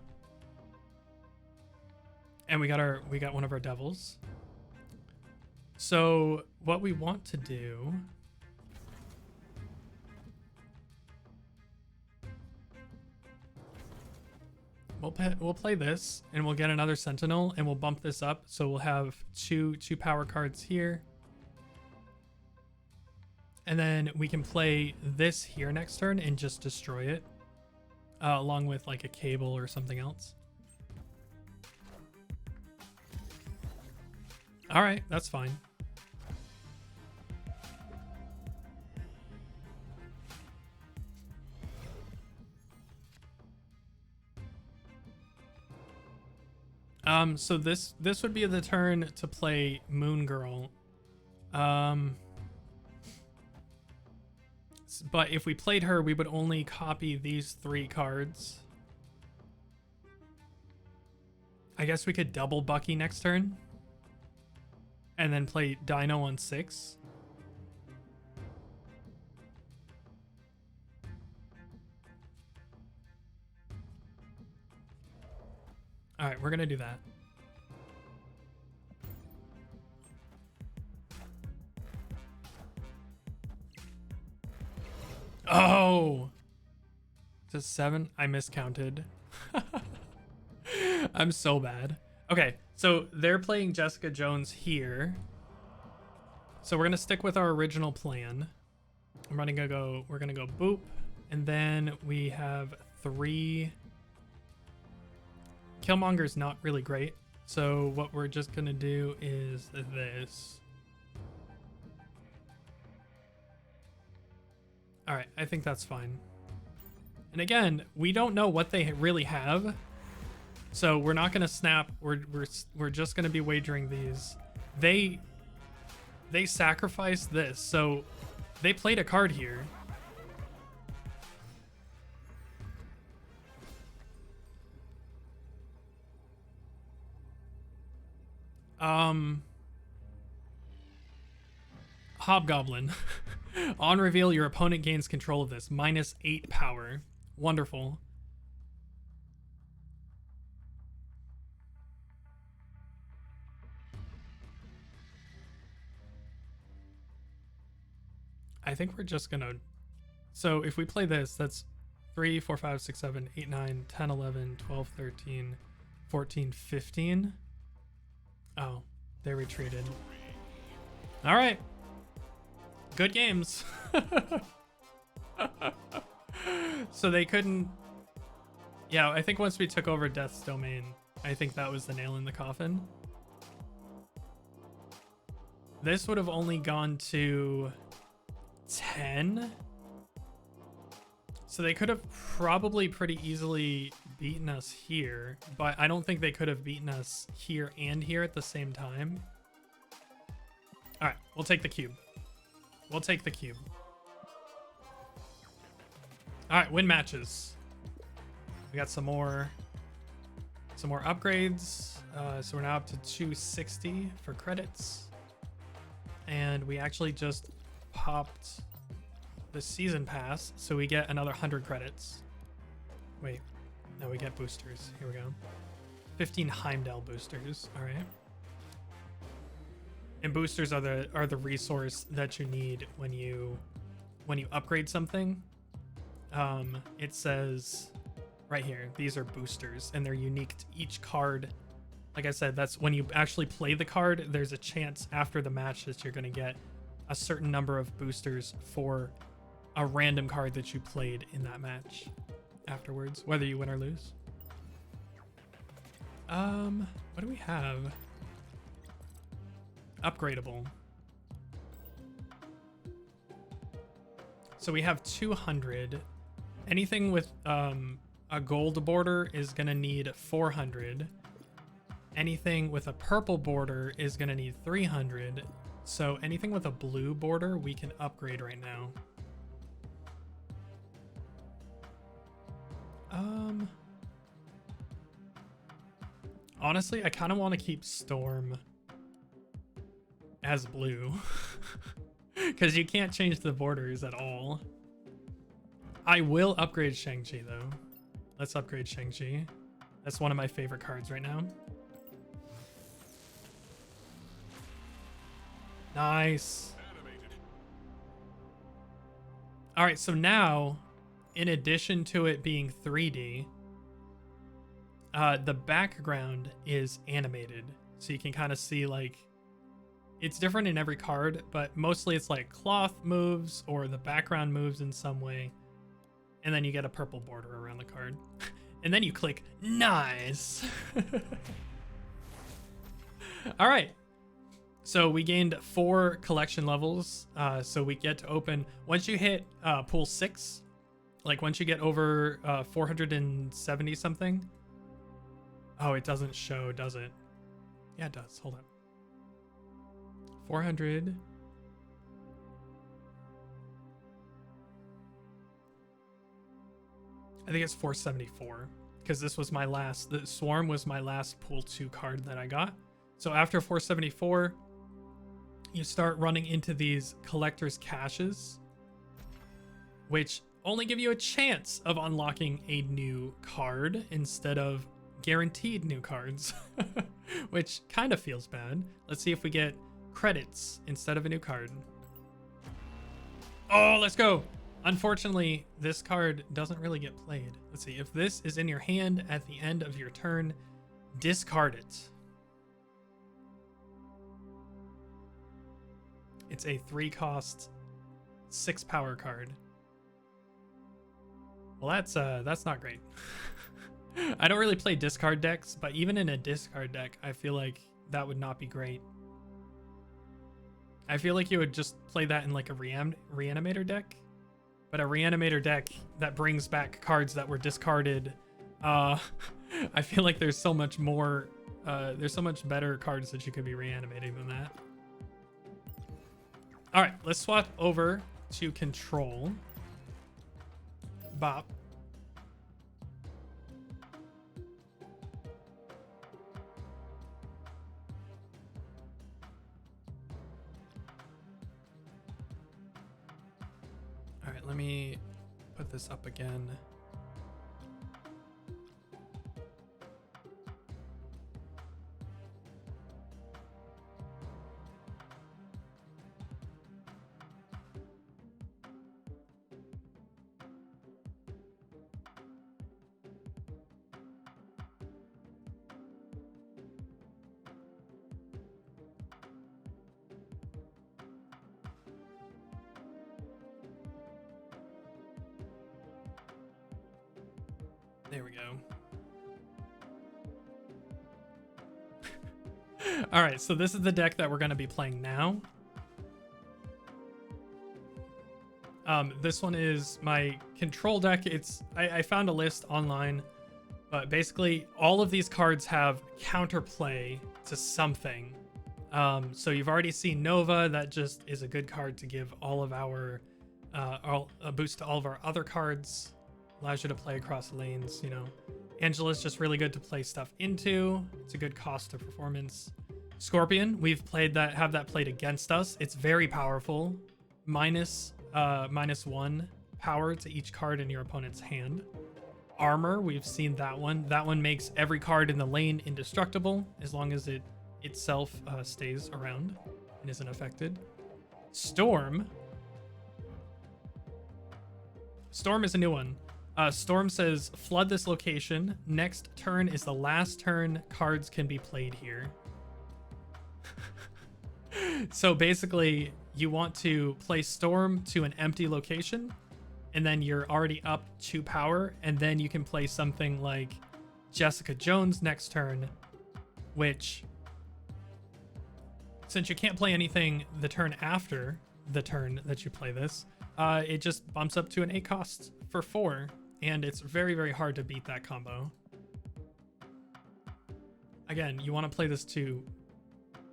And we got one of our devils. So what we want to do, we'll play this and we'll get another sentinel and we'll bump this up. So we'll have two power cards here. And then we can play this here next turn and just destroy it along with like a cable or something else. All right, that's fine. So this would be the turn to play Moon Girl. But if we played her, we would only copy these 3 cards. I guess we could double Bucky next turn. And then play Dino on 6. All right, we're going to do that. Oh! It's a 7? I miscounted. I'm so bad. Okay, so they're playing Jessica Jones here. So we're gonna stick with our original plan. We're gonna go boop, and then we have 3. Killmonger's not really great, so what we're just gonna do is this. All right, I think that's fine. And again, we don't know what they really have. So we're not gonna snap. We're just gonna be wagering these. They sacrificed this, so they played a card here. Hobgoblin. On reveal, your opponent gains control of this. -8 power. Wonderful. I think we're just gonna, so if we play this, that's 3, 4, 5, 6, 7, 8, 9, 10, 11, 12, 13, 14, 15. Oh, they retreated. All right. Good games. So they couldn't, yeah, I think once we took over Death's Domain, I think that was the nail in the coffin. This would have only gone to 10. So they could have probably pretty easily beaten us here, but I don't think they could have beaten us here and here at the same time. All right, we'll take the cube. We'll take the cube. All right, win matches. We got some more upgrades. So we're now up to 260 for credits. And we actually just popped the season pass, so we get another 100 credits. Wait, no, we get boosters. Here we go. 15 Heimdall boosters. All right. And boosters are the resource that you need when you upgrade something. It says right here, these are boosters and they're unique to each card. Like I said, that's when you actually play the card, there's a chance after the match that you're going to get a certain number of boosters for a random card that you played in that match afterwards, whether you win or lose. What do we have? upgradable. So we have 200. Anything with a gold border is gonna need 400. Anything with a purple border is gonna need 300. So anything with a blue border we can upgrade right now. Honestly, I kind of want to keep Storm as blue because you can't change the borders at all. I will upgrade Shang-Chi though. Let's upgrade Shang-Chi. That's one of my favorite cards right now. Nice. All right, so now, in addition to it being 3D, the background is animated. So you can kind of see like, it's different in every card, but mostly it's like cloth moves or the background moves in some way. And then you get a purple border around the card. And then you click nice. All right. So we gained 4 collection levels. So we get to open, once you hit pool 6, like once you get over 470 something. Oh, it doesn't show, does it? Yeah, it does. Hold on. 400. I think it's 474 because this was my last, the Swarm was my last pool 2 card that I got. So after 474, you start running into these collector's caches, which only give you a chance of unlocking a new card instead of guaranteed new cards, which kind of feels bad. Let's see if we get credits instead of a new card. Oh, let's go. Unfortunately, this card doesn't really get played. Let's see. If this is in your hand at the end of your turn, discard it. It's a 3-cost, 6-power card. Well, that's not great. I don't really play discard decks, but even in a discard deck, I feel like that would not be great. I feel like you would just play that in like a reanimator deck, but a reanimator deck that brings back cards that were discarded. I feel like there's so much more, there's so much better cards that you could be reanimating than that. All right, let's swap over to control. Bop. All right, let me put this up again. There we go. All right, so this is the deck that we're going to be playing now. This one is my control deck. I found a list online, but basically all of these cards have counterplay to something. So you've already seen Nova. That just is a good card to give all of our a boost to all of our other cards. Allows you to play across lanes, you know. Angela's just really good to play stuff into. It's a good cost to performance. Scorpion, we've played that, have that played against us. It's very powerful. -1 power to each card in your opponent's hand. Armor, we've seen that one. That one makes every card in the lane indestructible as long as it itself stays around and isn't affected. Storm is a new one. Storm says, flood this location. Next turn is the last turn cards can be played here. So basically, you want to play Storm to an empty location, and then you're already up 2 power, and then you can play something like Jessica Jones next turn, which since you can't play anything the turn after the turn that you play this, it just bumps up to an 8 cost for 4, and it's very, very hard to beat that combo. Again, you want to play this to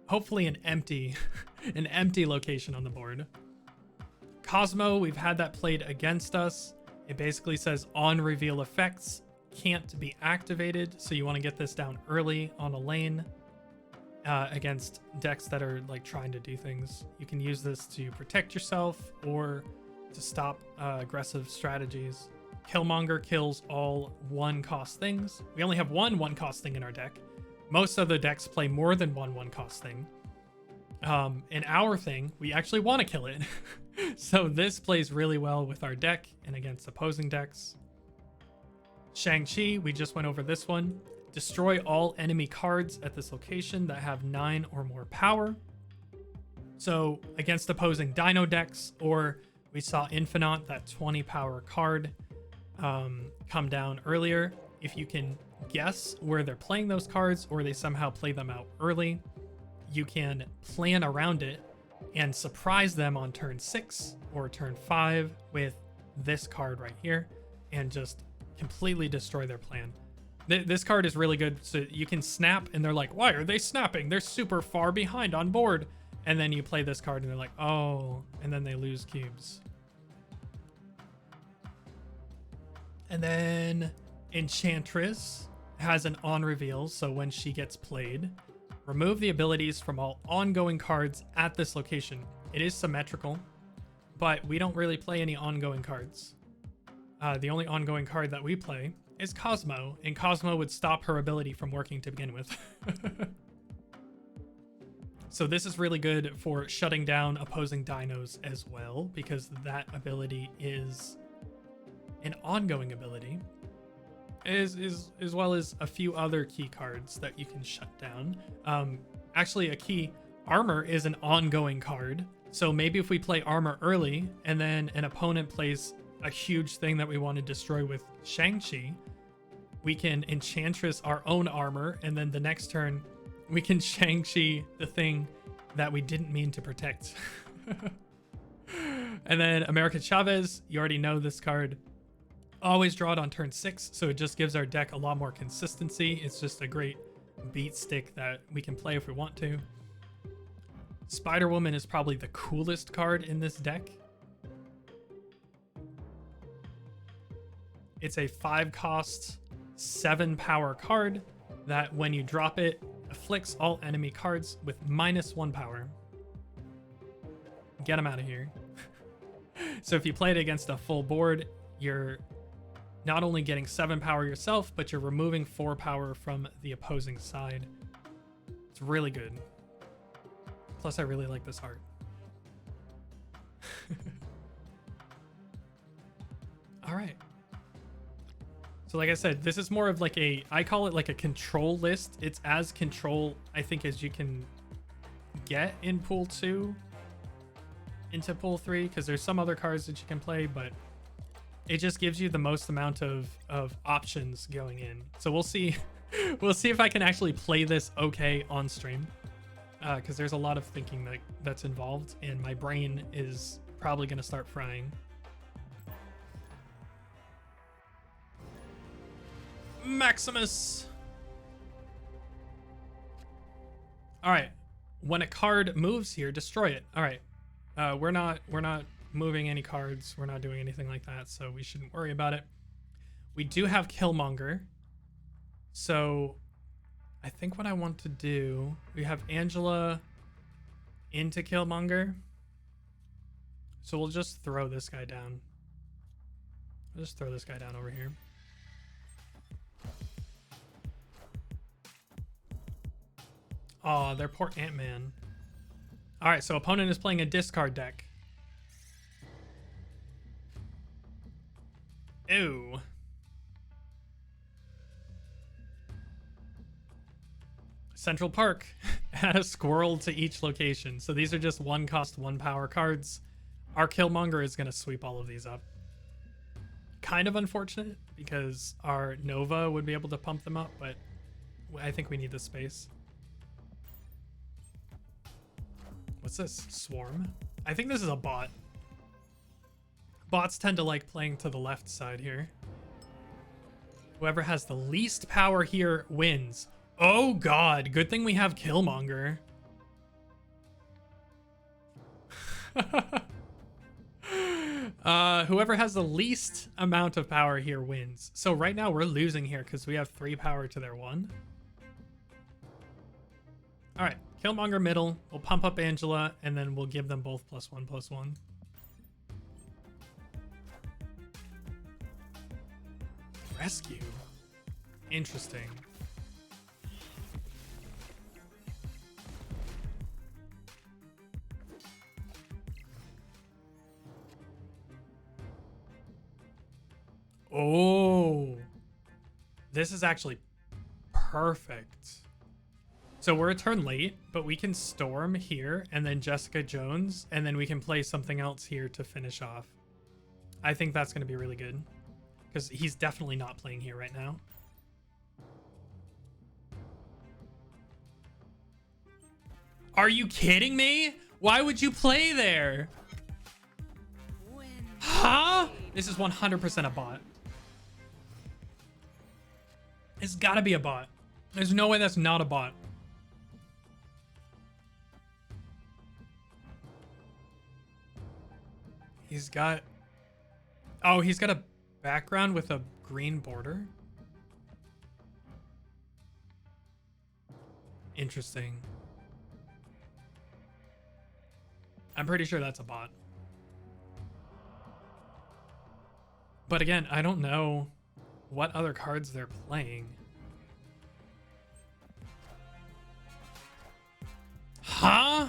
hopefully an empty an empty location on the board. Cosmo, we've had that played against us. It basically says on reveal effects can't be activated, so you want to get this down early on a lane against decks that are like trying to do things. You can use this to protect yourself or to stop aggressive strategies. Killmonger kills all 1-cost things. We only have one 1-cost thing in our deck. Most other decks play more than one 1-cost thing. In our thing, we actually want to kill it. So this plays really well with our deck and against opposing decks. Shang-Chi, we just went over this one. Destroy all enemy cards at this location that have 9 or more power. So against opposing Dino decks, or we saw Infinite, that 20 power card, come down earlier. If you can guess where they're playing those cards, or they somehow play them out early, you can plan around it and surprise them on turn 6 or turn 5 with this card right here and just completely destroy their plan. This card is really good, so you can snap and they're like, why are they snapping? They're super far behind on board. And then you play this card and they're like, oh, and then they lose cubes. And then Enchantress has an on reveal, so when she gets played, remove the abilities from all ongoing cards at this location. It is symmetrical, but we don't really play any ongoing cards. The only ongoing card that we play is Cosmo, and Cosmo would stop her ability from working to begin with. So this is really good for shutting down opposing dinos as well, because that ability is an ongoing ability, as well as a few other key cards that you can shut down. Actually, a key armor is an ongoing card. So maybe if we play armor early and then an opponent plays a huge thing that we want to destroy with Shang-Chi, we can Enchantress our own armor, and then the next turn we can Shang-Chi the thing that we didn't mean to protect. And then America Chavez, you already know this card. Always draw it on turn 6, so it just gives our deck a lot more consistency. It's just a great beat stick that we can play if we want to. Spider-Woman is probably the coolest card in this deck. It's a 5-cost, 7-power card that when you drop it, afflicts all enemy cards with -1 power. Get them out of here. So if you play it against a full board, you're not only getting 7 power yourself, but you're removing 4 power from the opposing side. It's really good. Plus, I really like this art. All right. So like I said, this is more of like I call it like a control list. It's as control, I think, as you can get in pool 2 into pool 3, because there's some other cards that you can play, but it just gives you the most amount of options going in. So we'll see. We'll see if I can actually play this okay on stream, because there's a lot of thinking that's involved, and my brain is probably going to start frying. Maximus. All right. When a card moves here, destroy it. All right. We're not moving any cards. We're not doing anything like that, so we shouldn't worry about it. We do have Killmonger. So I think what I want to do, we have Angela into Killmonger. So we'll just throw this guy down. We'll just throw this guy down over here. Oh, their poor Ant-Man. All right, so opponent is playing a discard deck. Ew. Central Park. Add a squirrel to each location. So these are just 1-cost, 1-power cards. Our Killmonger is going to sweep all of these up. Kind of unfortunate, because our Nova would be able to pump them up, but I think we need the space. What's this? Swarm? I think this is a bot. Bots tend to like playing to the left side here. Whoever has the least power here wins. Oh god, good thing we have Killmonger. Whoever has the least amount of power here wins. So right now we're losing here because we have 3 power to their 1. All right, Killmonger middle. We'll pump up Angela, and then we'll give them both +1/+1. Rescue. Interesting. Oh, this is actually perfect. So we're a turn late, but we can Storm here and then Jessica Jones, and then we can play something else here to finish off. I think that's going to be really good because he's definitely not playing here right now. Are you kidding me? Why would you play there? Huh? This is 100% a bot. It's gotta be a bot. There's no way that's not a bot. He's got... Oh, he's got a background with a green border? Interesting. I'm pretty sure that's a bot. But again, I don't know what other cards they're playing. Huh?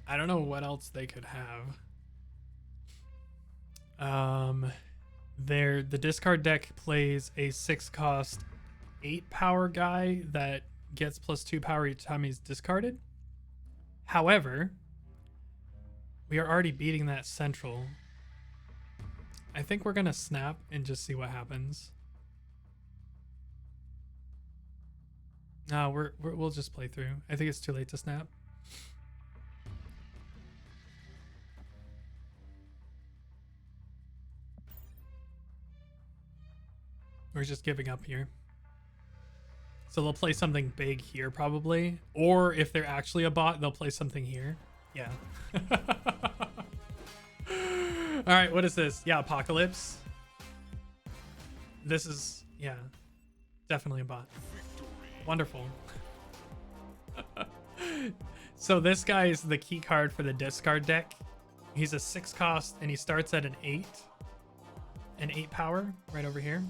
I don't know what else they could have. The discard deck plays a 6-cost 8 power guy that gets +2 power each time he's discarded. However, we are already beating that central. I think we're gonna snap and just see what happens. No, we'll just play through. I think it's too late to snap. We're just giving up here. So they'll play something big here probably. Or if they're actually a bot, they'll play something here. Yeah. All right, what is this? Yeah, Apocalypse. This is, yeah, definitely a bot. Wonderful. So this guy is the key card for the discard deck. He's a 6-cost and he starts at an 8 power right over here.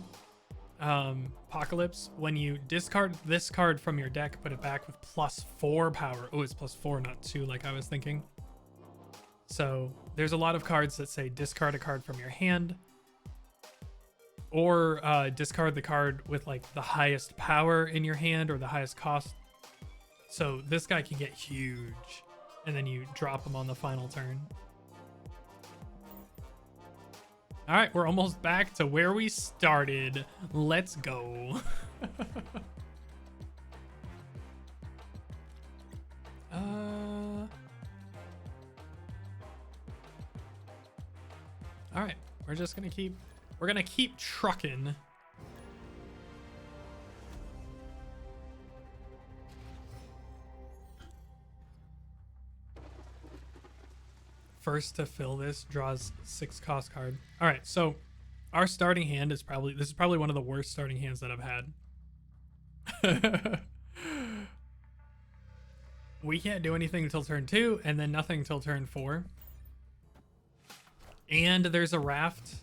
Apocalypse, when you discard this card from your deck, put it back with +4 power. Oh, it's +4, not 2 like I was thinking. So there's a lot of cards that say discard a card from your hand, or discard the card with like the highest power in your hand or the highest cost. So this guy can get huge, and then you drop him on the final turn. All right, we're almost back to where we started. Let's go. All right, we're gonna keep trucking. First to fill this draws 6-cost card. All right, so our starting hand is probably one of the worst starting hands that I've had. We can't do anything until turn 2, and then nothing until turn 4. And there's a raft.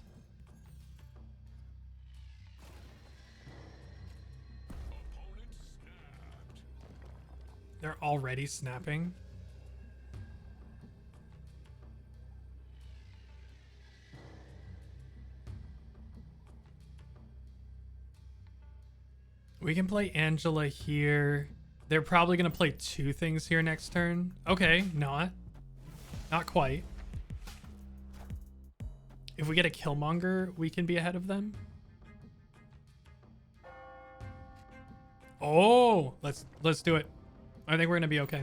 They're already snapping. We can play Angela here. They're probably gonna play 2 things here next turn. Okay, not quite. If we get a Killmonger, we can be ahead of them. Oh, let's do it. I think we're gonna be okay.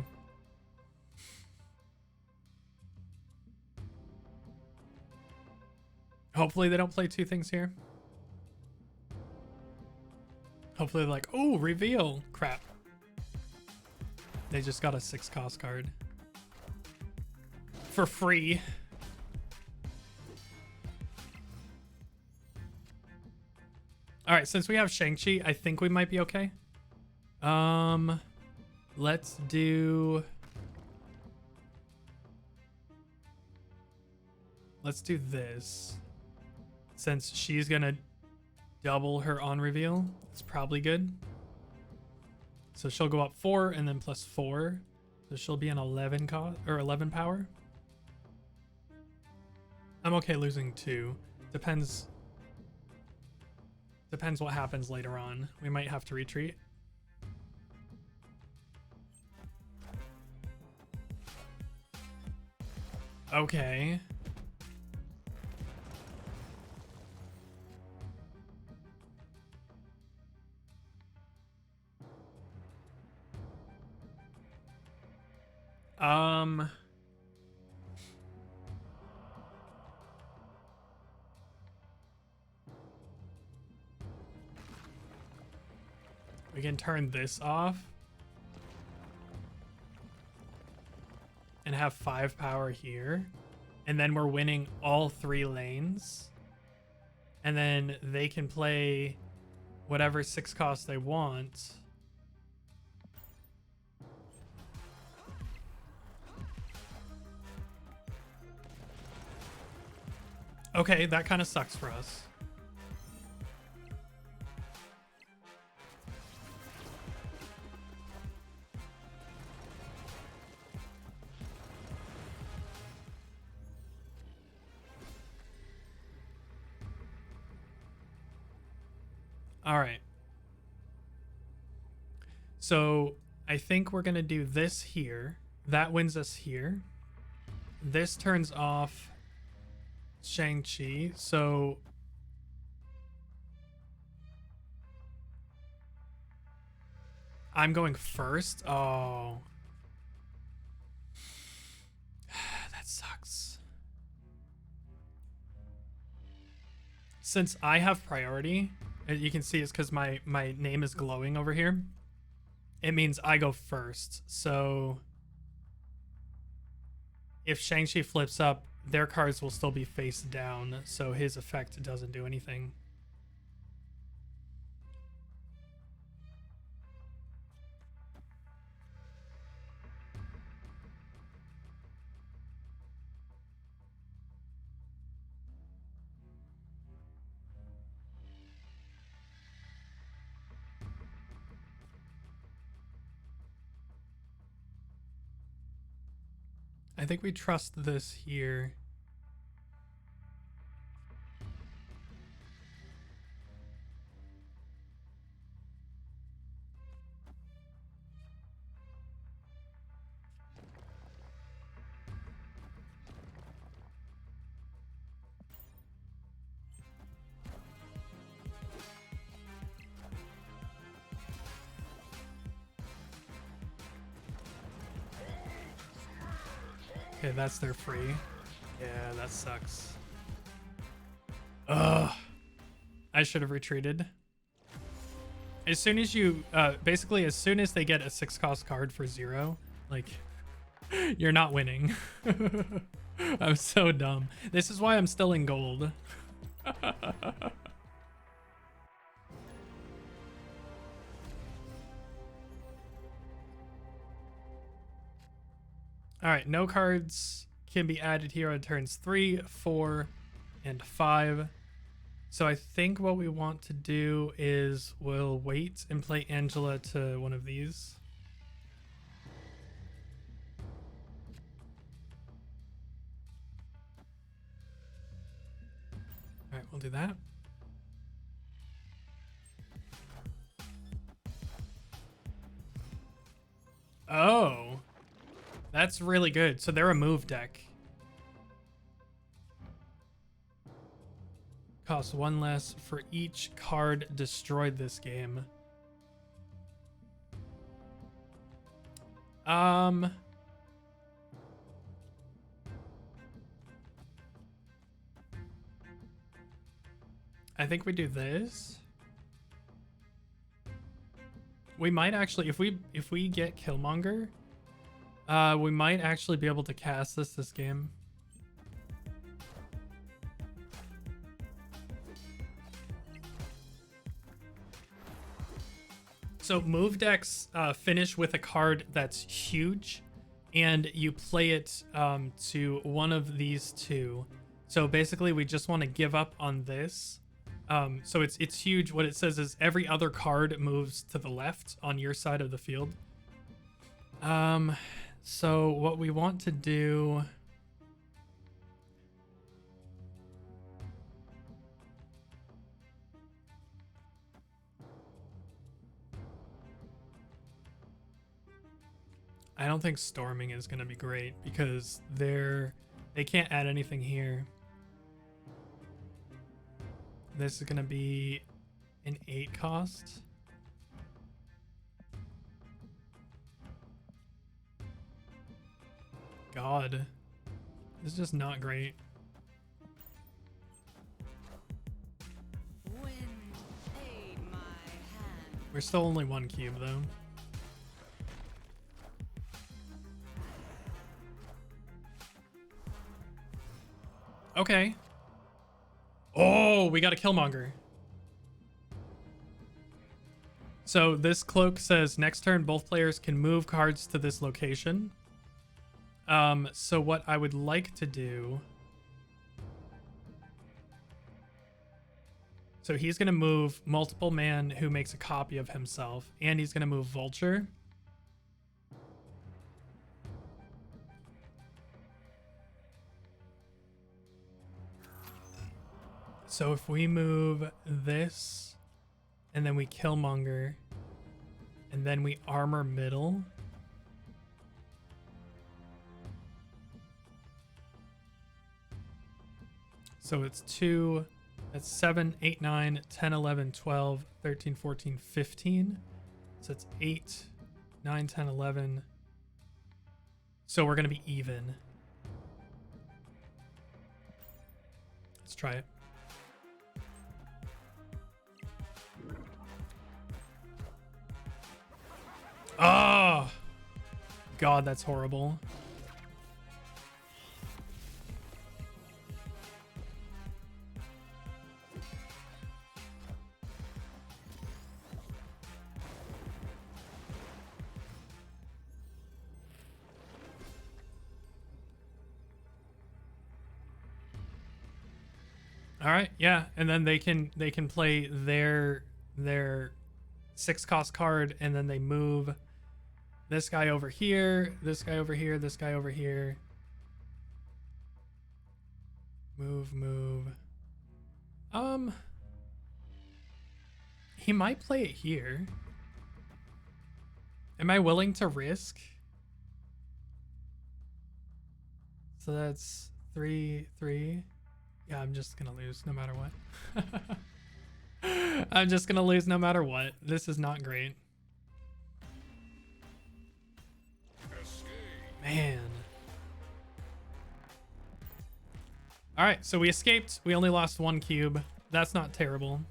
Hopefully they don't play 2 things here. Hopefully they're like, oh, reveal. Crap. They just got a 6 cost card. For free. Alright, since we have Shang-Chi, I think we might be okay. Let's do this. Since she's gonna double her on reveal, it's probably good. So she'll go up 4 and then plus 4. So she'll be an 11 cost or 11 power. I'm okay losing 2. Depends what happens later on. We might have to retreat. Okay. We can turn this off and have 5 power here, and then we're winning all 3 lanes, and then they can play whatever 6 cost they want. Okay, that kind of sucks for us. All right. So I think we're going to do this here. That wins us here. This turns off Shang-Chi. So I'm going first. Oh. That sucks. Since I have priority, you can see it's because my name is glowing over here. It means I go first. So if Shang-Chi flips up, their cards will still be face down, so his effect doesn't do anything. I think we trust this here. Okay, that's their free. Yeah, that sucks. Ugh. I should have retreated. As soon as you, basically as soon as they get a 6 cost card for 0, like, you're not winning. I'm so dumb. This is why I'm still in gold. All right, no cards can be added here on turns 3, 4, and 5. So I think what we want to do is we'll wait and play Angela to one of these. All right, we'll do that. Oh, that's really good. So they're a move deck. Costs 1 less for each card destroyed this game. I think we do this. We might actually, if we get Killmonger, we might actually be able to cast this game. So move decks finish with a card that's huge, and you play it to one of these two. So basically, we just want to give up on this. So it's huge. What it says is every other card moves to the left on your side of the field. So what we want to do. I don't think storming is going to be great because they can't add anything here. This is going to be an 8 cost. God, this is just not great. We're still only 1 cube though. Okay. Oh, we got a Killmonger. So this cloak says next turn both players can move cards to this location. So what I would like to do. So he's going to move multiple man who makes a copy of himself, and he's going to move Vulture. So if we move this, and then we Killmonger, and then we armor middle. So it's 2, that's 7, 8, 9, 10, 11, 12, 13, 14, 15. So it's 8, 9, 10, 11. So we're going to be even. Let's try it. Oh, God, that's horrible. All right, yeah, and then they can play their 6 cost card, and then they move this guy over here, this guy over here, this guy over here. Move. He might play it here. Am I willing to risk? So that's 3, 3. Yeah, I'm just gonna lose no matter what. I'm just gonna lose no matter what. This is not great. Man. All right, so we escaped. We only lost 1 cube. That's not terrible.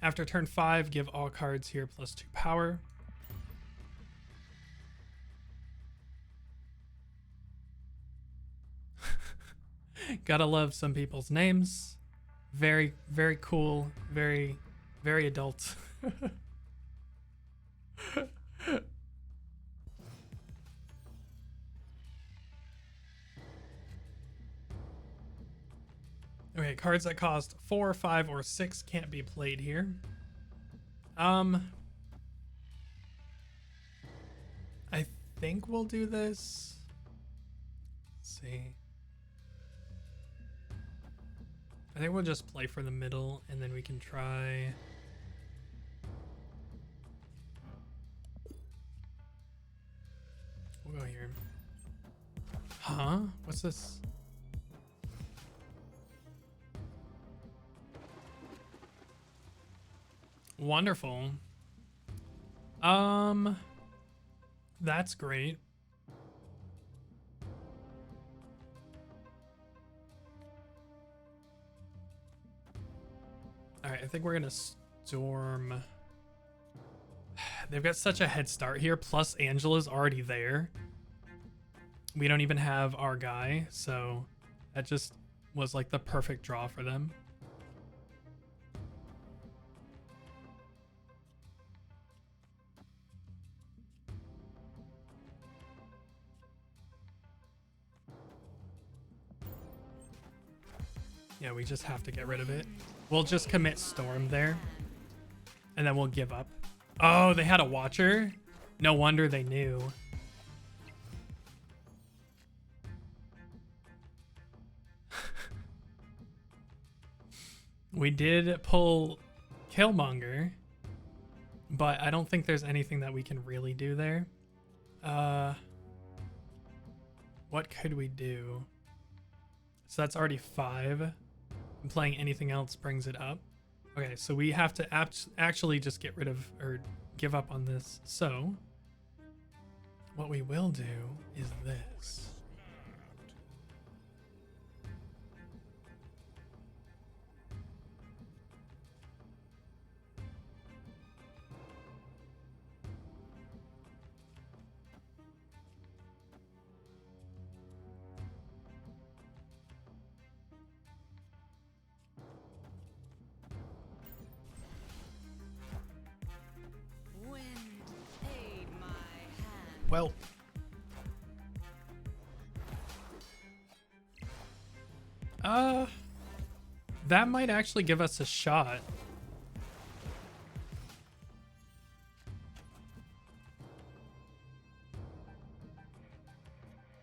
After turn 5, give all cards here +2 power. Gotta love some people's names. Very, very cool. Very, very adult. Okay, cards that cost 4, 5, or 6 can't be played here. I think we'll do this. Let's see. I think we'll just play for the middle and then we can try. We'll go here. Huh? What's this? Wonderful. That's great. All right, I think we're gonna storm. They've got such a head start here, plus Angela's already there. We don't even have our guy, so that just was like the perfect draw for them. Yeah, we just have to get rid of it. We'll just commit Storm there, and then we'll give up. Oh, they had a Watcher? No wonder they knew. We did pull Killmonger, but I don't think there's anything that we can really do there. What could we do? So that's already 5. And playing anything else brings it up. Okay, so we have to actually just get rid of or give up on this. So what we will do is this. Well, that might actually give us a shot.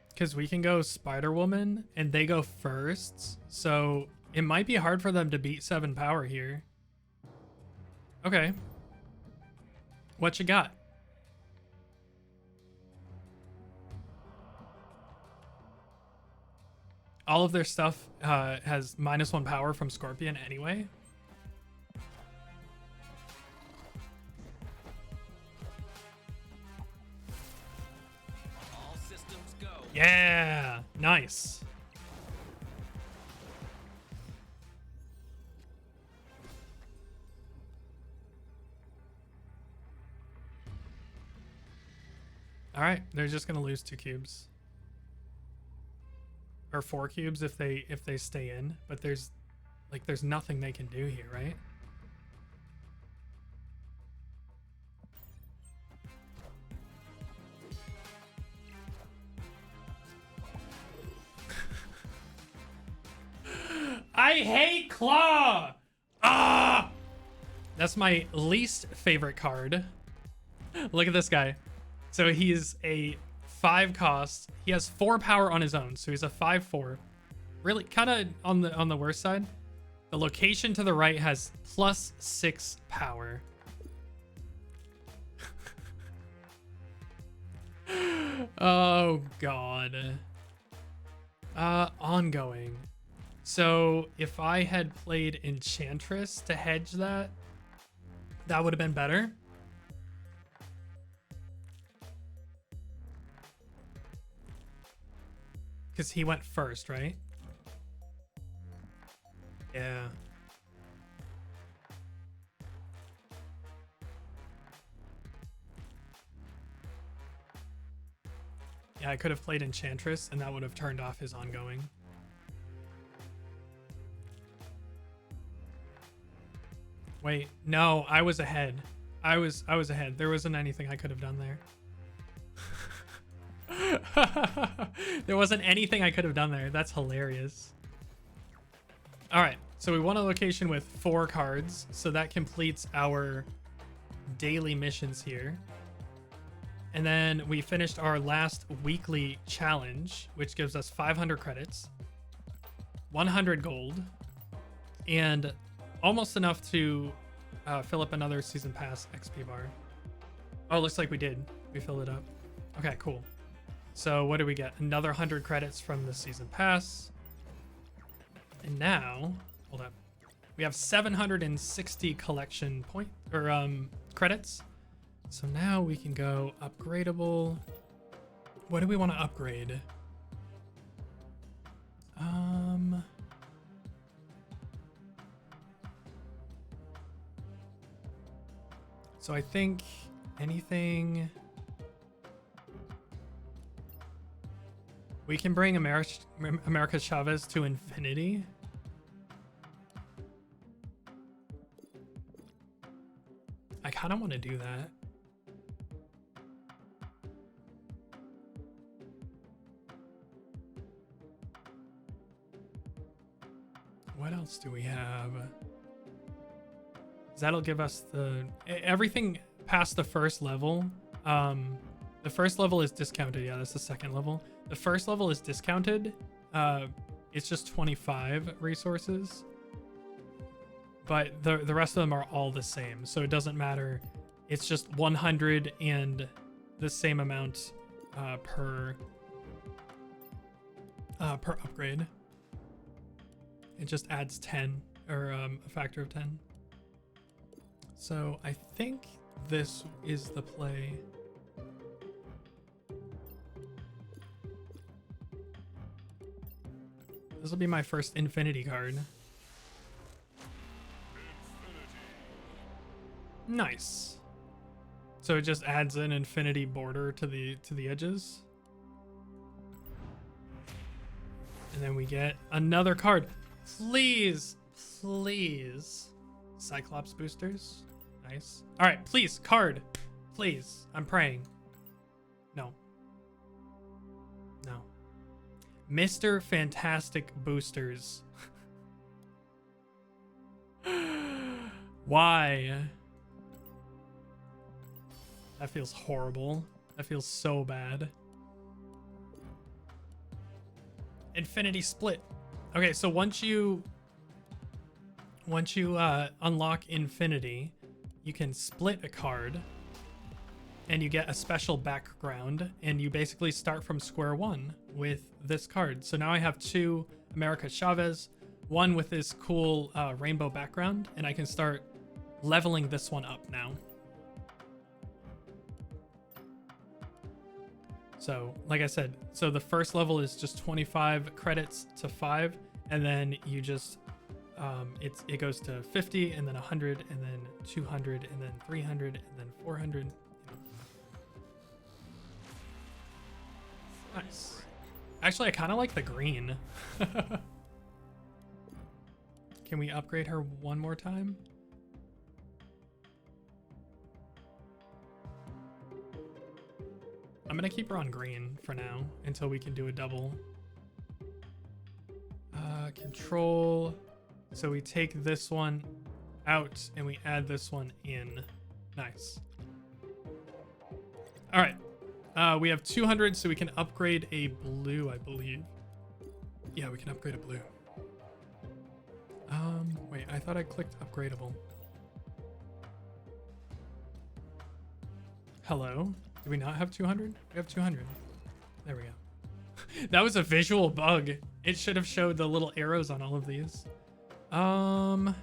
Because we can go Spider-Woman and they go first. So it might be hard for them to beat 7 power here. Okay. What you got? All of their stuff has -1 power from Scorpion anyway. All systems go. Yeah, nice. All right, they're just gonna lose 2 cubes. Or 4 cubes if they stay in, but there's nothing they can do here, right? I hate Claw. Ah, that's my least favorite card. Look at this guy. So he's a 5 cost. He has 4 power on his own, so he's a 5/4. Really, kind of on the worst side. The location to the right has +6 power. Oh god. Ongoing. So if I had played Enchantress to hedge that, that would have been better. Because he went first, right? Yeah. Yeah, I could have played Enchantress and that would have turned off his ongoing. Wait, no, I was ahead. I was ahead. There wasn't anything I could have done there. There wasn't anything I could have done there. That's hilarious. All right, so we won a location with 4 cards, so that completes our daily missions here. And then we finished our last weekly challenge, which gives us 500 credits, 100 gold, and almost enough to fill up another season pass XP bar. Oh, it looks like we did. We filled it up. Okay, cool. So what do we get? Another 100 credits from the season pass. And now, hold up. We have 760 collection credits. So now we can go upgradable. What do we want to upgrade? So I think anything. We can bring America Chavez to infinity. I kind of want to do that. What else do we have? That'll give us everything past the first level. The first level is discounted. Yeah, that's the second level. The first level is discounted. It's just 25 resources. But the rest of them are all the same. So it doesn't matter. It's just 100 and the same amount per upgrade. It just adds 10 or a factor of 10. So I think this is the play. This will be my first infinity card. Nice. So it just adds an infinity border to the edges. And then we get another card. Please, please. Cyclops boosters. Nice. All right, please, card. Please. I'm praying. No. No. Mr. Fantastic boosters. Why? That feels horrible. That feels so bad. Infinity split. Okay, so once you unlock infinity, you can split a card and you get a special background, and you basically start from square one with this card. So now I have two America Chavez, one with this cool rainbow background, and I can start leveling this one up now. So like I said, so the first level is just 25 credits to 5, and then you just it goes to 50, and then 100, and then 200, and then 300, and then 400. Nice. Actually, I kind of like the green. Can we upgrade her one more time? I'm gonna keep her on green for now until we can do a double. Control. So we take this one out and we add this one in. Nice. All right. We have 200, so we can upgrade a blue, I believe. Yeah, we can upgrade a blue. Wait, I thought I clicked upgradable. Hello? Do we not have 200? We have 200. There we go. That was a visual bug. It should have showed the little arrows on all of these. Who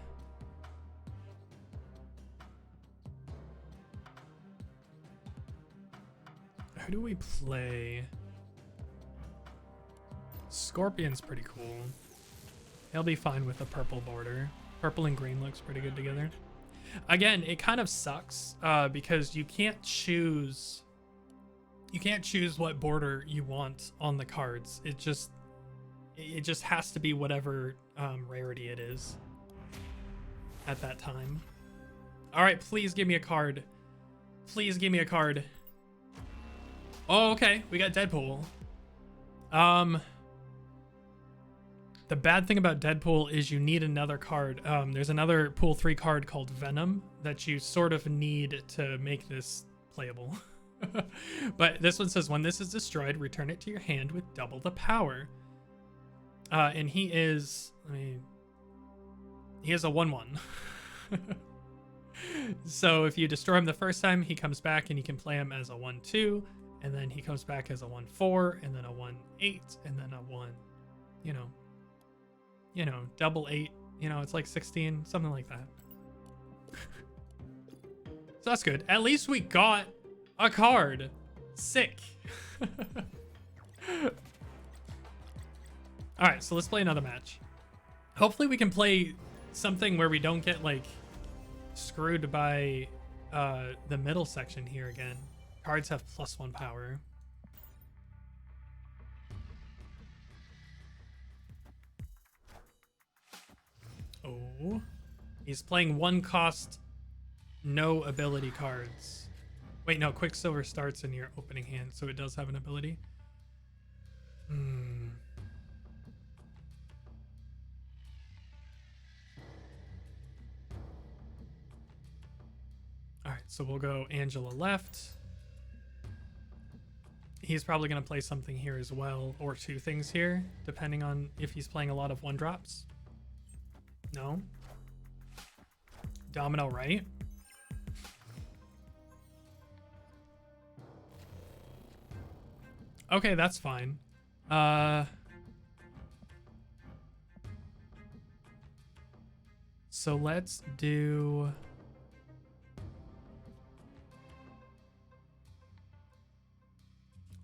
do we play? Scorpion's pretty cool. He'll be fine with a purple border. Purple and green looks pretty good together. Again, it kind of sucks because you can't choose what border you want on the cards. It just has to be whatever rarity it is at that time. All right, please give me a card. Please give me a card. Oh, okay. We got Deadpool. The bad thing about Deadpool is you need another card. There's another Pool 3 card called Venom that you sort of need to make this playable. But this one says, when this is destroyed, return it to your hand with double the power. And he is, He is a 1/1. So if you destroy him the first time, he comes back and you can play him as a 1/2, and then he comes back as a 1/4, and then a 1/8, and then a 1, you know, double 8. You know, it's like 16, something like that. So that's good. At least we got a card. Sick. All right, so let's play another match. Hopefully we can play something where we don't get like screwed by the middle section here again. Cards have +1 power. Oh, he's playing 1 cost, no ability cards. Wait, no, Quicksilver starts in your opening hand, so it does have an ability. All right, so we'll go Angela left. He's probably going to play something here as well, or 2 things here, depending on if he's playing a lot of 1-drops. No. Domino right. Okay, that's fine. So let's do...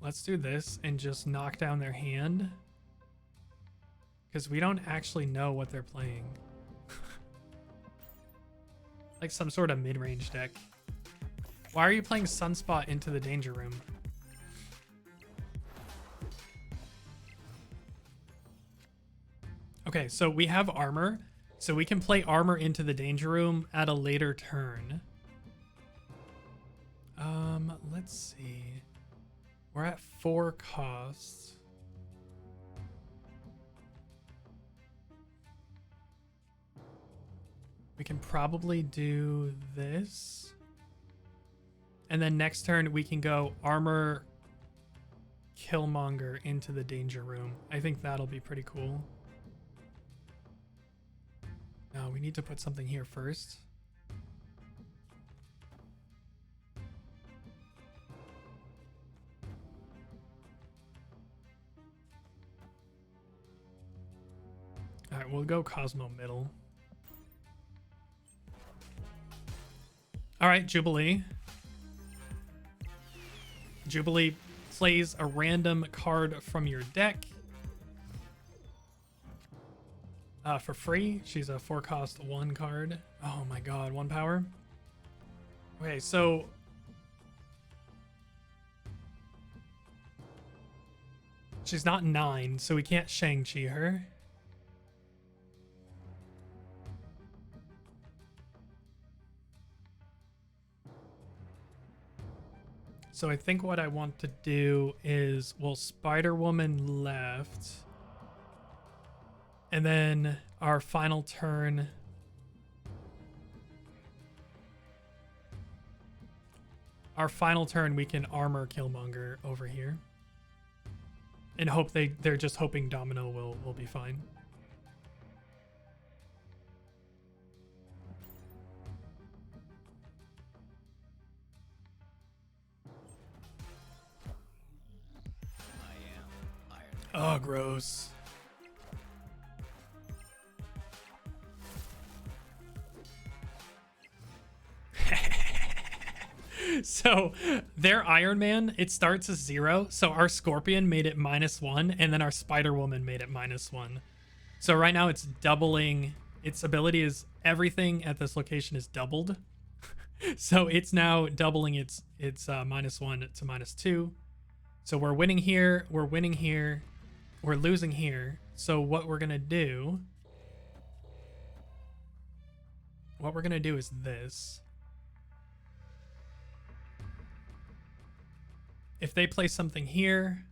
Let's do this and just knock down their hand. Because we don't actually know what they're playing. Like some sort of mid-range deck. Why are you playing Sunspot into the Danger Room? Okay, so we have armor. So we can play armor into the Danger Room at a later turn. Let's see. We're at 4 costs. We can probably do this. And then next turn we can go armor Killmonger into the Danger Room. I think that'll be pretty cool. No, we need to put something here first. All right, we'll go Cosmo middle. All right, Jubilee. Jubilee plays a random card from your deck. For free. She's a 4-cost 1 card. Oh my god, 1 power. Okay, so... She's not 9, so we can't Shang-Chi her. So I think what I want to do is, well, Spider-Woman left. And then our final turn. Our final turn, we can armor Killmonger over here. And hope they're just hoping Domino will be fine. Oh, gross. So their Iron Man, it starts as 0. So our Scorpion made it -1, and then our Spider-Woman made it -1. So right now it's doubling. Its ability is everything at this location is doubled. So it's now doubling its -1 to -2. So we're winning here. We're winning here. We're losing here. So what we're gonna do is this. If they play something here,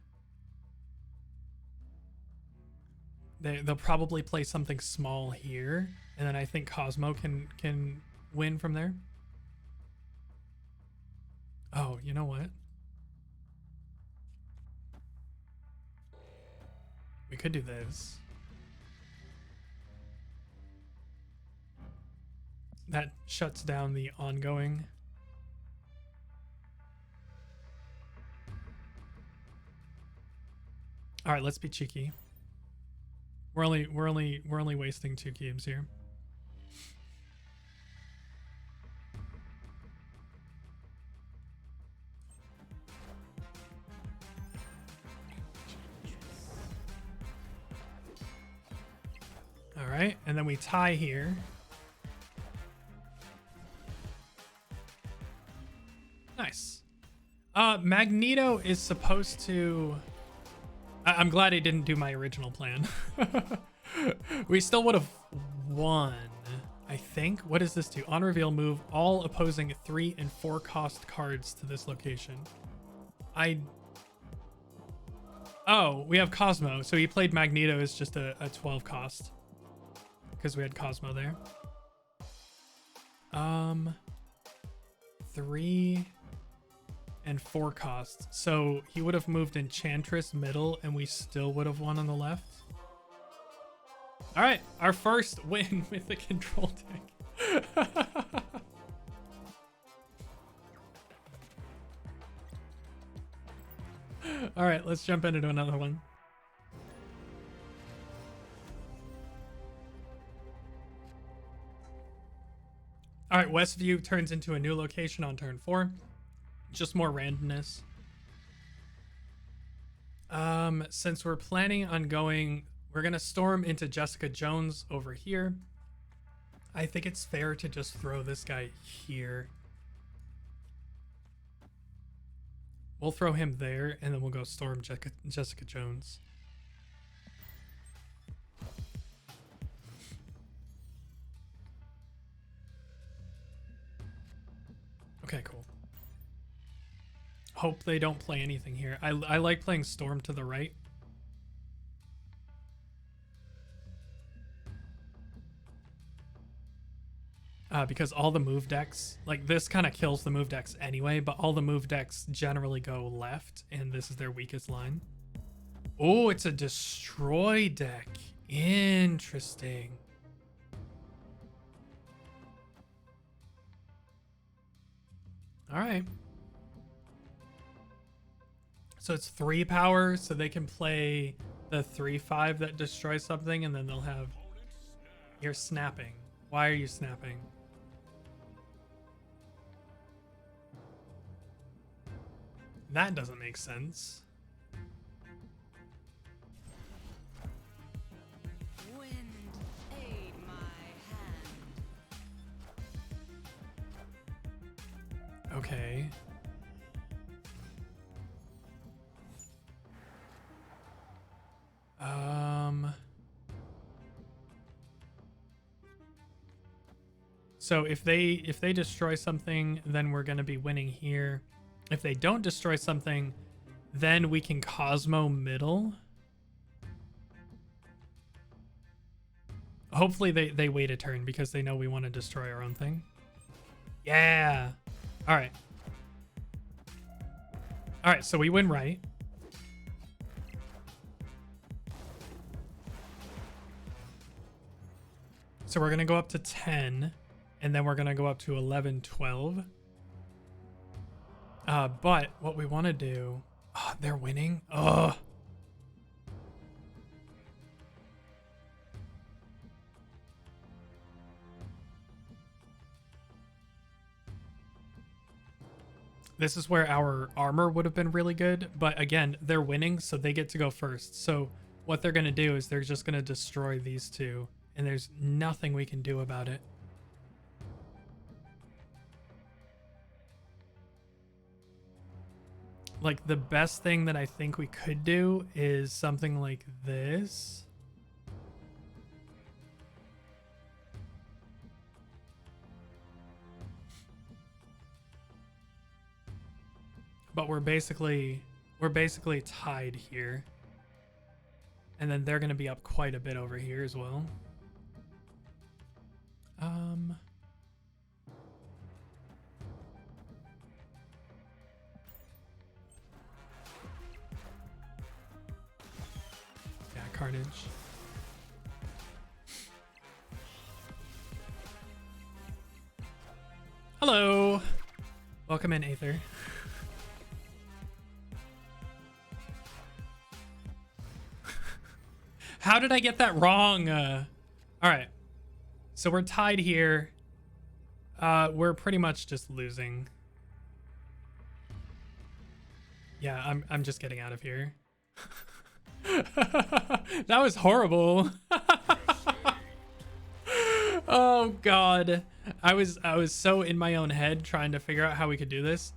they'll probably play something small here, and then I think Cosmo can win from there. Oh, you know what? We could do this. that shuts down the ongoing. All right, let's be cheeky. We're only wasting 2 cubes here. All right, and then we tie here. Nice. Magneto is supposed to... I'm glad he didn't do my original plan. We still would have won, I think. What does this do? On reveal, move all opposing 3 and 4 cost cards to this location. Oh, we have Cosmo. So he played Magneto as just a 12 cost. Because we had Cosmo there. 3 and 4 costs. So he would have moved Enchantress middle and we still would have won on the left. All right, our first win with the control deck. All right, let's jump into another one. All right, Westview turns into a new location on turn 4. Just more randomness. Since we're planning on going, we're gonna storm into Jessica Jones over here. I think it's fair to just throw this guy here. We'll throw him there, and then we'll go storm Jessica Jones. Okay, cool. Hope they don't play anything here. I like playing Storm to the right. Because all the move decks, like this kind of kills the move decks anyway, but all the move decks generally go left, and this is their weakest line. Oh, it's a destroy deck. Interesting. All right. So it's 3 power, so they can play the 3/5 that destroys something, and then they'll have... You're snapping. Why are you snapping? That doesn't make sense. Wind aid my hand. Okay. So if they destroy something, then we're gonna be winning here. If they don't destroy something, then we can Cosmo middle. Hopefully they wait a turn because they know we want to destroy our own thing. Yeah. All right. All right, so we win right. So we're going to go up to 10, and then we're going to go up to 11, 12. But what we want to do... Oh, they're winning? Ugh. This is where our armor would have been really good, but again, they're winning, so they get to go first. So what they're going to do is they're just going to destroy these two, and there's nothing we can do about it. Like, the best thing that I think we could do is something like this. But we're basically tied here. And then they're going to be up quite a bit over here as well. Yeah, Carnage. Hello. Welcome in, Aether. How did I get that wrong? All right. So we're tied here. We're pretty much just losing. Yeah, I'm just getting out of here. That was horrible. Oh god. I was so in my own head trying to figure out how we could do this.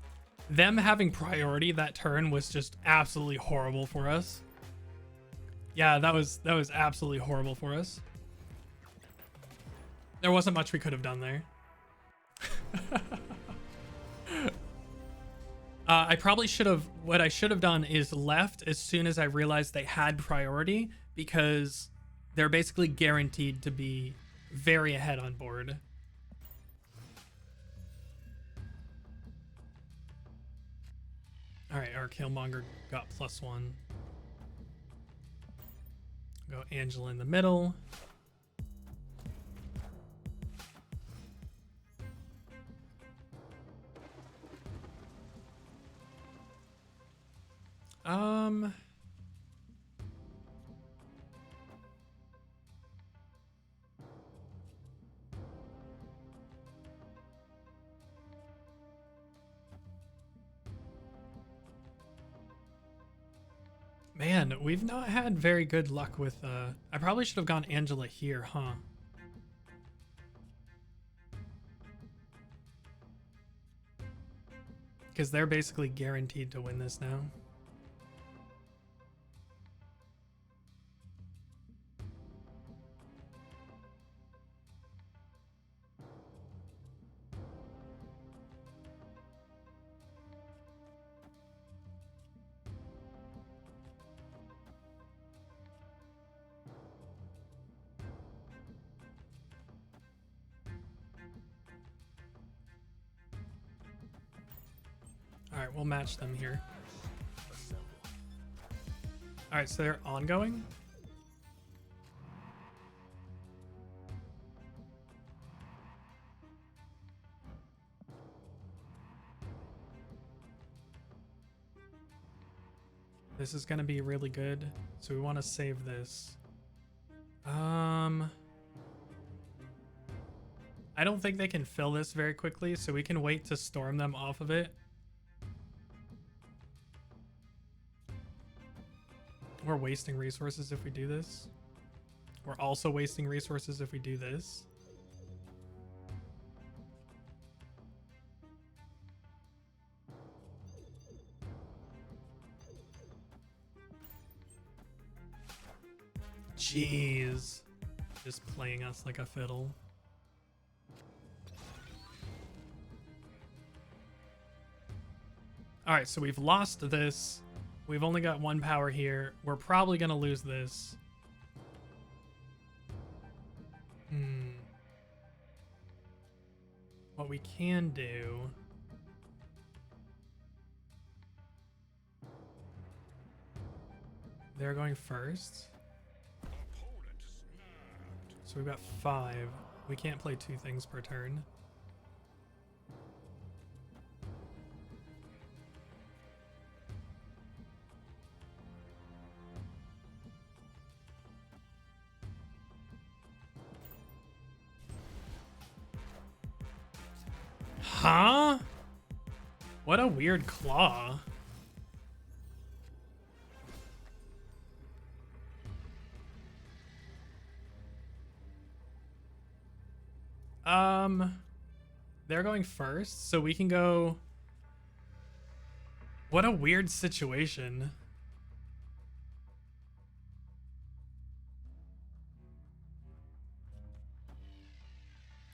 Them having priority that turn was just absolutely horrible for us. Yeah, that was absolutely horrible for us. There wasn't much we could have done there. I probably should have, what I should have done is left as soon as I realized they had priority, because they're basically guaranteed to be very ahead on board. All right, our Killmonger got +1. Go Angela in the middle. Man, we've not had very good luck with, I probably should have gone Angela here, huh? Because they're basically guaranteed to win this now. All right, we'll match them here. All right, so they're ongoing. This is going to be really good. So we want to save this. I don't think they can fill this very quickly, so we can wait to storm them off of it. We're wasting resources if we do this. We're also wasting resources if we do this. Jeez. Just playing us like a fiddle. Alright, so we've lost this. We've only got 1 power here. We're probably going to lose this. What we can do... They're going first. So we've got 5. We can't play 2 things per turn. Huh? What a weird claw. They're going first, so we can go. What a weird situation.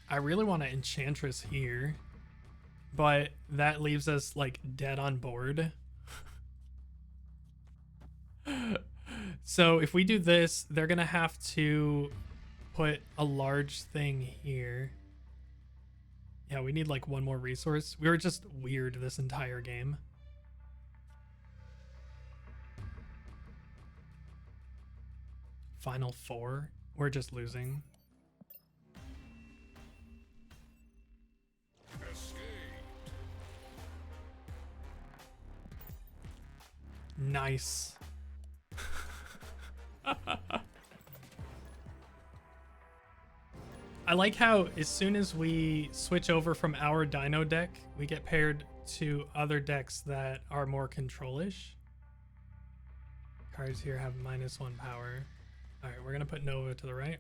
I really want to Enchantress here, but that leaves us like dead on board. So if we do this, they're gonna have to put a large thing here. Yeah, we need like 1 more resource. We were just weird this entire game. Final 4. We're just losing. Escape. Nice. I like how as soon as we switch over from our dino deck, we get paired to other decks that are more control-ish. Cards here have -1 power. Alright, we're gonna put Nova to the right.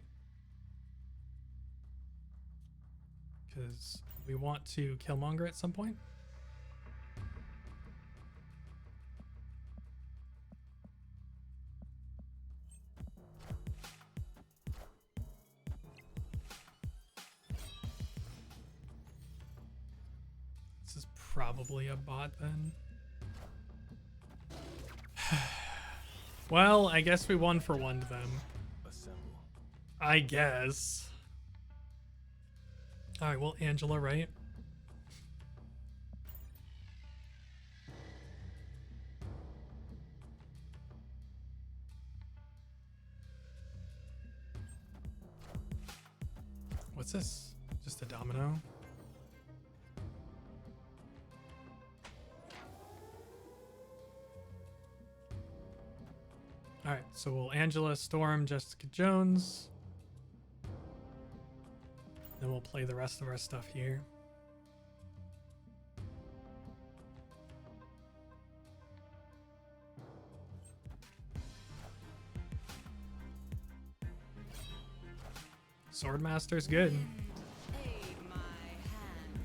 Because we want to Killmonger at some point. This is probably a bot then. Well, I guess we 1-for-1'd them. I guess. Alright, well, Angela, right? What's this? Just a domino? Alright, so we'll Angela, Storm, Jessica Jones. Then we'll play the rest of our stuff here. Swordmaster's good. Aid my hand.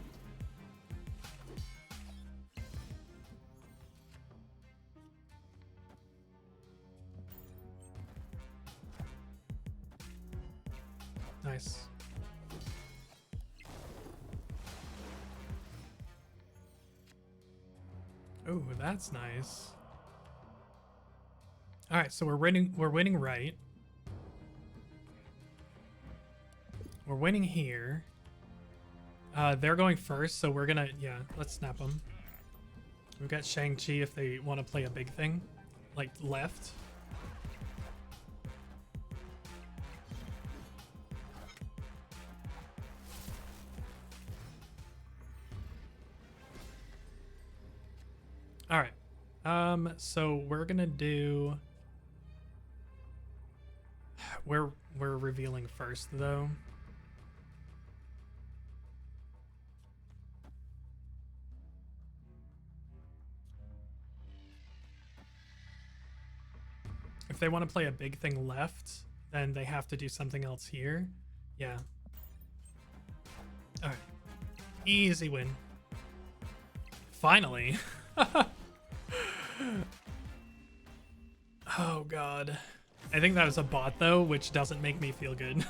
Nice. Oh, that's nice. All right, so we're winning right. We're winning here. They're going first, so we're gonna, yeah, let's snap them. We've got Shang-Chi if they want to play a big thing, like left. All right. So we're gonna do. We're revealing first though. If they want to play a big thing left, then they have to do something else here. Yeah. All right. Easy win. Finally. Oh god. I think that was a bot though, which doesn't make me feel good.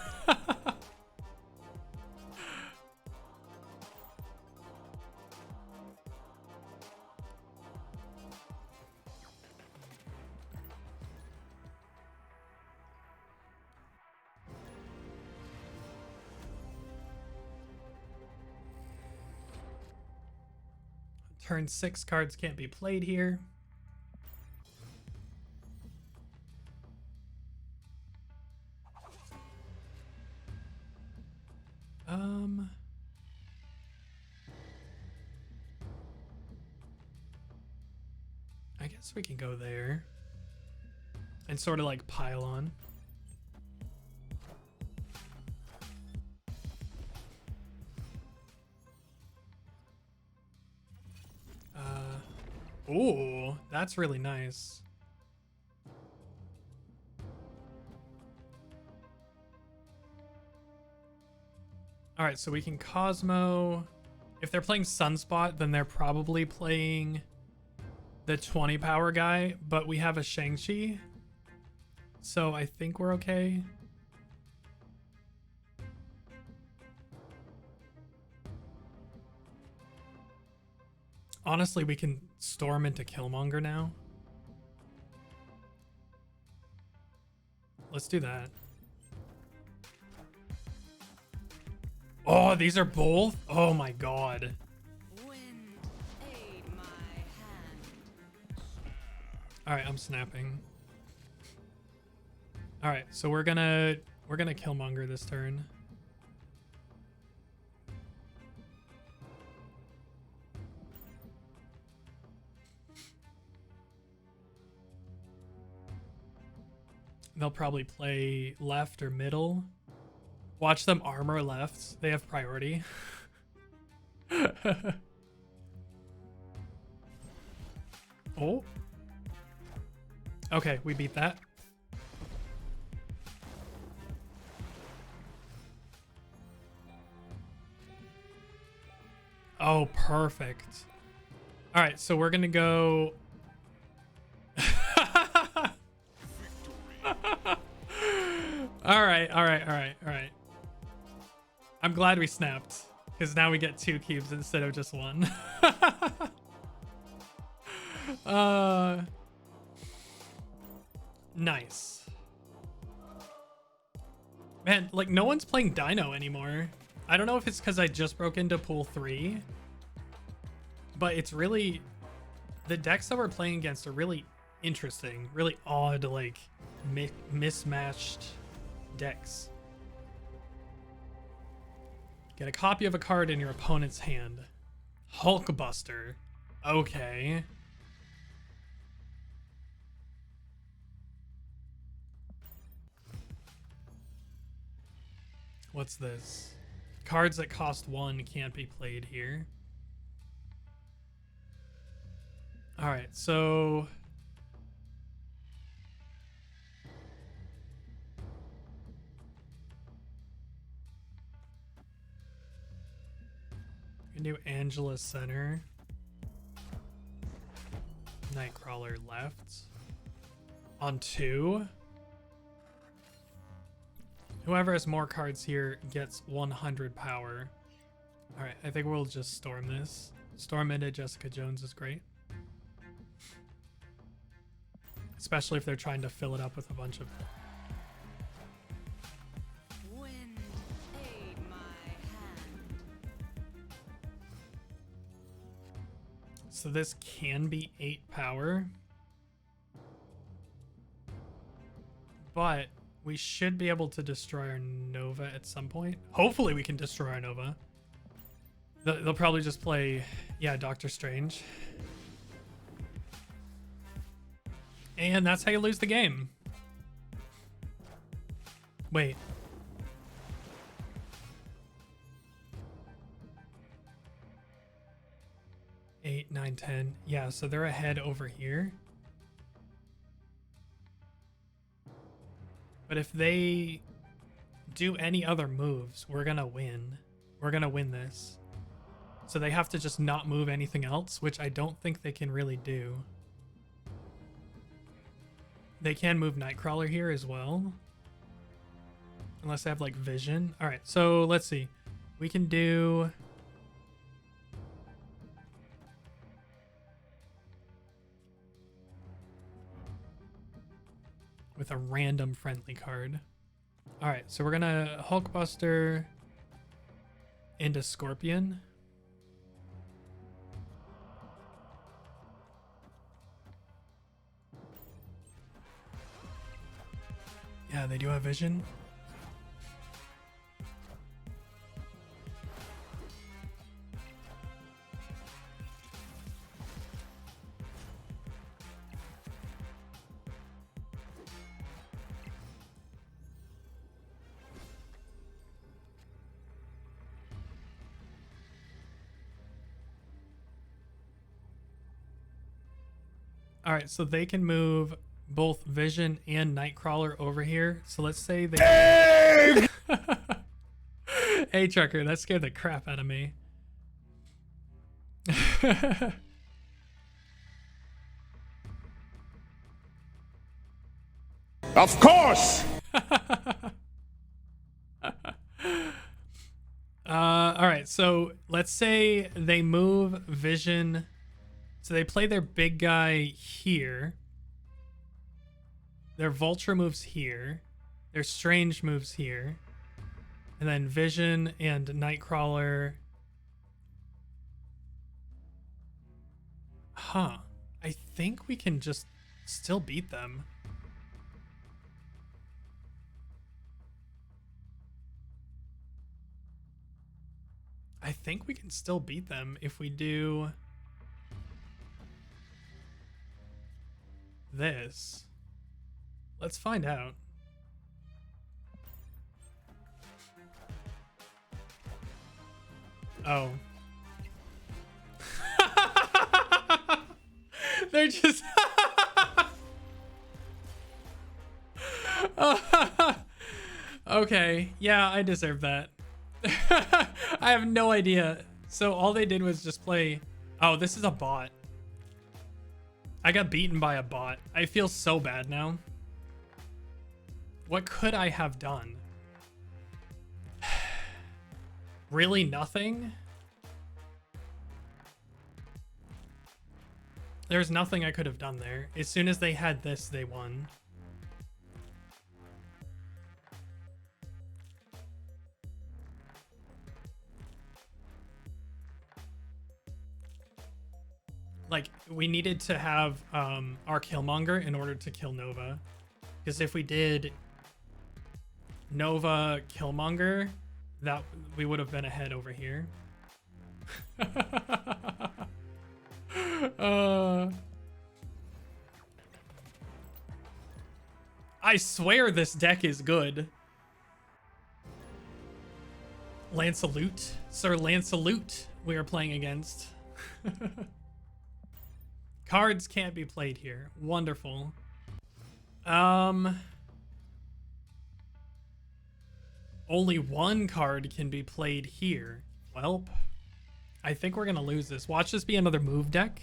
Turn 6 cards can't be played here. I guess we can go there and sort of like pile on. Ooh, that's really nice. All right, so we can Cosmo. If they're playing Sunspot, then they're probably playing the 20 power guy, but we have a Shang-Chi. So I think we're okay. Honestly, we can storm into Killmonger now. Let's do that. Oh, these are both? Oh my god. Wind, aid my hand. Alright, I'm snapping. Alright, so we're gonna Killmonger this turn. they'll probably play left or middle. Watch them armor left. They have priority. Oh. Okay, we beat that. Oh, perfect. All right, so we're gonna go. All right. I'm glad we snapped, because now we get 2 cubes instead of just 1. Nice. Man, like, no one's playing Dino anymore. I don't know if it's because I just broke into pool 3, but it's really, the decks that we're playing against are really interesting, really odd, like mismatched decks. Get a copy of a card in your opponent's hand. Hulkbuster. Okay. What's this? Cards that cost 1 can't be played here. All right, so we can do Angela center, Nightcrawler left on 2. Whoever has more cards here gets 100 power. All right, I think we'll just storm this. Storm into Jessica Jones is great. Especially if they're trying to fill it up with a bunch of... Wind aid my hand. So this can be 8 power. But we should be able to destroy our Nova at some point. Hopefully we can destroy our Nova. They'll probably just play, yeah, Doctor Strange. And that's how you lose the game. Wait. Eight, 9, 10. Yeah, so they're ahead over here. But if they do any other moves, we're gonna win. We're gonna win this. So they have to just not move anything else, which I don't think they can really do. They can move Nightcrawler here as well. Unless they have like vision. All right, so let's see. We can do... with a random friendly card. All right, so we're gonna Hulkbuster into Scorpion. Yeah, they do have vision. All right, so they can move both Vision and Nightcrawler over here. So let's say they... Hey, Trucker, that scared the crap out of me. Of course! All right, so let's say they move Vision. So they play their big guy here. Their Vulture moves here. Their Strange moves here. And then Vision and Nightcrawler. Huh. I think we can just still beat them. I think we can still beat them if we do this. Let's find out. Oh. They're just... Okay, yeah, I deserve that. I have no idea. So all they did was just play... Oh, this is a bot. I got beaten by a bot. I feel so bad now. What could I have done? Really nothing? There's nothing I could have done there. As soon as they had this, they won. Like, we needed to have our Killmonger in order to kill Nova. Because if we did Nova Killmonger, that we would have been ahead over here. I swear this deck is good. Lancelot. Sir Lancelot we are playing against. Cards can't be played here. Wonderful. Only one card can be played here. Welp. I think we're gonna lose this. Watch this be another move deck.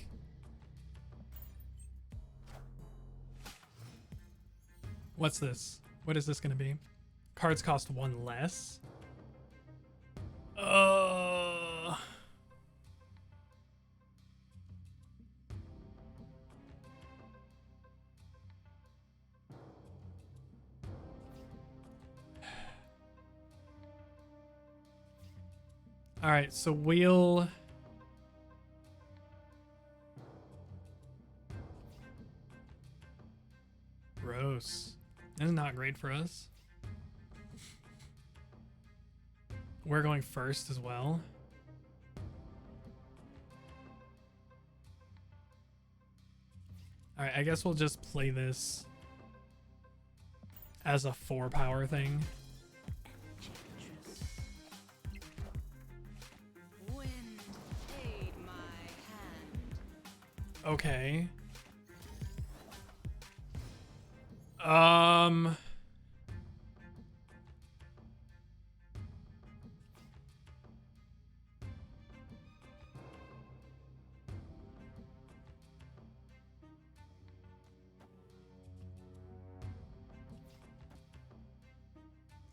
What's this? What is this gonna be? Cards cost one less. All right, so we'll... Gross. This is not great for us. We're going first as well. All right, I guess we'll just play this as a 4-power thing. Okay.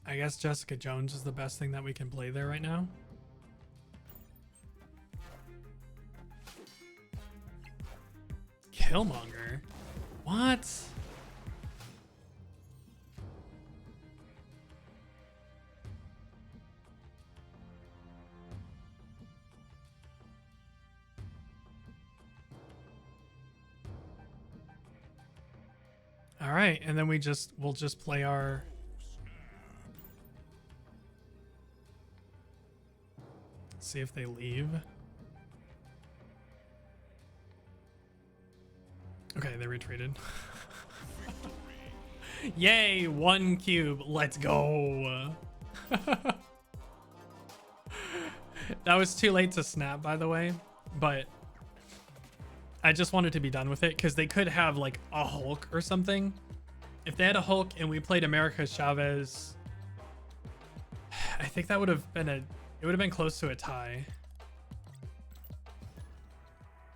I guess Jessica Jones is the best thing that we can play there right now. Killmonger? What? All right, and then we'll just play our... See if they leave. Okay, they retreated. Yay, 1 cube. Let's go. That was too late to snap, by the way, but I just wanted to be done with it because they could have like a Hulk or something. If they had a Hulk and we played America Chavez, I think that would have been it would have been close to a tie.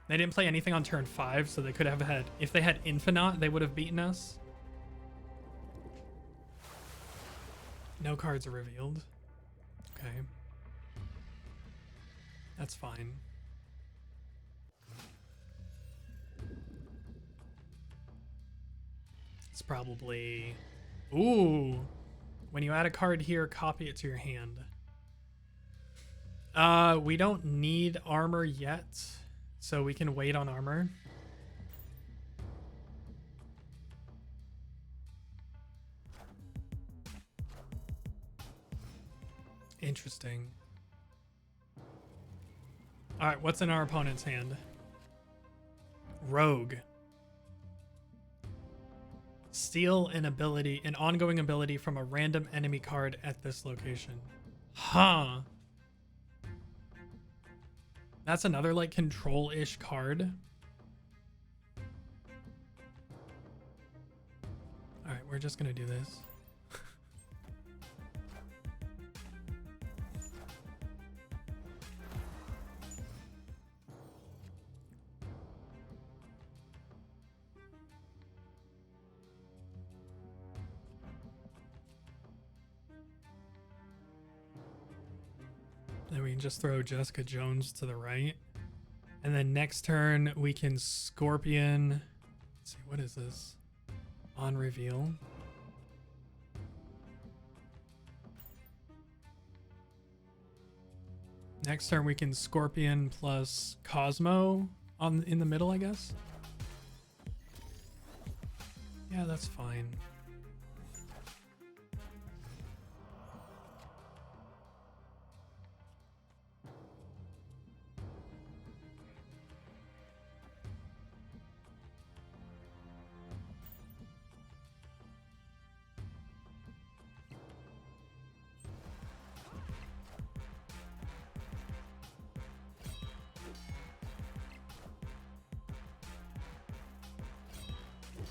They didn't play anything on turn 5, so they could have had... If they had Infinite, they would have beaten us. No cards are revealed. Okay. That's fine. It's probably... Ooh! When you add a card here, copy it to your hand. We don't need armor yet, so we can wait on armor. Interesting. All right, what's in our opponent's hand? Rogue. Steal an ability, an ongoing ability from a random enemy card at this location. Huh. That's another like control-ish card. All right, we're just gonna do this. Then we can just throw Jessica Jones to the right. And then next turn we can Scorpion. Let's see, what is this? On reveal. Next turn we can Scorpion plus Cosmo in the middle, I guess. Yeah, that's fine.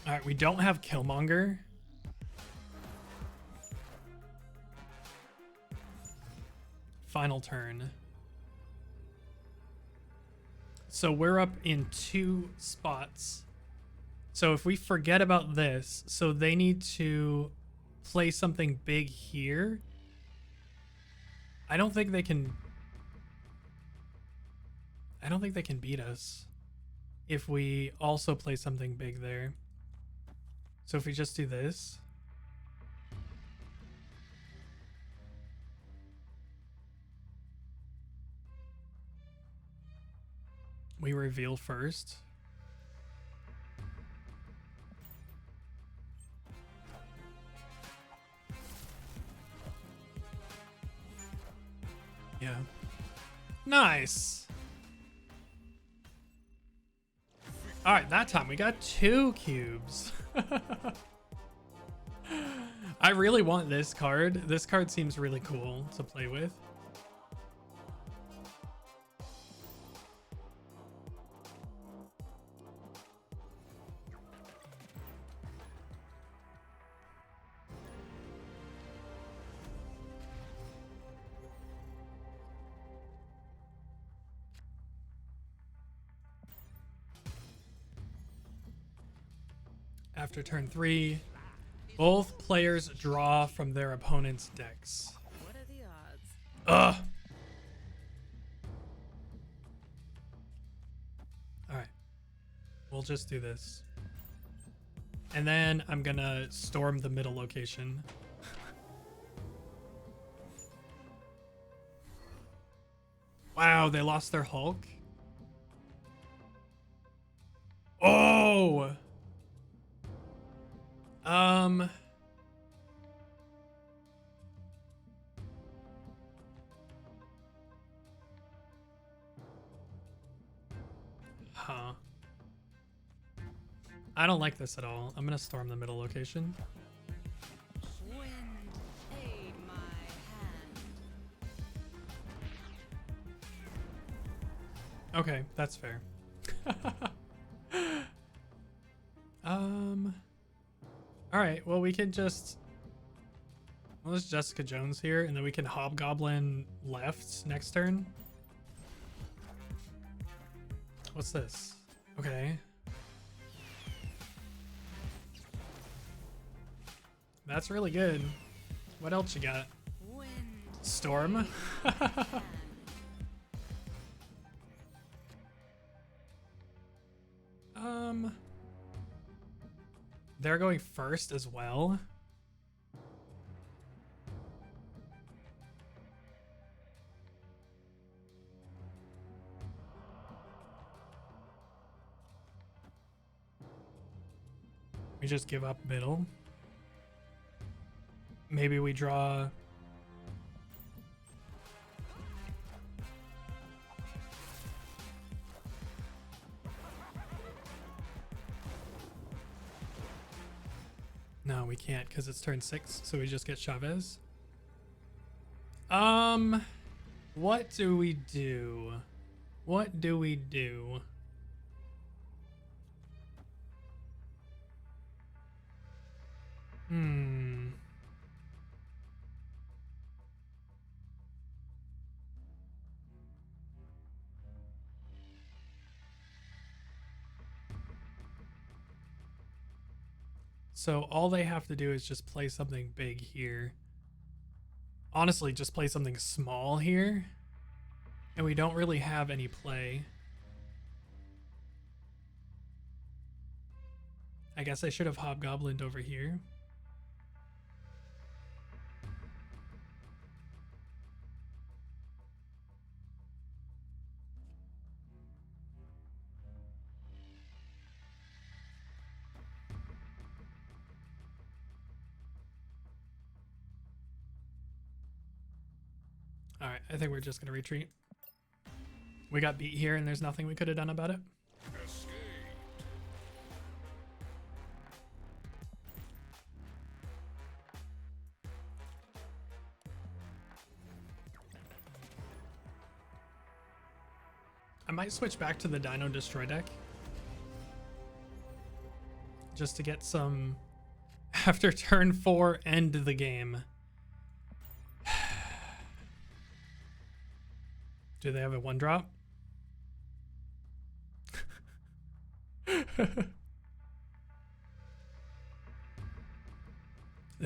All right, we don't have Killmonger. Final turn. So we're up in 2 spots. So if we forget about this, so they need to play something big here. I don't think they can beat us if we also play something big there. So if we just do this. We reveal first. Yeah. Nice. All right, that time we got 2 cubes. I really want this card. This card seems really cool to play with. After turn 3, both players draw from their opponent's decks. What are the odds? Ugh. All right. We'll just do this. And then I'm gonna storm the middle location. Wow, they lost their Hulk? Oh! Huh. I don't like this at all. I'm gonna storm the middle location. Wind, aid my hand. Okay, that's fair. All right, well, we can just... Well, there's Jessica Jones here, and then we can Hobgoblin left next turn. What's this? Okay. That's really good. What else you got? Wind, Storm? They're going first as well. We just give up middle. Maybe we draw... No, we can't because it's turn 6, so we just get Chavez. What do we do? What do we do? So all they have to do is just play something big here. Honestly, just play something small here. And we don't really have any play. I guess I should have hobgoblined over here. All right, I think we're just gonna retreat. We got beat here and there's nothing we could have done about it. I might switch back to the Dino Destroy deck. Just to get some... After turn 4, end the game. Do they have a 1-drop? This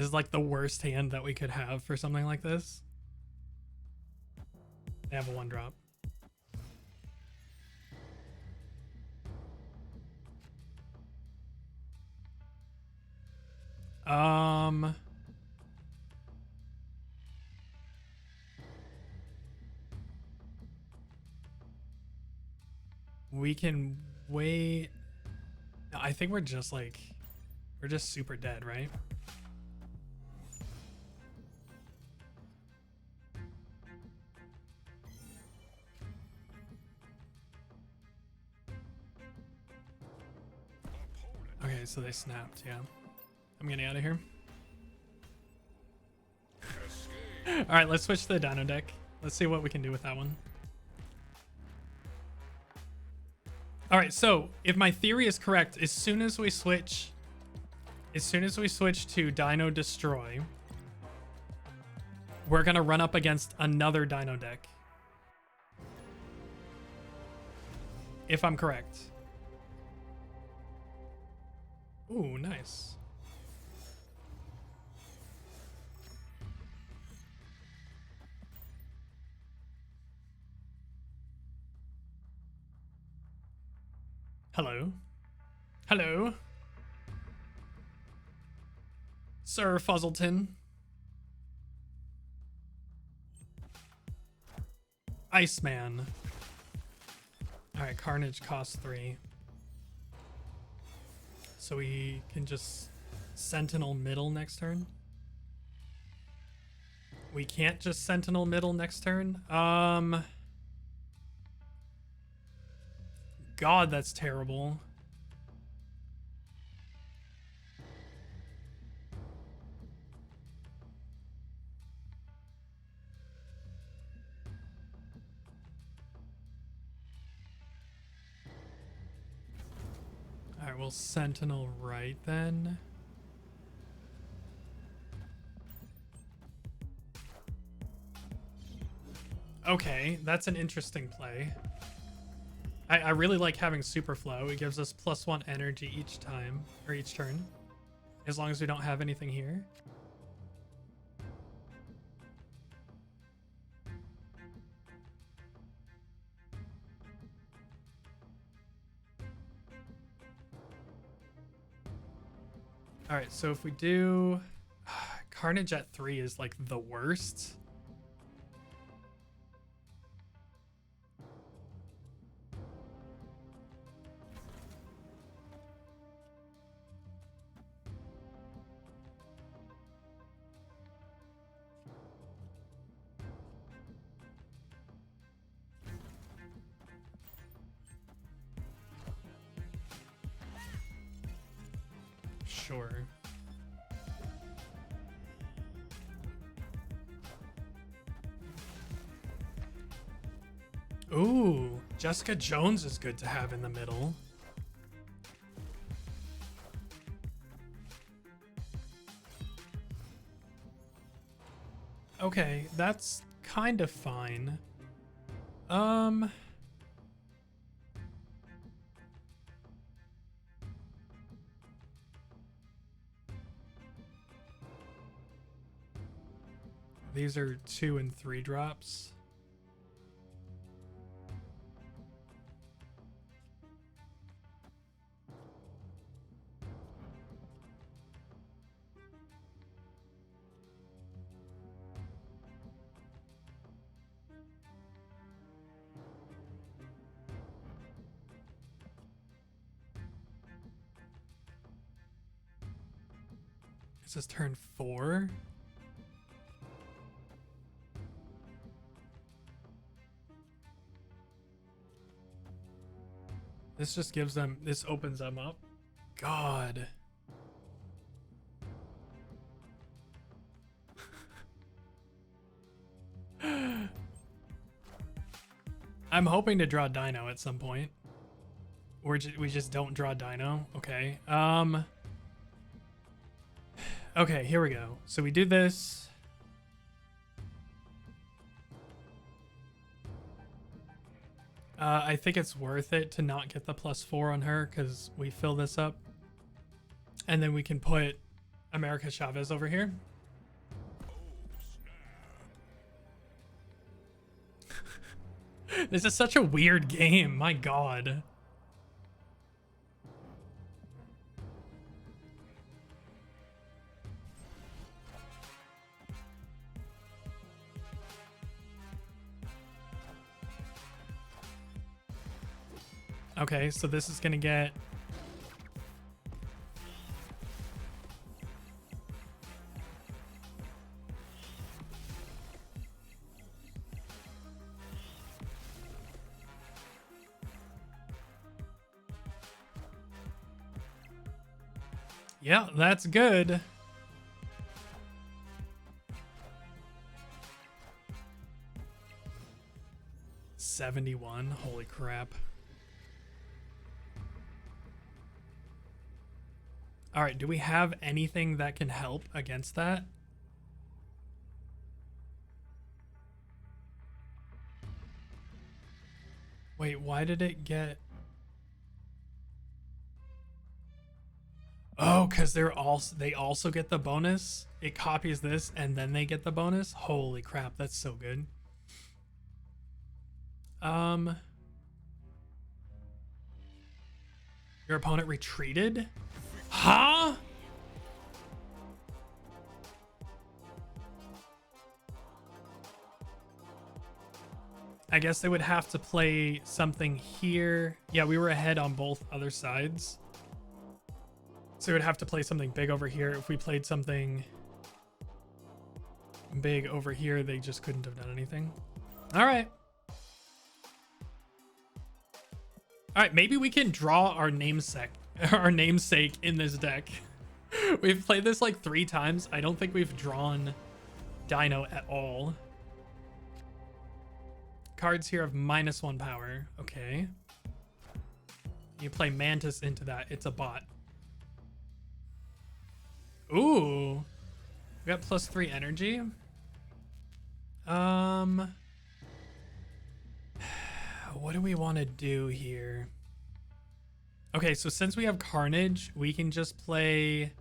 is like the worst hand that we could have for something like this. They have a 1-drop. We can wait. I think we're just like, we're just super dead, right? Okay, so they snapped, yeah. I'm getting out of here. Alright, let's switch to the Dino deck. Let's see what we can do with that one. Alright, so if my theory is correct, as soon as we switch to Dino Destroy, we're gonna run up against another Dino deck. If I'm correct. Ooh, nice. Hello. Hello. Sir Fuzzleton. Iceman. Alright, Carnage costs 3. So we can just Sentinel middle next turn. We can't just Sentinel middle next turn. God, that's terrible. Alright, we'll Sentinel right then. Okay, that's an interesting play. I really like having Super Flow. It gives us +1 energy each time, or each turn. As long as we don't have anything here. Alright, so if we do... Carnage at 3 is like the worst. Sure. Ooh. Jessica Jones is good to have in the middle. Okay, that's kind of fine. These are 2 and 3 drops. This is turn 4. This just gives them, this opens them up. God. I'm hoping to draw Dino at some point. Or we just don't draw Dino. Okay. Okay, here we go. So we do this. I think it's worth it to not get the +4 on her because we fill this up. And then we can put America Chavez over here. This is such a weird game. My God. Okay, so this is gonna get yeah, that's good. $71. Holy crap. All right, do we have anything that can help against that? Wait, why did it get... Oh, because they also get the bonus. It copies this and then they get the bonus. Holy crap, that's so good. Your opponent retreated? Huh? I guess they would have to play something here. Yeah, we were ahead on both other sides. So we would have to play something big over here. If we played something big over here, they just couldn't have done anything. All right. All right, maybe we can draw our namesake in this deck. We've played this like 3 times. I don't think we've drawn Dino at all. Cards here have -1 power. Okay. You play Mantis into that. It's a bot. Ooh. We got +3 energy. What do we want to do here? Okay, so since we have Carnage, we can just play...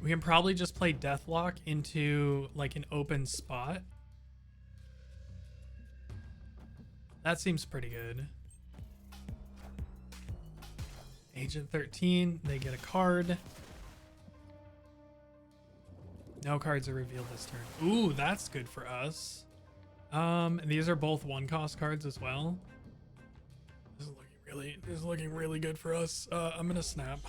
We can probably just play Deathlock into like an open spot. That seems pretty good. Agent 13, they get a card. No cards are revealed this turn. Ooh, that's good for us. These are both 1-cost cards as well. This is looking really good for us. I'm gonna snap.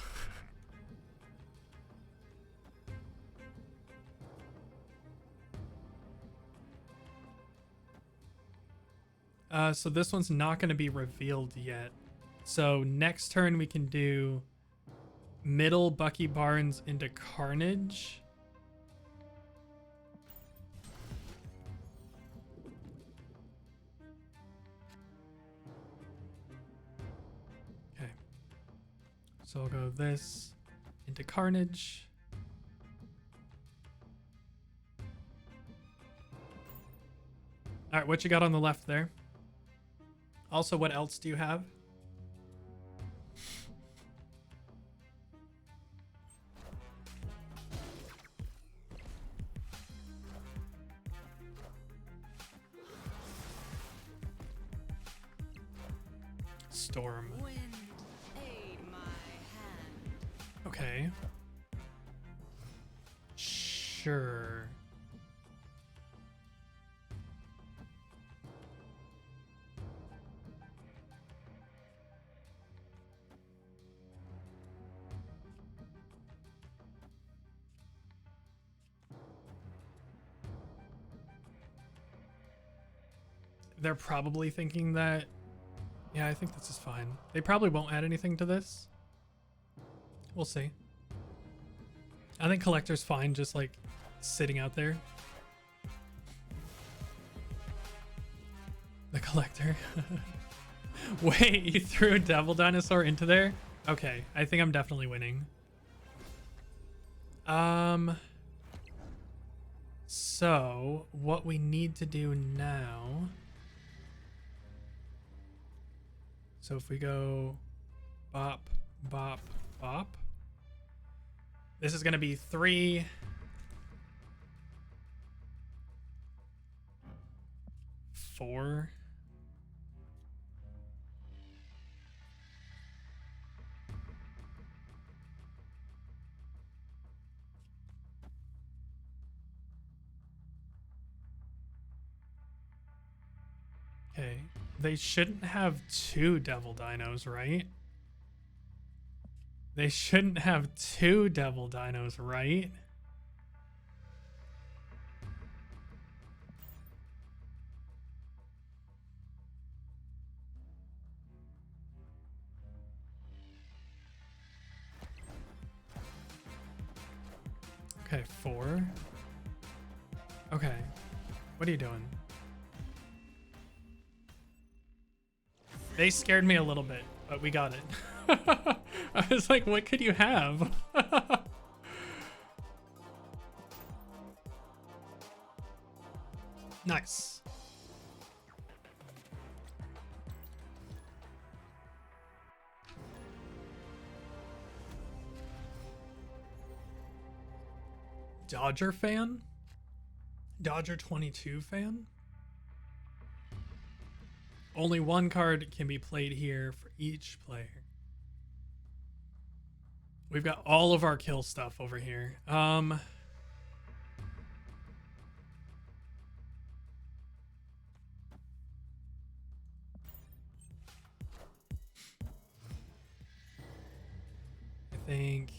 So this one's not going to be revealed yet. So next turn we can do middle Bucky Barnes into Carnage. So I'll go this into Carnage. All right, what you got on the left there? Also, what else do you have? Storm. Wind, aid my hand. Okay. Sure. They're probably thinking that... Yeah, I think this is fine. They probably won't add anything to this. We'll see. I think Collector's fine, just like sitting out there. The Collector. Wait, you threw a Devil Dinosaur into there? Okay, I think I'm definitely winning. So what we need to do now... So if we go bop, bop, bop, this is going to be 3, 4. Okay. They shouldn't have 2 Devil Dinos, right? They shouldn't have 2 Devil Dinos, right? Okay, 4. Okay. What are you doing? They scared me a little bit, but we got it. I was like, what could you have? Nice. Dodger fan? Dodger 22 fan? Only one card can be played here for each player. We've got all of our kill stuff over here. I think...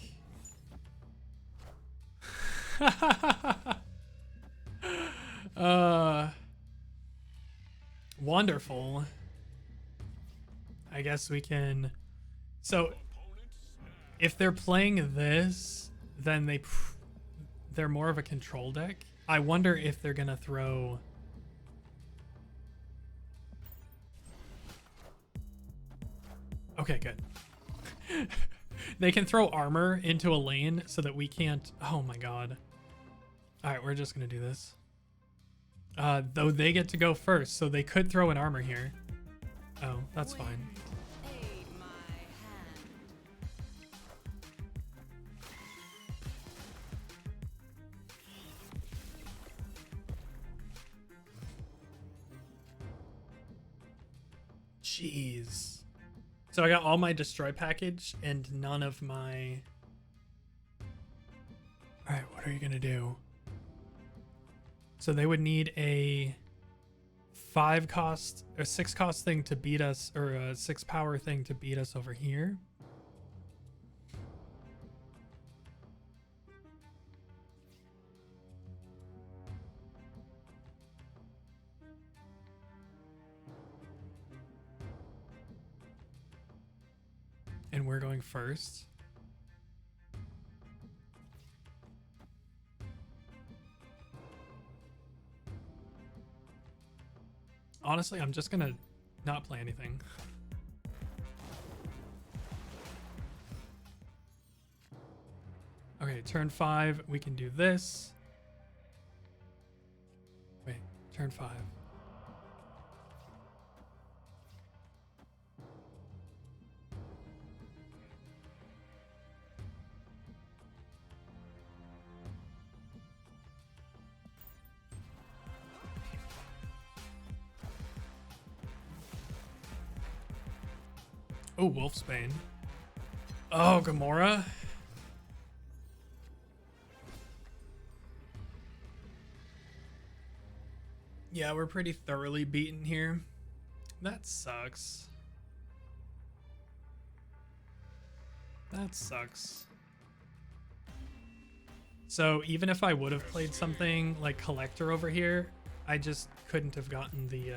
Wonderful. I guess we can... So, if they're playing this, then they're more of a control deck. I wonder if they're gonna throw... Okay, good. They can throw armor into a lane so that we can't... Oh my god. Alright, we're just gonna do this. Though they get to go first, so they could throw an armor here. Oh, that's fine. Aid my hand. Jeez. So I got all my destroy package and none of my... Alright, what are you gonna do? So they would need a 5 cost or 6 cost thing to beat us, or a 6 power thing to beat us over here. And we're going first. Honestly, I'm just gonna not play anything. right, turn 5, we can do this. Wait, turn 5. Oh, Wolfsbane. Oh, Gamora. Yeah, we're pretty thoroughly beaten here. That sucks. That sucks. So even if I would have played something like Collector over here, I just couldn't have gotten the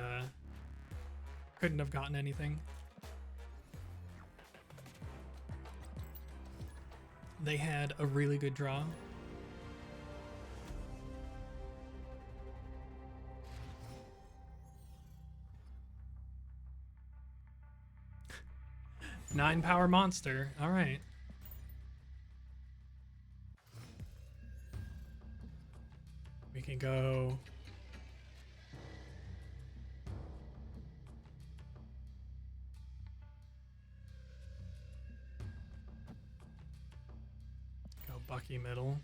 couldn't have gotten anything. They had a really good draw. Nine power monster. All right. We can go. Go Bucky middle.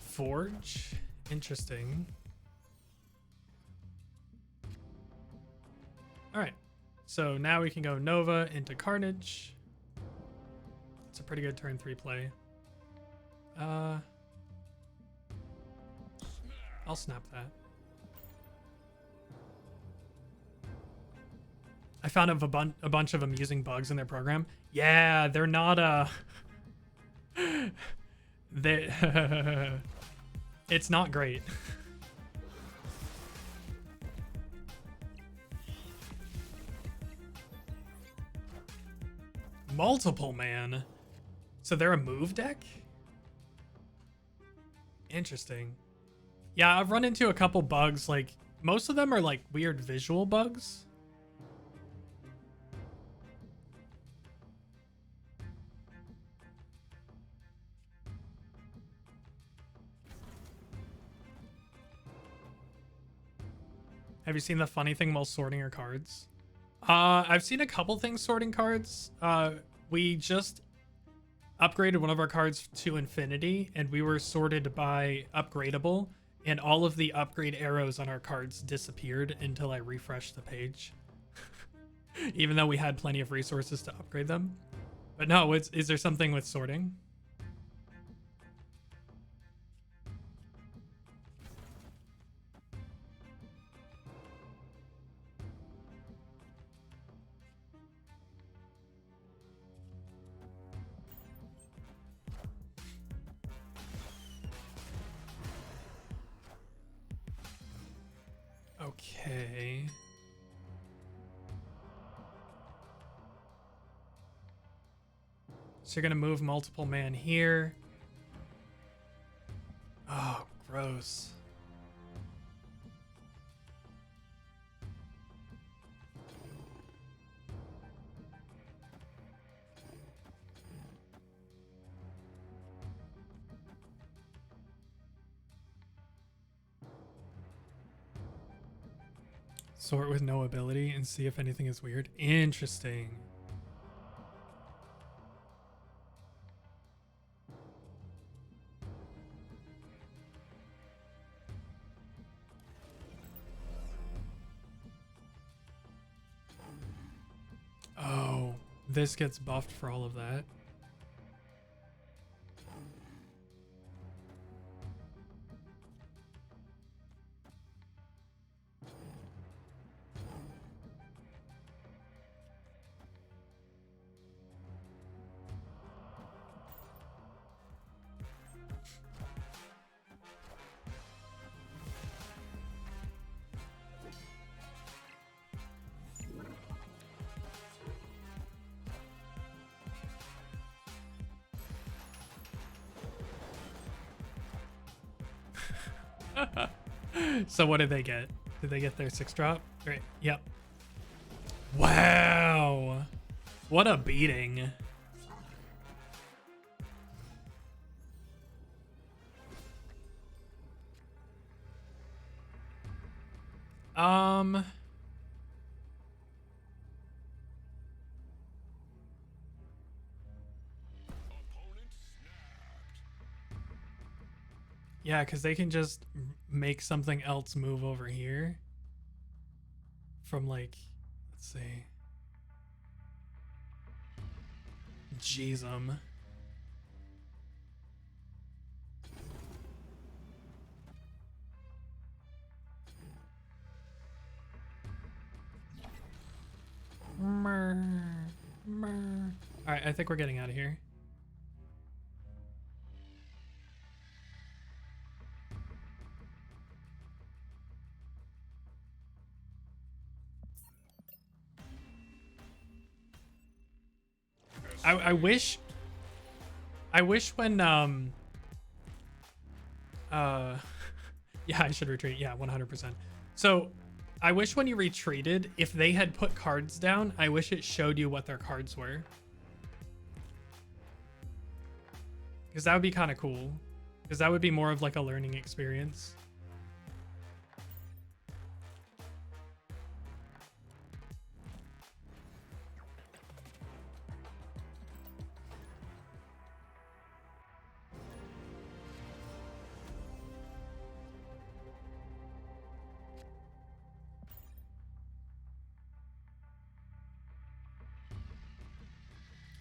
Forge. Interesting. All right. So now we can go Nova into Carnage. It's a pretty good turn 3 play. I'll snap that. I found a bunch of amusing bugs in their program. Yeah, they're not they it's not great. Multiple man. So they're a move deck? Interesting. Yeah, I've run into a couple bugs. Like, most of them are like weird visual bugs. Have you seen the funny thing while sorting your cards? I've seen a couple things sorting cards. We just upgraded one of our cards to infinity, and we were sorted by upgradable, and all of the upgrade arrows on our cards disappeared until I refreshed the page. Even though we had plenty of resources to upgrade them. But no, is there something with sorting? Okay. So you're gonna move multiple man here. Oh, gross. Sort with no ability and see if anything is weird. Interesting. Oh, this gets buffed for all of that. So what did they get? Did they get their 6-drop? Great. Yep. Wow. What a beating. Um. Yeah, because they can just make something else move over here. From like, let's see. Jeez, All right, I think we're getting out of here. I wish when yeah, I should retreat. Yeah, 100%. So I wish when you retreated, if they had put cards down, I wish it showed you what their cards were. Because that would be kind of cool. Because that would be more of like a learning experience.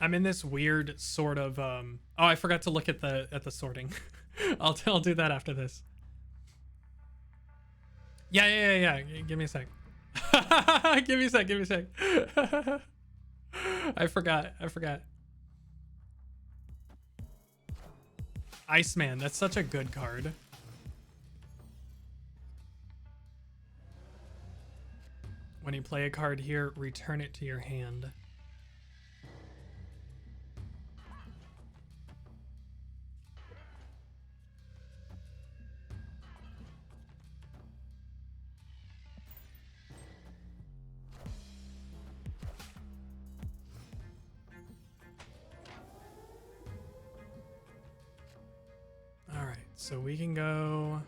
I'm in this weird sort of oh, I forgot to look at the sorting. I'll do that after this. Yeah. Give me a sec. Give me a sec. Give me a sec. I forgot. Iceman, that's such a good card. When you play a card here, return it to your hand. All right, so we can go.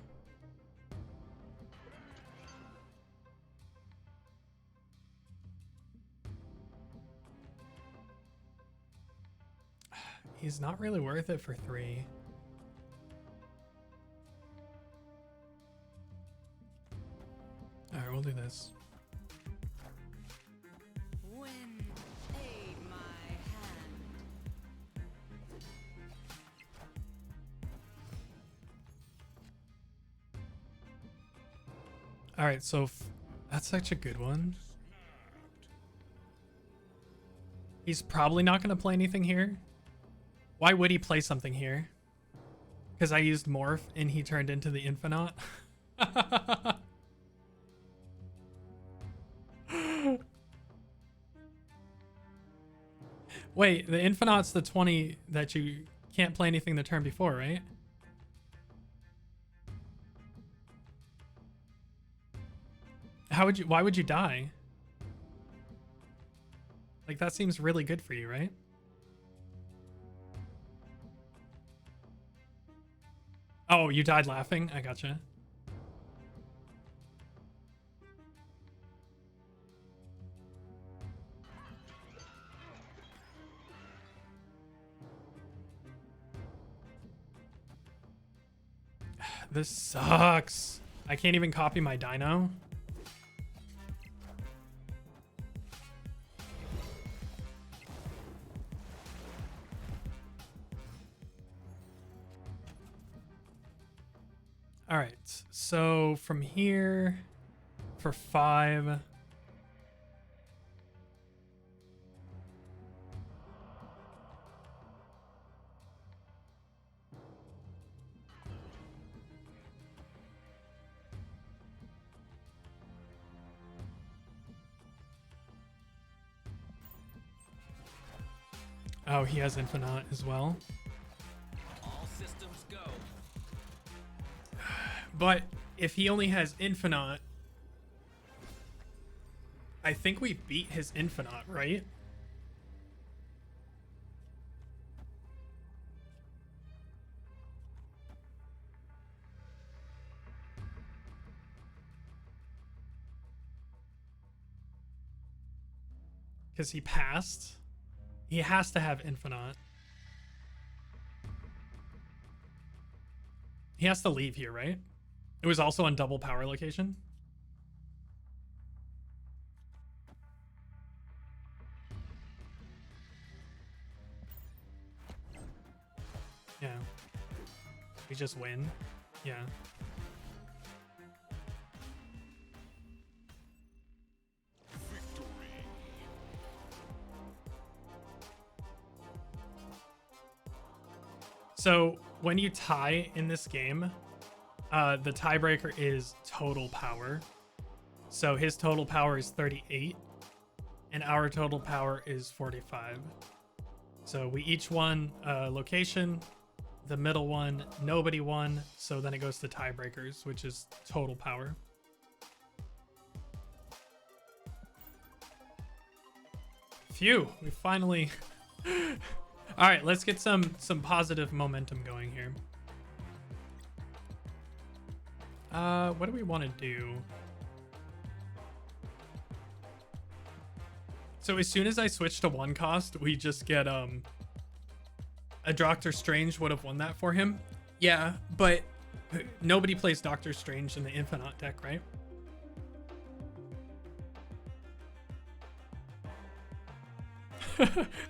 He's not really worth it for 3. All right, we'll do this. All right, so that's such a good one. He's probably not going to play anything here. Why would he play something here? Because I used Morph and he turned into the Infinite. Wait, the Infinite's the 20 that you can't play anything the turn before, right? Why would you die? Like, that seems really good for you, right? Oh, you died laughing? I gotcha. This sucks. I can't even copy my dino. All right, so from here for 5. Oh, he has Infinite as well. All systems go. But if he only has Infinite, I think we beat his Infinite, right? because he passed. He has to have infinite. He has to leave here, right? It was also on double power location. Yeah. We just win. Yeah. So when you tie in this game, the tiebreaker is total power. So his total power is 38 and our total power is 45. So we each won a location. The middle one, nobody won. So then it goes to tiebreakers, which is total power. Phew, we finally... All right, let's get some positive momentum going here. What do we want to do? So as soon as I switch to one cost, we just get a Doctor Strange would have won that for him. Yeah, but nobody plays Doctor Strange in the Infinite deck, right?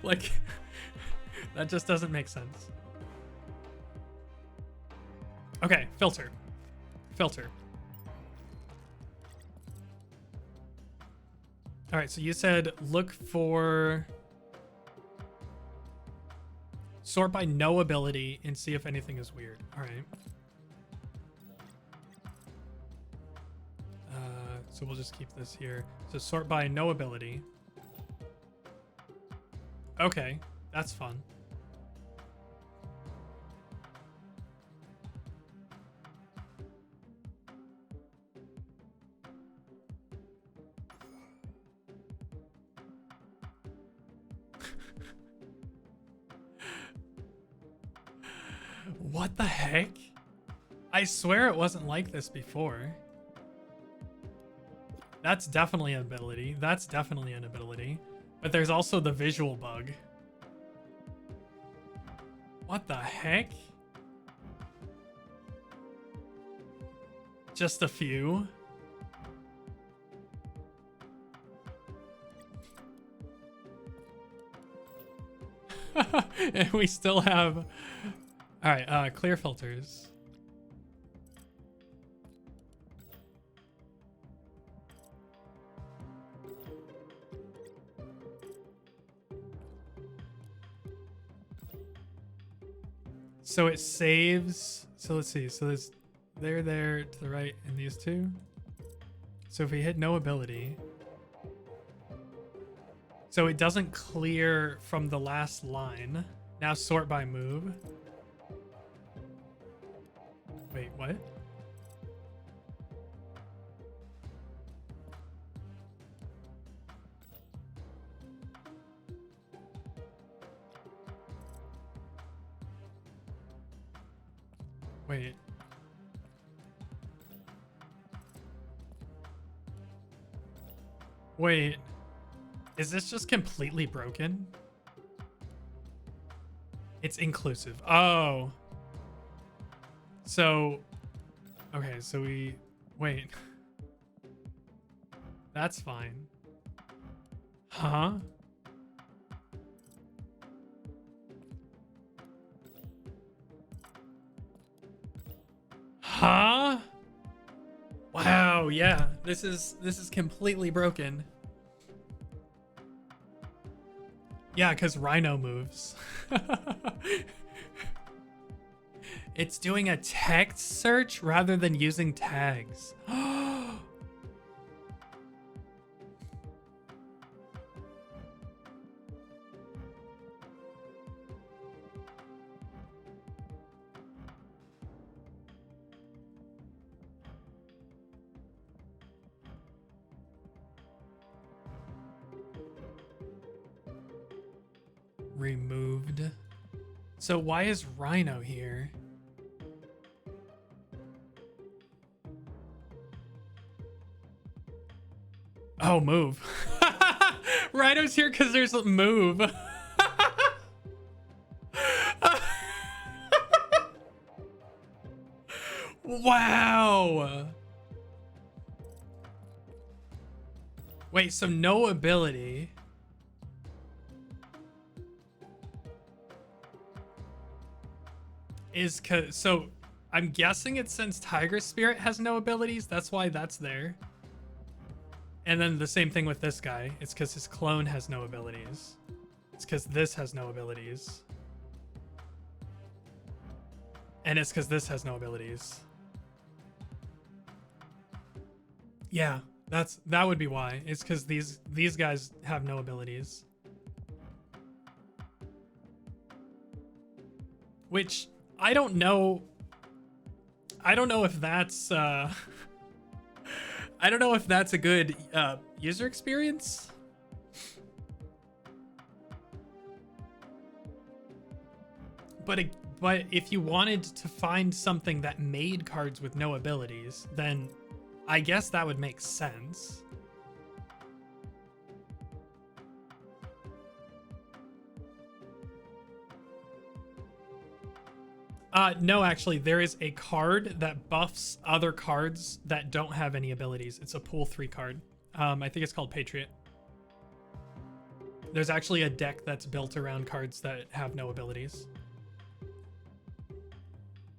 Like, that just doesn't make sense. Okay, filter. Filter. All right, so you said look for sort by no ability and see if anything is weird. All right. So we'll just keep this here. So sort by no ability. Okay, that's fun. What the heck? I swear it wasn't like this before. That's definitely an ability. That's definitely an ability. But there's also the visual bug. What the heck? Just a few. And we still have... All right, clear filters. So it saves. So let's see. So there's there to the right and these two. So if we hit no ability. So it doesn't clear from the last line. Now sort by move. Wait, what? Wait. Wait. Is this just completely broken? It's inclusive. Oh. So, okay, so we, wait. That's fine. Huh? Huh? Wow, yeah. This is completely broken. Yeah, because Rhino moves. It's doing a text search rather than using tags. Removed. So why is Rhino here? Oh, move. Rhino's here because there's a move. Wow. Wait, so no ability. Is so I'm guessing it's since Tiger Spirit has no abilities, that's why that's there. And then the same thing with this guy. It's because his clone has no abilities. It's because this has no abilities. And it's because this has no abilities. Yeah, that would be why. It's because these guys have no abilities. Which I don't know. I don't know if that's I don't know if that's a good user experience. But if you wanted to find something that made cards with no abilities, then I guess that would make sense. No, actually, there is a card that buffs other cards that don't have any abilities. It's a pool 3 card. I think it's called Patriot. There's actually a deck that's built around cards that have no abilities.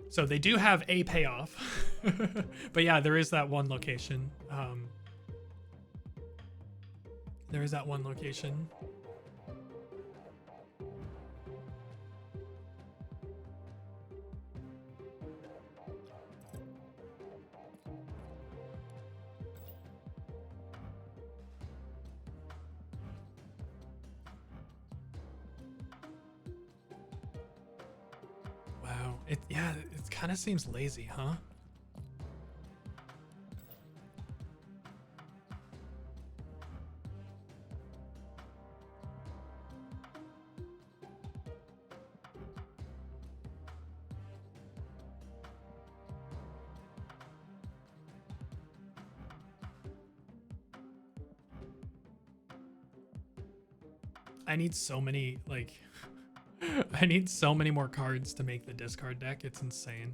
So they do have a payoff. But yeah, there is that one location. There is that one location. Wow. It kind of seems lazy, huh? I need so many, like, I need so many more cards to make the discard deck. It's insane.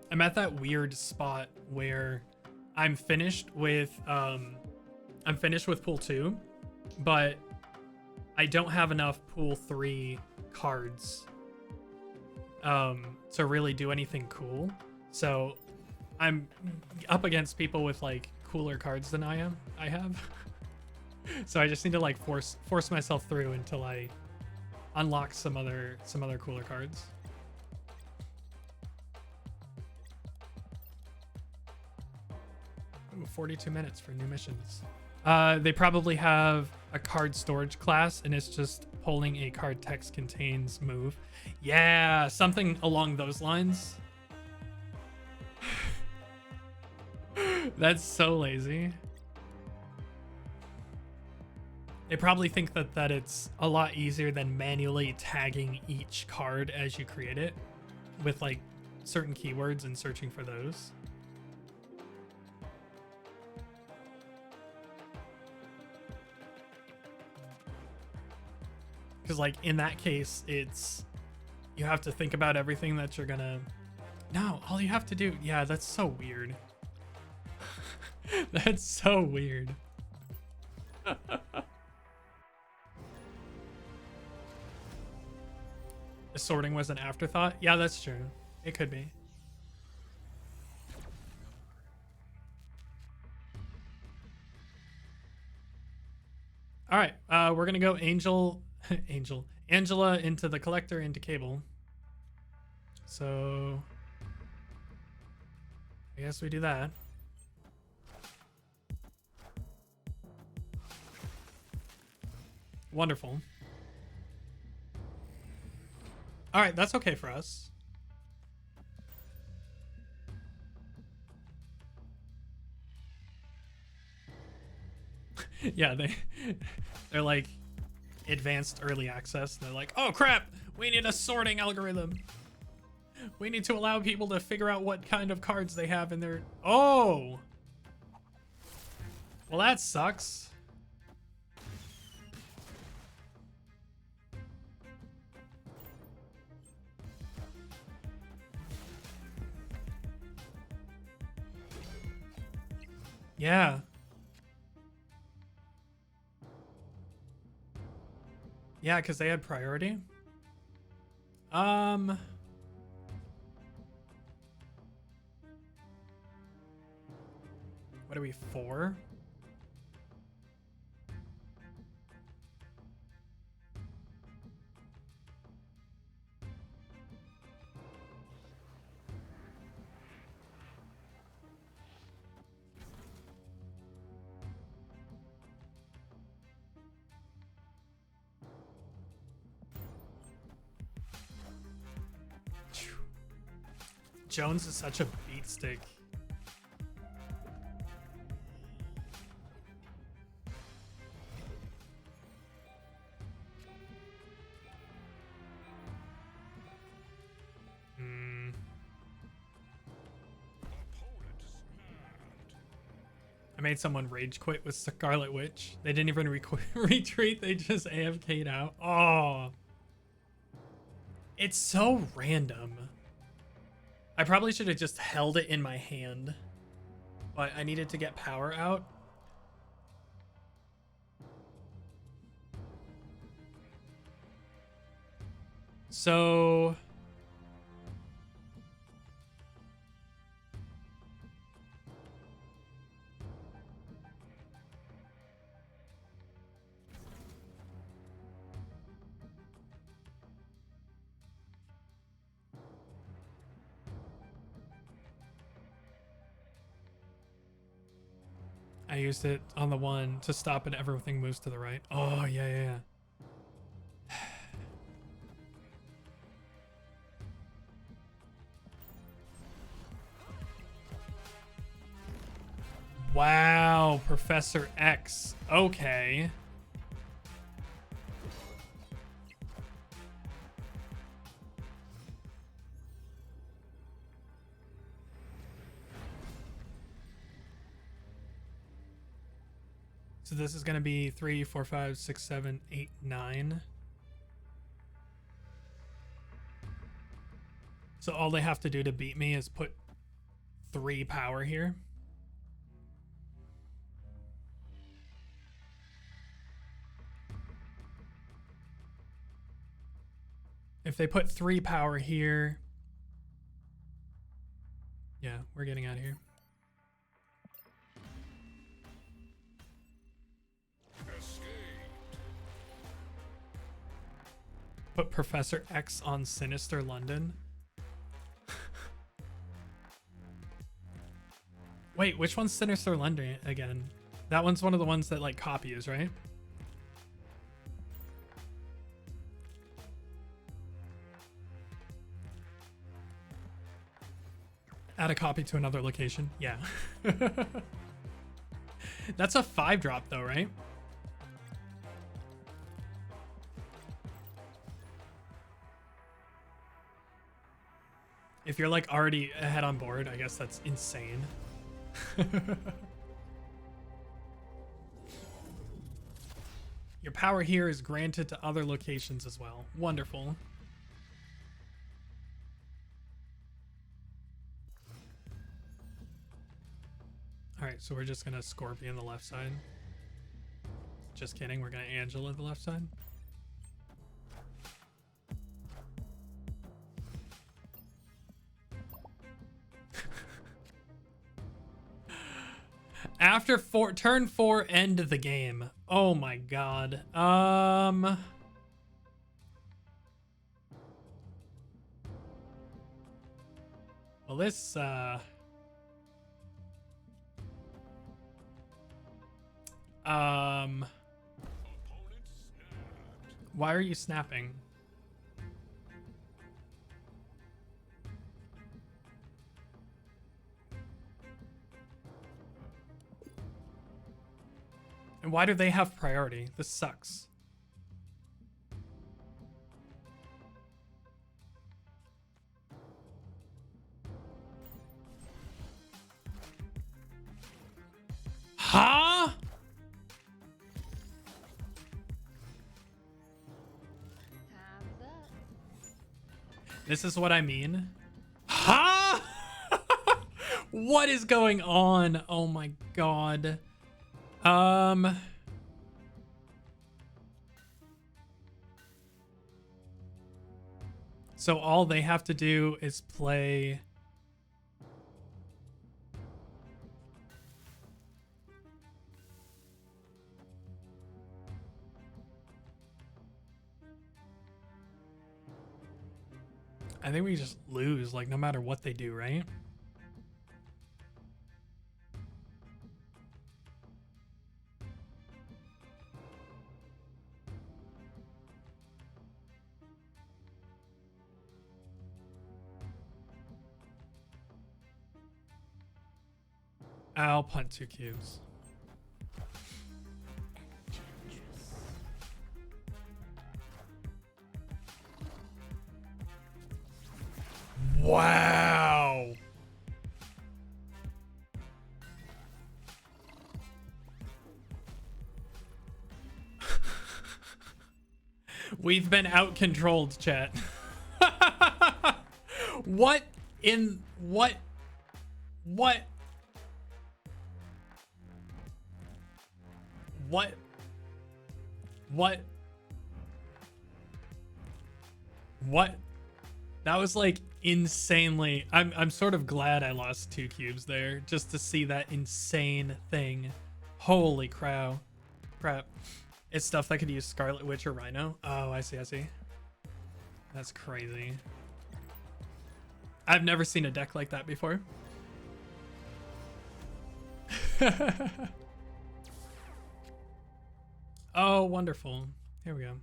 I'm at that weird spot where I'm finished with pool 2, but I don't have enough pool 3 cards to really do anything cool. So I'm up against people with like cooler cards than I have. So I just need to like force myself through until I unlock some other cooler cards. Ooh, 42 minutes for new missions. They probably have a card storage class and it's just pulling a card text contains move. Yeah, something along those lines. That's so lazy. They probably think that it's a lot easier than manually tagging each card as you create it with like certain keywords and searching for those. Because like in that case, you have to think about everything that you're gonna... No, all you have to do... Yeah, that's so weird. That's so weird. The sorting was an afterthought? Yeah, that's true. It could be. All right, we're gonna go Angela into the collector into Cable. So I guess we do that. Wonderful. All right, that's okay for us. Yeah, they're like advanced early access. They're like, oh crap, we need a sorting algorithm. We need to allow people to figure out what kind of cards they have in their... Oh! Well, that sucks. Yeah. Yeah, because they had priority. What are we, 4? Jones is such a beat stick. I made someone rage quit with Scarlet Witch. They didn't even retreat, they just AFK'd out. Oh. It's so random. I probably should have just held it in my hand, but I needed to get power out. So... I used it on the one to stop and everything moves to the right. Oh, yeah. Wow, Professor X. Okay. So this is going to be 3, 4, 5, 6, 7, 8, 9. So all they have to do to beat me is put 3 power here. If they put 3 power here... Yeah, we're getting out of here. Put Professor X on Sinister London. Wait, which one's Sinister London again? That one's one of the ones that like copies, right? Add a copy to another location. Yeah. That's a 5-drop though, right? If you're like already ahead on board, I guess that's insane. Your power here is granted to other locations as well. Wonderful. Alright, so we're just gonna Scorpion the left side. Just kidding, we're gonna Angela the left side. After turn 4, end the game. Oh my god. Well, this, why are you snapping? And why do they have priority? This sucks. This is what I mean. Huh? What is going on? Oh my god. So all they have to do is play. I think we just lose, like, no matter what they do, right? I'll punt 2 cubes. Wow. We've been out controlled, chat. What in what? What? What? What? What? That was like insanely. I'm sort of glad I lost 2 cubes there just to see that insane thing. Holy crap. Crap. It's stuff that could use Scarlet Witch or Rhino. Oh, I see, I see. That's crazy. I've never seen a deck like that before. Oh, wonderful. Here we go.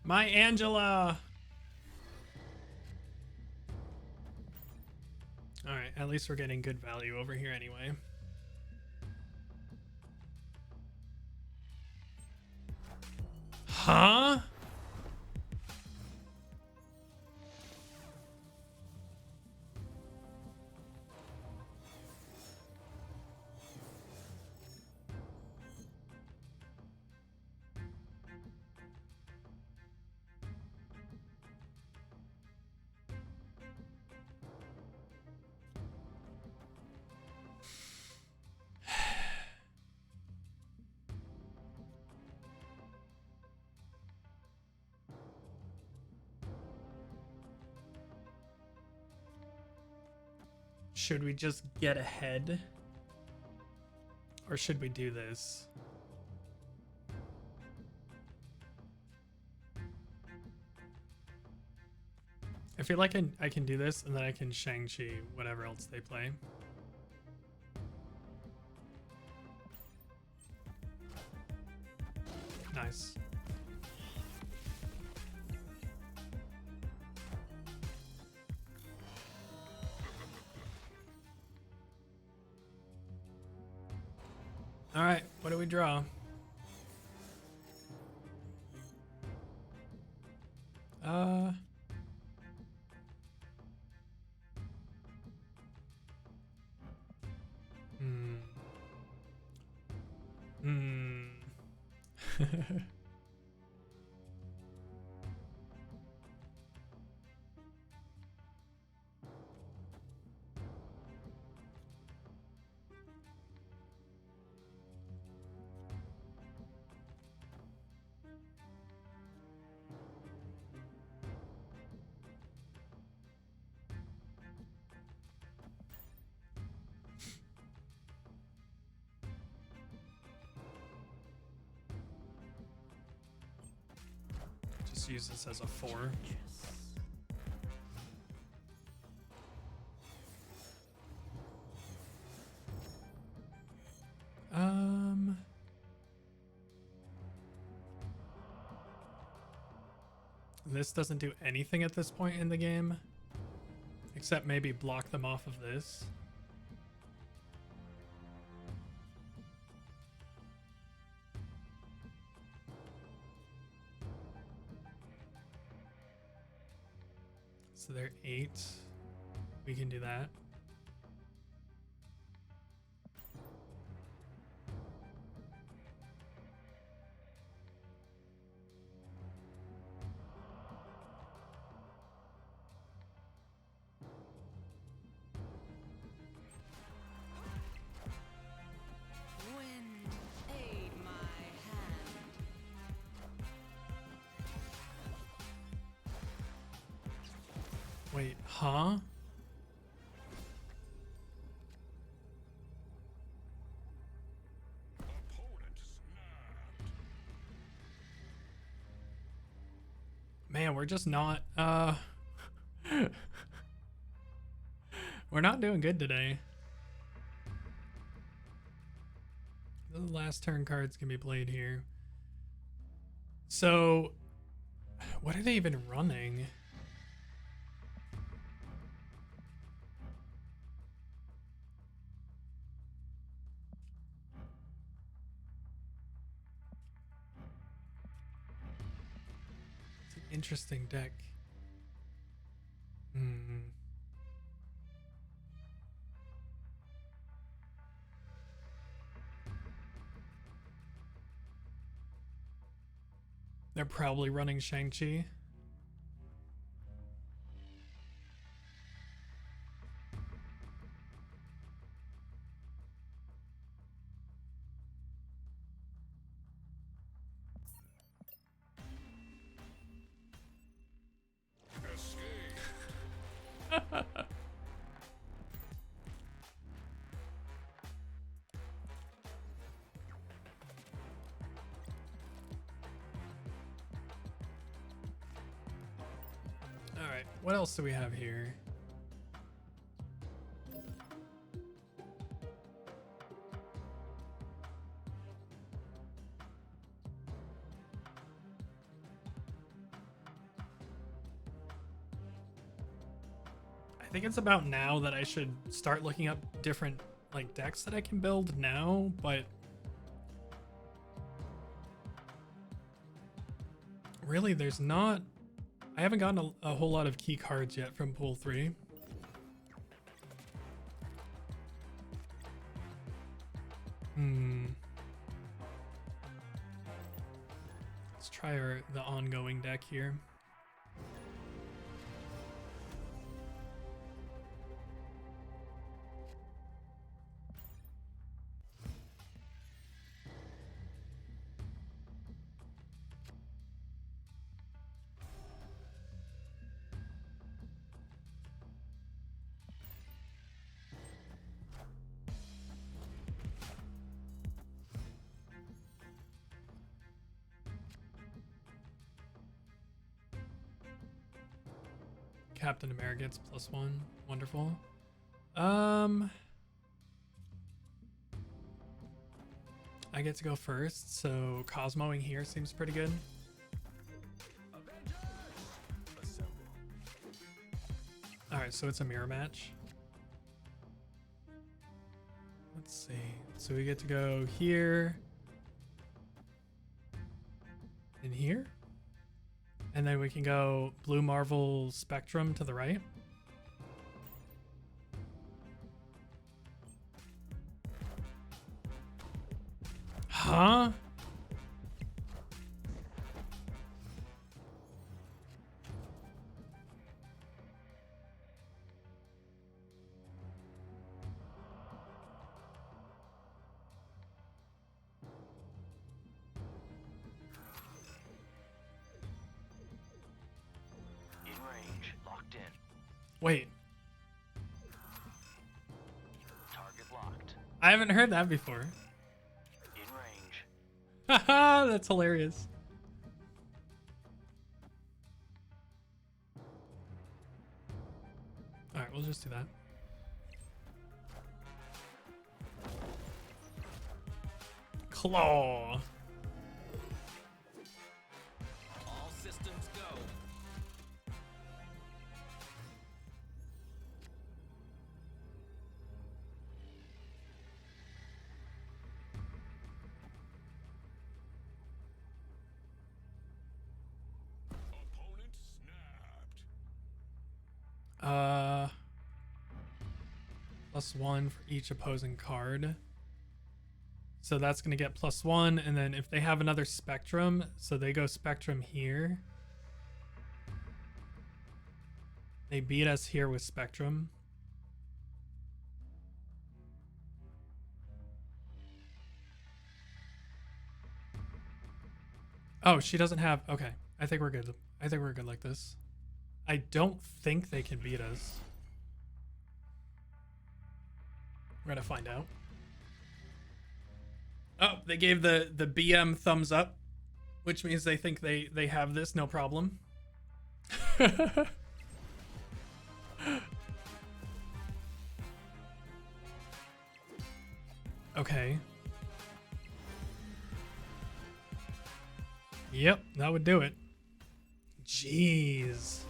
My Angela. All right, at least we're getting good value over here anyway. Huh? Should we just get ahead? Or should we do this? I feel like I can do this and then I can Shang-Chi whatever else they play. Nice. All right, what do we draw? Just use this as a 4. This doesn't do anything at this point in the game, except maybe block them off of this. So they're 8. We can do that. Wind, aid my hand. Wait, huh? Man, we're just not we're not doing good today. The last turn cards can be played here. So what are they even running? It's an interesting deck. Hmm. They're probably running Shang-Chi. All right, what else do we have here? I think it's about now that I should start looking up different like decks that I can build now, but really there's not. I haven't gotten a whole lot of key cards yet from pool 3. Let's try the ongoing deck here. Captain America gets +1. Wonderful. I get to go first, so Cosmoing here seems pretty good. Alright, so it's a mirror match. Let's see. So we get to go here. And here. And then we can go Blue Marvel Spectrum to the right. Huh? In range, locked in. Wait, Target locked. I haven't heard that before. In range. Haha, that's hilarious. Alright, we'll just do that. Claw. All systems go. Opponent snapped. +1 for each opposing card. So that's going to get +1. And then if they have another spectrum, so they go spectrum here. They beat us here with spectrum. Oh, she doesn't have... Okay, I think we're good. I think we're good like this. I don't think they can beat us. We're gonna find out. Oh, they gave the BM thumbs up, which means they think they have this, no problem. Okay. Yep, that would do it. Jeez.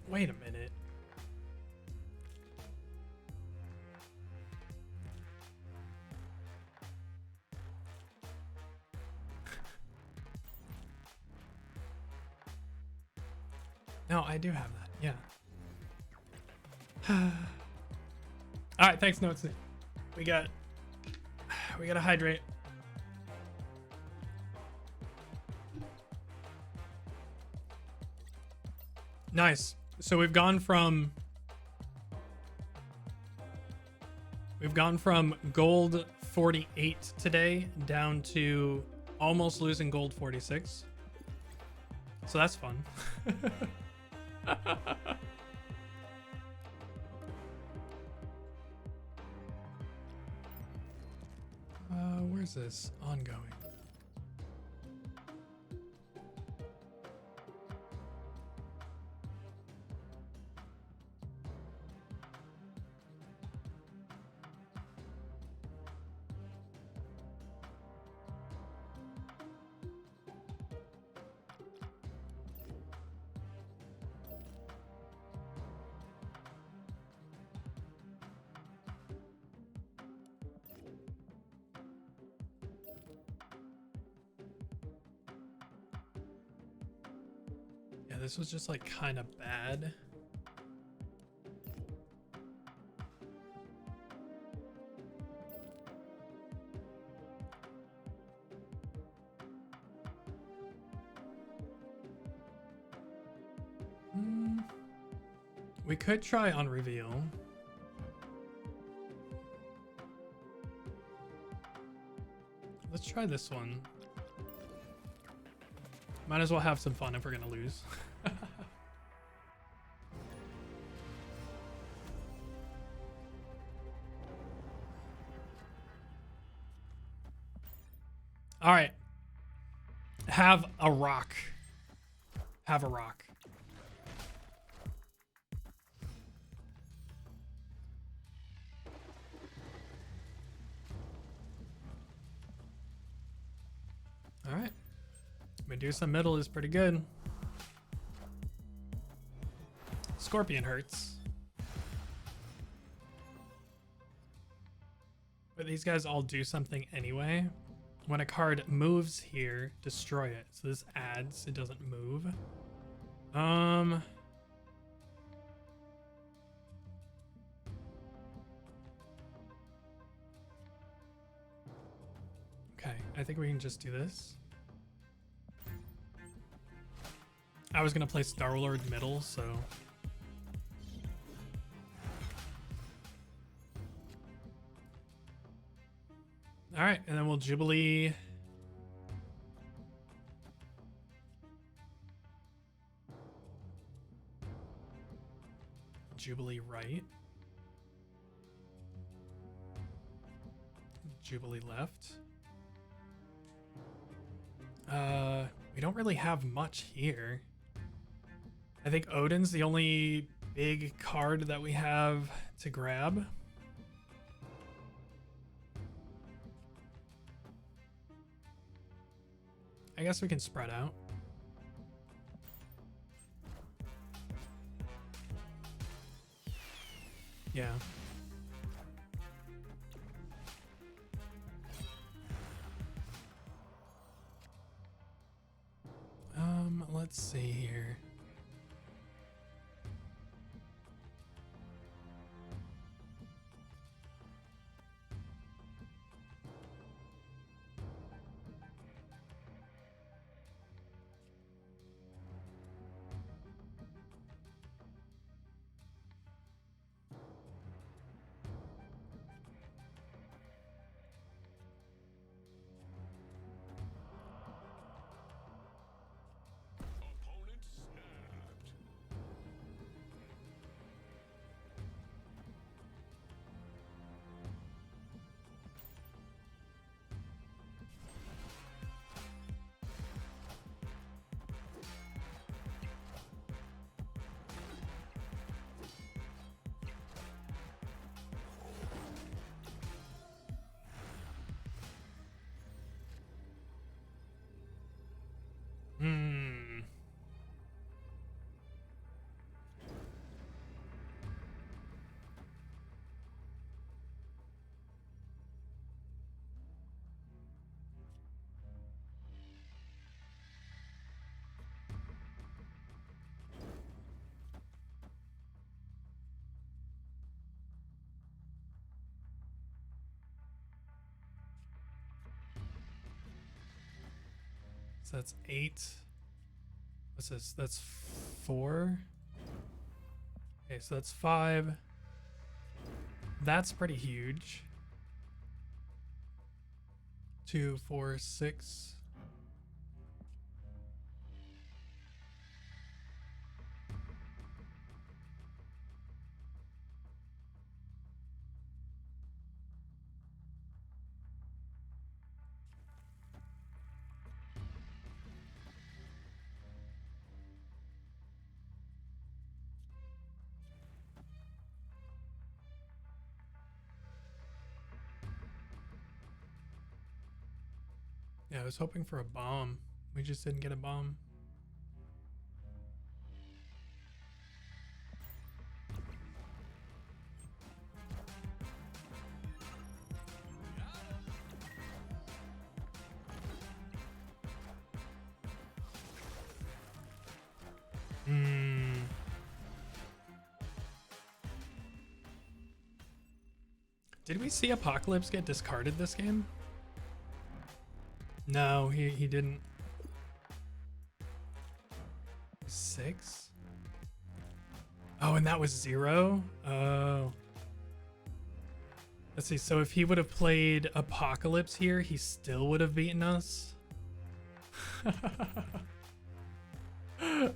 Wait a minute. No, I do have that. Yeah. All right, thanks, Notes. We gotta hydrate. Nice. So we've gone from gold 48 today down to almost losing gold 46. So that's fun. Where's this? Ongoing. Yeah, this was just like kind of bad. We could try on reveal. Let's try this one. Might as well have some fun if we're gonna lose. All right. Have a rock. Have a rock. All right. Medusa middle is pretty good. Scorpion hurts. But these guys all do something anyway. When a card moves here, destroy it. So this adds, it doesn't move. Okay, I think we can just do this. I was gonna play Star-Lord middle, so... Alright, and then we'll Jubilee... Jubilee right. Jubilee left. We don't really have much here. I think Odin's the only big card that we have to grab. I guess we can spread out. Yeah. Let's see here. Opponent snapped. Hmm. So that's 8. What's this? That's 4. Okay, so that's 5. That's pretty huge. 2, 4, 6. Yeah, I was hoping for a bomb. We just didn't get a bomb. Hmm. Did we see Apocalypse get discarded this game? No, he didn't. 6? Oh, and that was 0? Oh. Let's see, so if he would have played Apocalypse here, he still would have beaten us?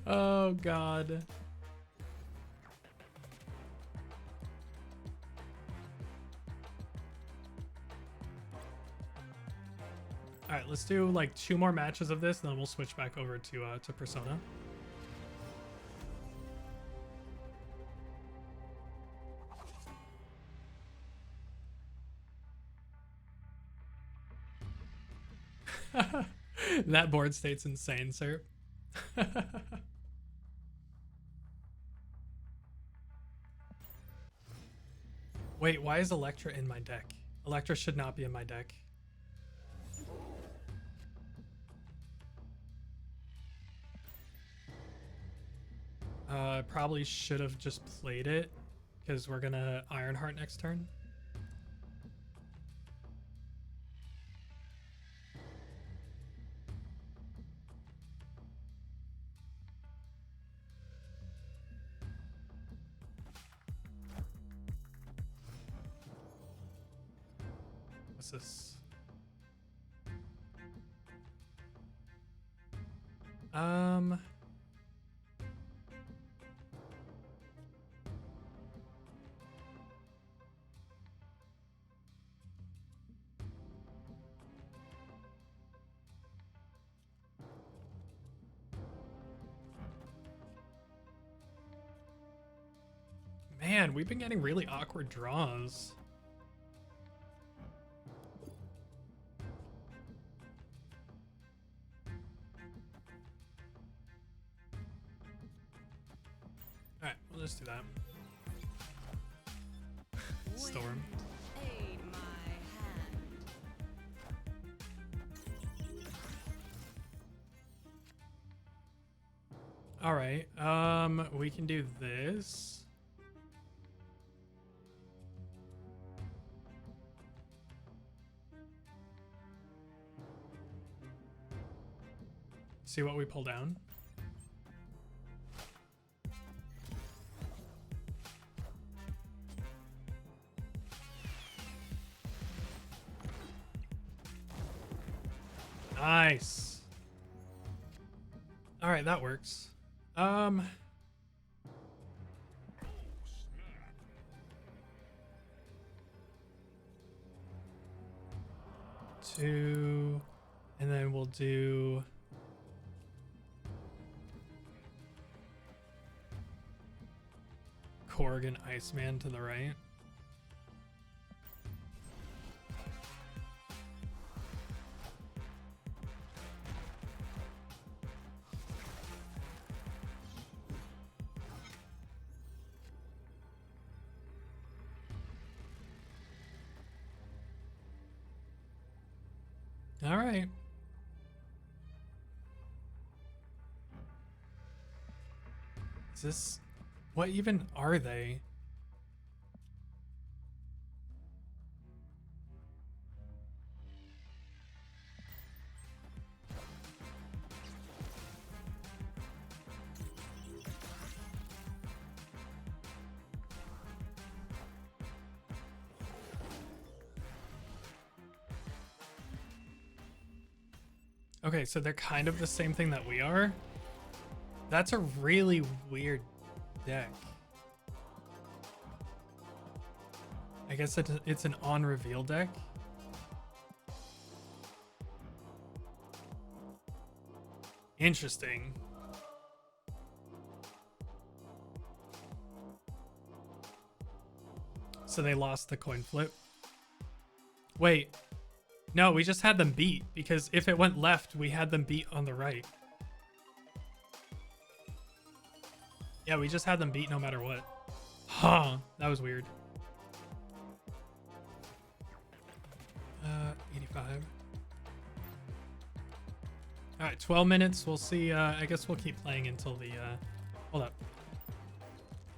Oh, God. All right, let's do like 2 more matches of this, and then we'll switch back over to Persona. That board state's insane, sir. Wait, why is Electra in my deck? Electra should not be in my deck. I probably should have just played it because we're gonna Ironheart next turn. What's this? Man, we've been getting really awkward draws. Alright, we'll just do that. Storm. Aid my hand. All right. We can do this. See what we pull down. Nice. All right, that works. Two, and then we'll do Corrigan Iceman to the right. All right. Is this... What even are they? Okay, so they're kind of the same thing that we are. That's a really weird deck. I guess it's an on-reveal deck. Interesting. So they lost the coin flip. Wait. No, we just had them beat, because if it went left, we had them beat on the right. Yeah, we just had them beat no matter what. Huh, that was weird. 85. All right, 12 minutes. We'll see. I guess we'll keep playing until the... hold up.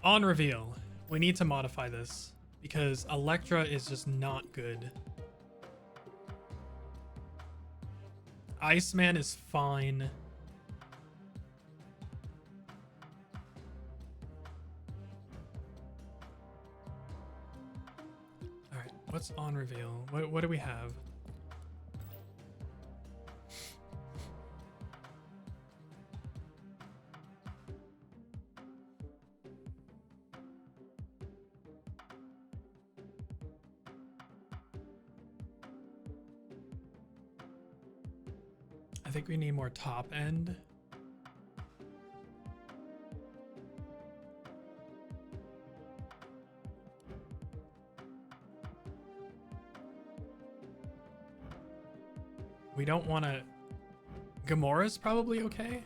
On reveal, we need to modify this because Electra is just not good. Iceman is fine. All right, what's on reveal? What do we have? I think we need more top end. We don't want to... Gamora's probably okay.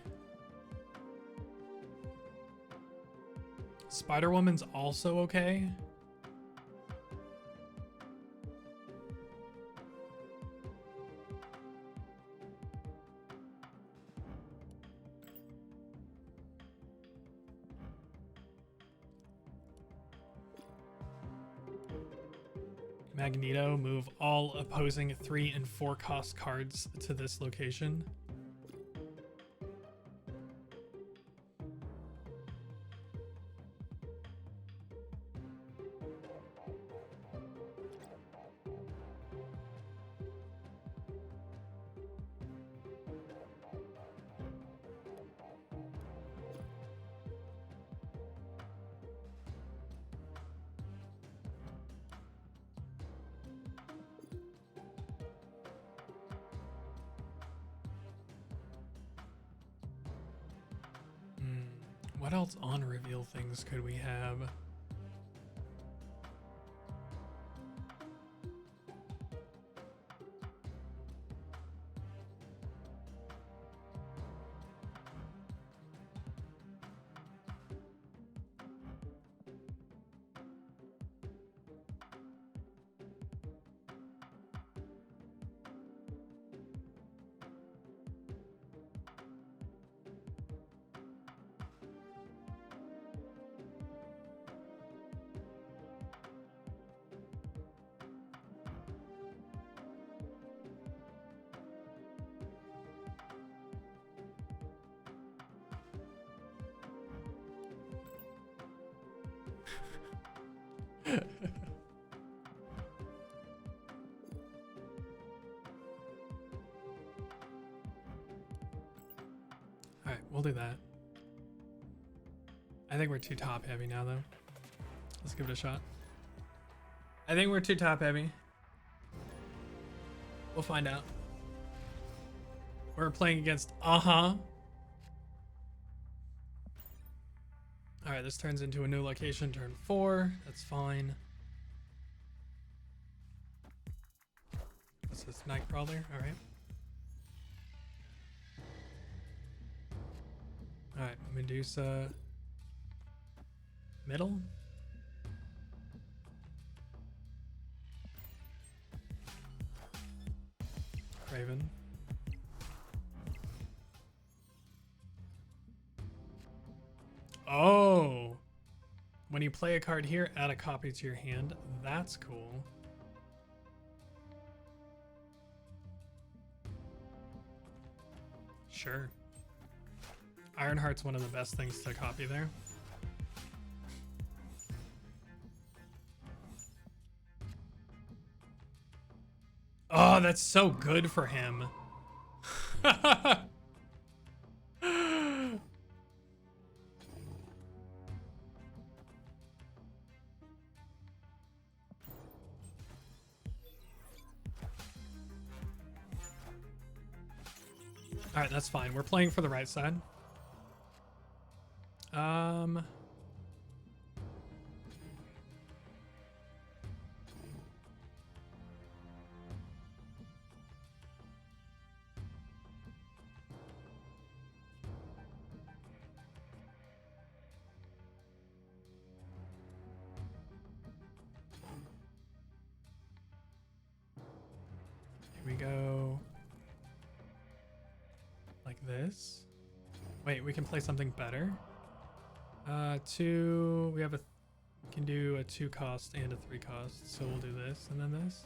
Spider-Woman's also okay. Magneto, move all opposing 3 and 4 cost cards to this location. What else on reveal things could we have? Alright, we'll do that. I think we're too top heavy now though. Let's give it a shot. I think we're too top heavy. We'll find out. We're playing against Alright, this turns into a new location, turn 4. That's fine. What's this, Night Crawler? Alright. Alright, Medusa. Middle? Raven. Oh! When you play a card here, add a copy to your hand. That's cool. Sure. Ironheart's one of the best things to copy there. Oh, that's so good for him. All right, that's fine. We're playing for the right side. Here we go. Like this. Wait, we can play something better. We have can do a 2 cost and a 3 cost. So we'll do this and then this.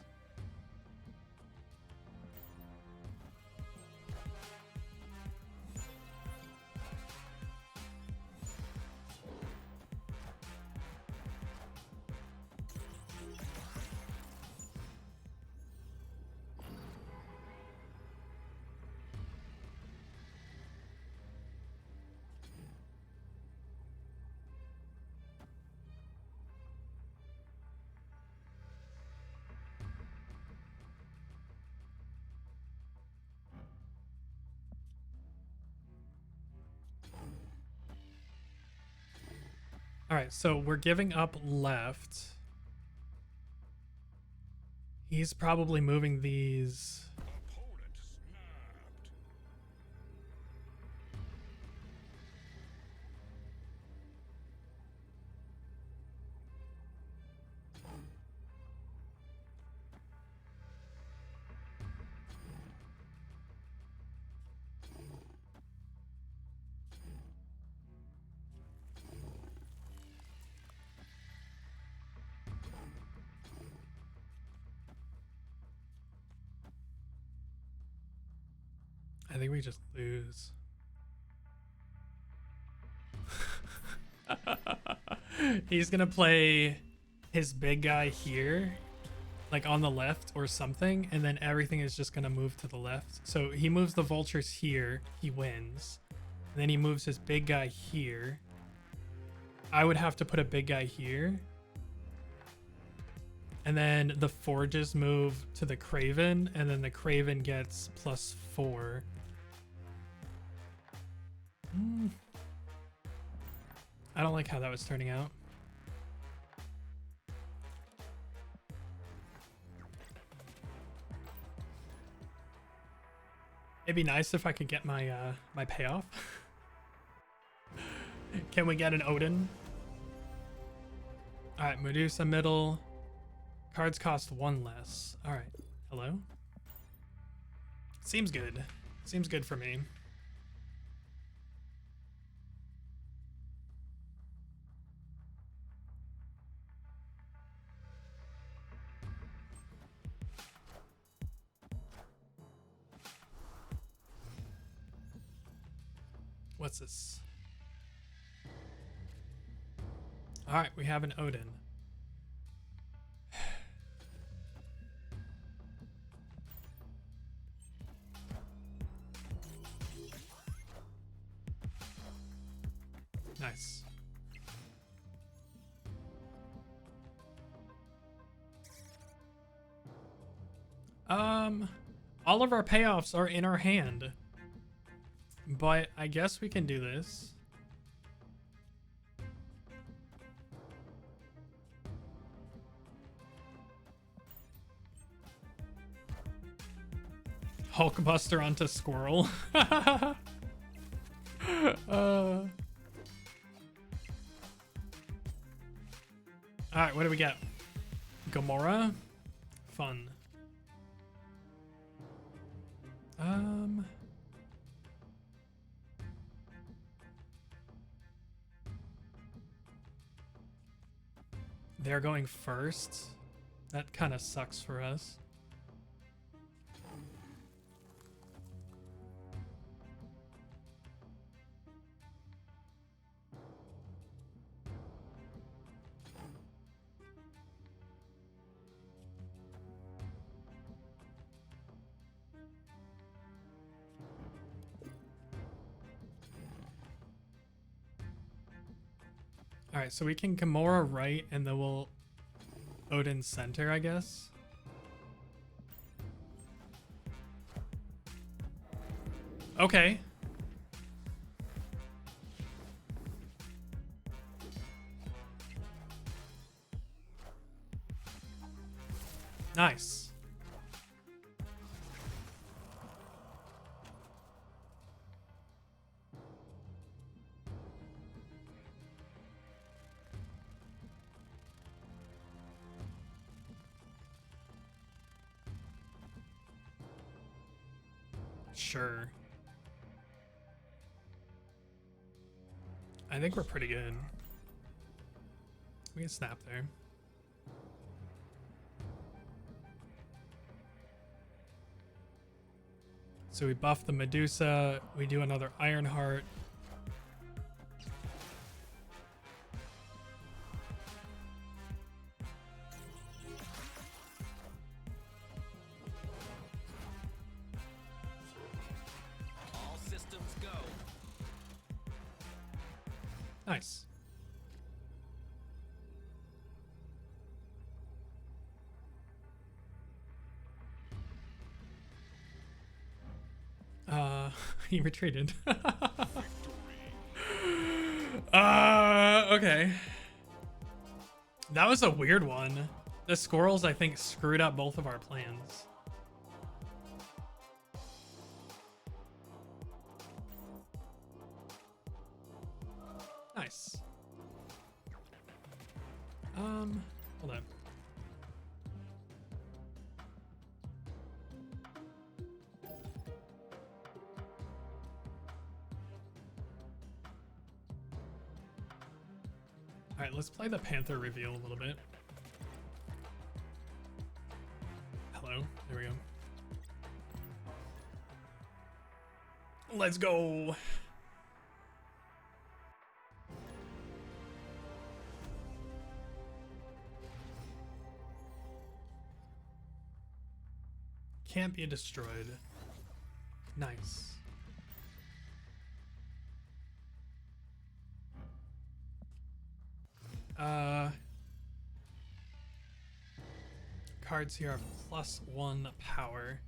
All right, so we're giving up left. He's probably moving these. Opponent snapped. I think we just lose. He's gonna play his big guy here, like on the left or something, and then everything is just gonna move to the left. So he moves the vultures here, he wins. And then he moves his big guy here. I would have to put a big guy here. And then the forges move to the Craven, and then the Craven gets +4. I don't like how that was turning out. It'd be nice if I could get my my payoff. Can we get an Odin? All right, Medusa middle. Cards cost 1 less. All right. Hello? Seems good. Seems good for me. What's this? All right, we have an Odin. All of our payoffs are in our hand. But I guess we can do this. Hulkbuster onto Squirrel. Alright, what do we get? Gamora? Fun. They're going first. That kind of sucks for us. Alright, so we can Gamora right, and then we'll Odin center, I guess. Okay. Nice. Sure. I think we're pretty good. We can snap there. So we buff the Medusa. We do another Ironheart. All systems go. Nice. He retreated. Okay. That was a weird one. The squirrels, I think, screwed up both of our plans. Nice. Hold on. All right, let's play the Panther reveal a little bit. Hello, there we go. Let's go. Can't be destroyed. Nice. Cards here are +1 power.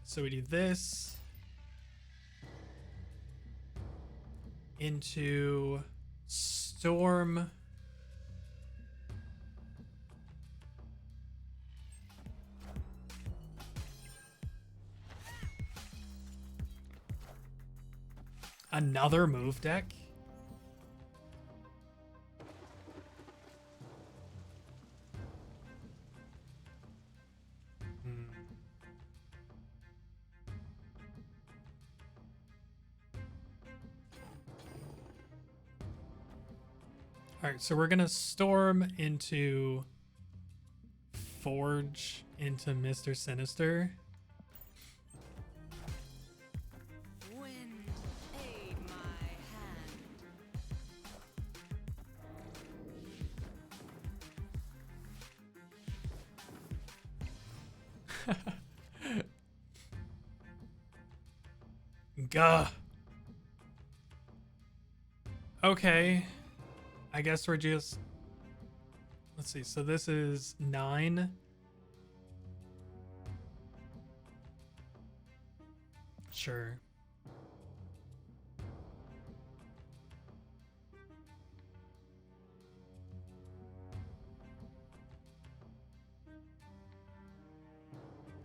So we do this into Storm. Another move deck? Alright, so we're gonna storm into Forge into Mr. Sinister. Wind, aid my hand. Gah. Okay. I guess we're just Let's see. So this is 9. Sure.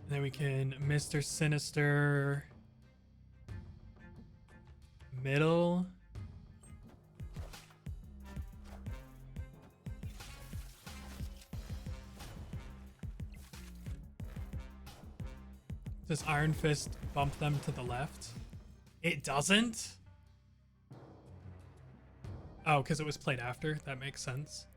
Then we can Mr. Sinister middle. Does Iron Fist bump them to the left? It doesn't? Oh, because it was played after. That makes sense.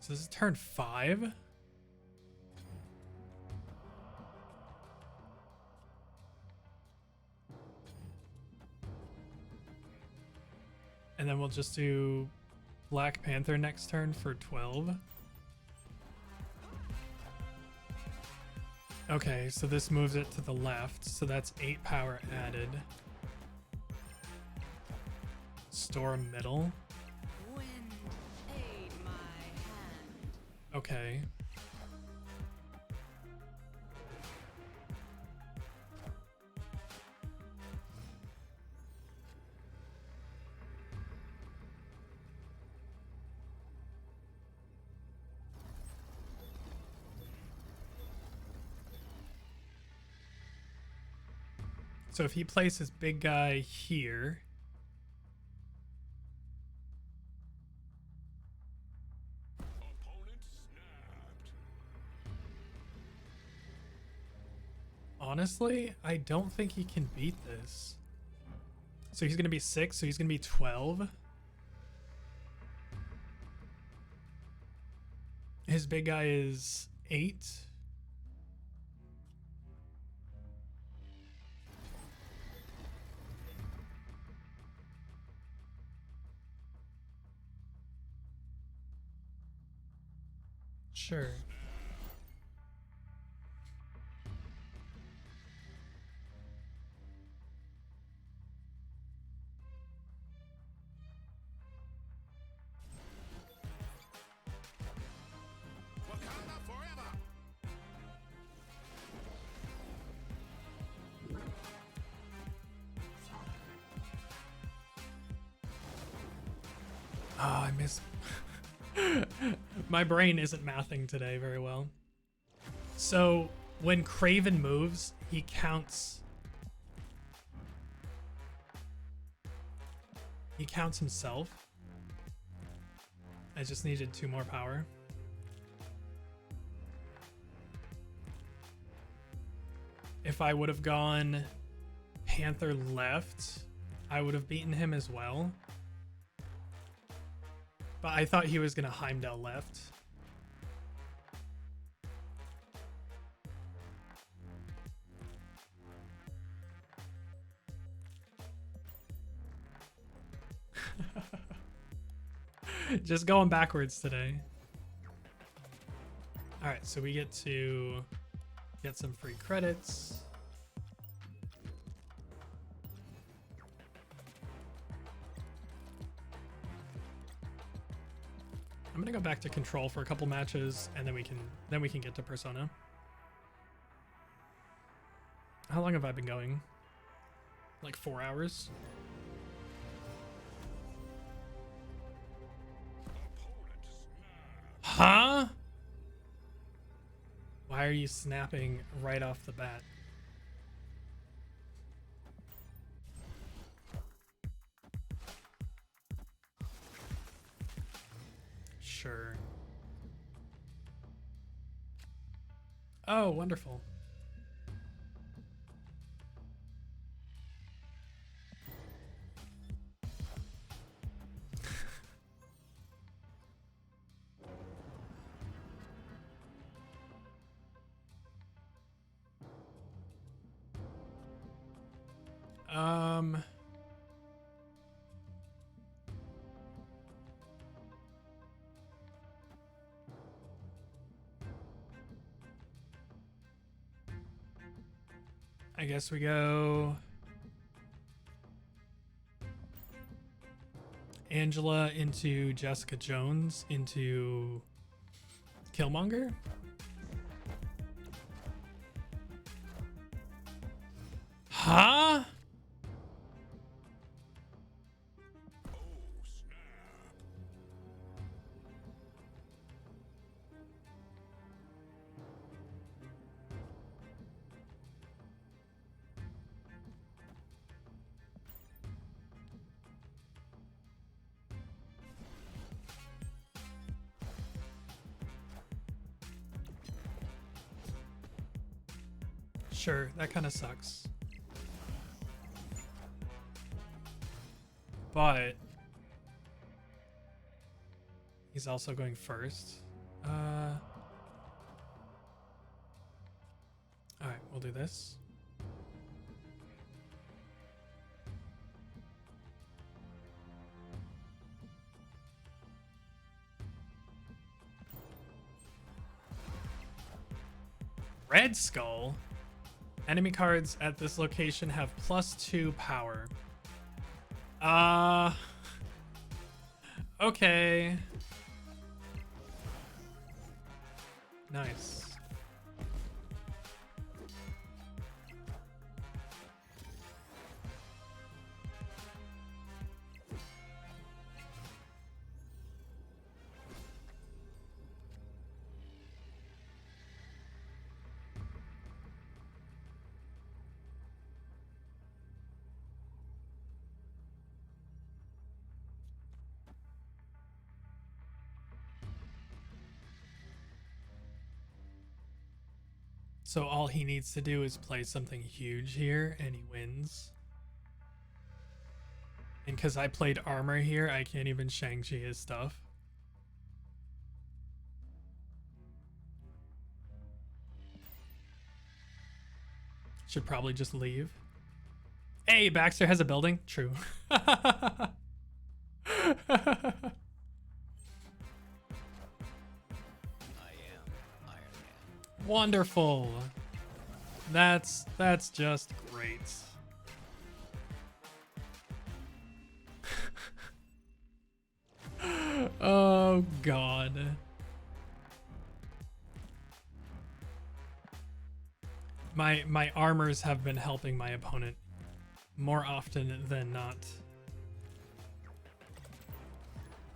So this is turn 5. And then we'll just do Black Panther next turn for 12. Okay, so this moves it to the left. So that's 8 power added. Store middle. Wind, aid my hand. Okay. So if he places big guy here, Opponent snapped. honestly, I don't think he can beat this. So he's going to be 6, so he's going to be 12. His big guy is 8. Sure. Wakanda forever. Oh, I miss. My brain isn't mathing today very well. So when Craven moves, he counts. He counts himself. I just needed 2 more power. If I would have gone Panther left, I would have beaten him as well. But I thought he was going to Heimdall left. Just going backwards today. All right, so we get to get some free credits. I'm gonna go back to control for a couple matches, and then we can get to Persona. How long have I been going? Like 4 hours? Opponent snapped. Huh? Why are you snapping right off the bat? Sure. Oh, wonderful. I guess we go Angela into Jessica Jones into Killmonger. Huh? Oh, snap. Sure, that kind of sucks. But he's also going first. All right, we'll do this. Red Skull. Enemy cards at this location have +2 power. Okay. Nice. So all he needs to do is play something huge here and he wins. And because I played armor here, I can't even Shang-Chi his stuff. Should probably just leave. Hey, Baxter has a building? True. Wonderful. That's just great. Oh god. My armors have been helping my opponent more often than not.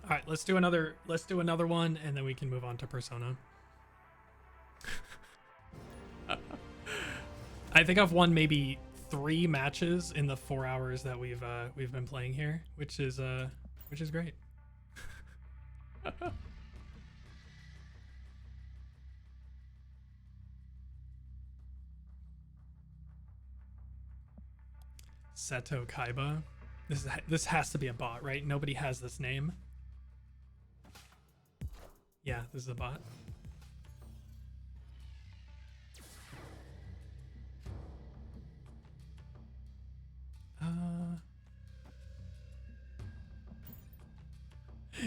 All right, let's do another one and then we can move on to Persona. I think I've won maybe 3 matches in the 4 hours that we've been playing here, which is great. Seto Kaiba. This has to be a bot, right? Nobody has this name. Yeah, this is a bot.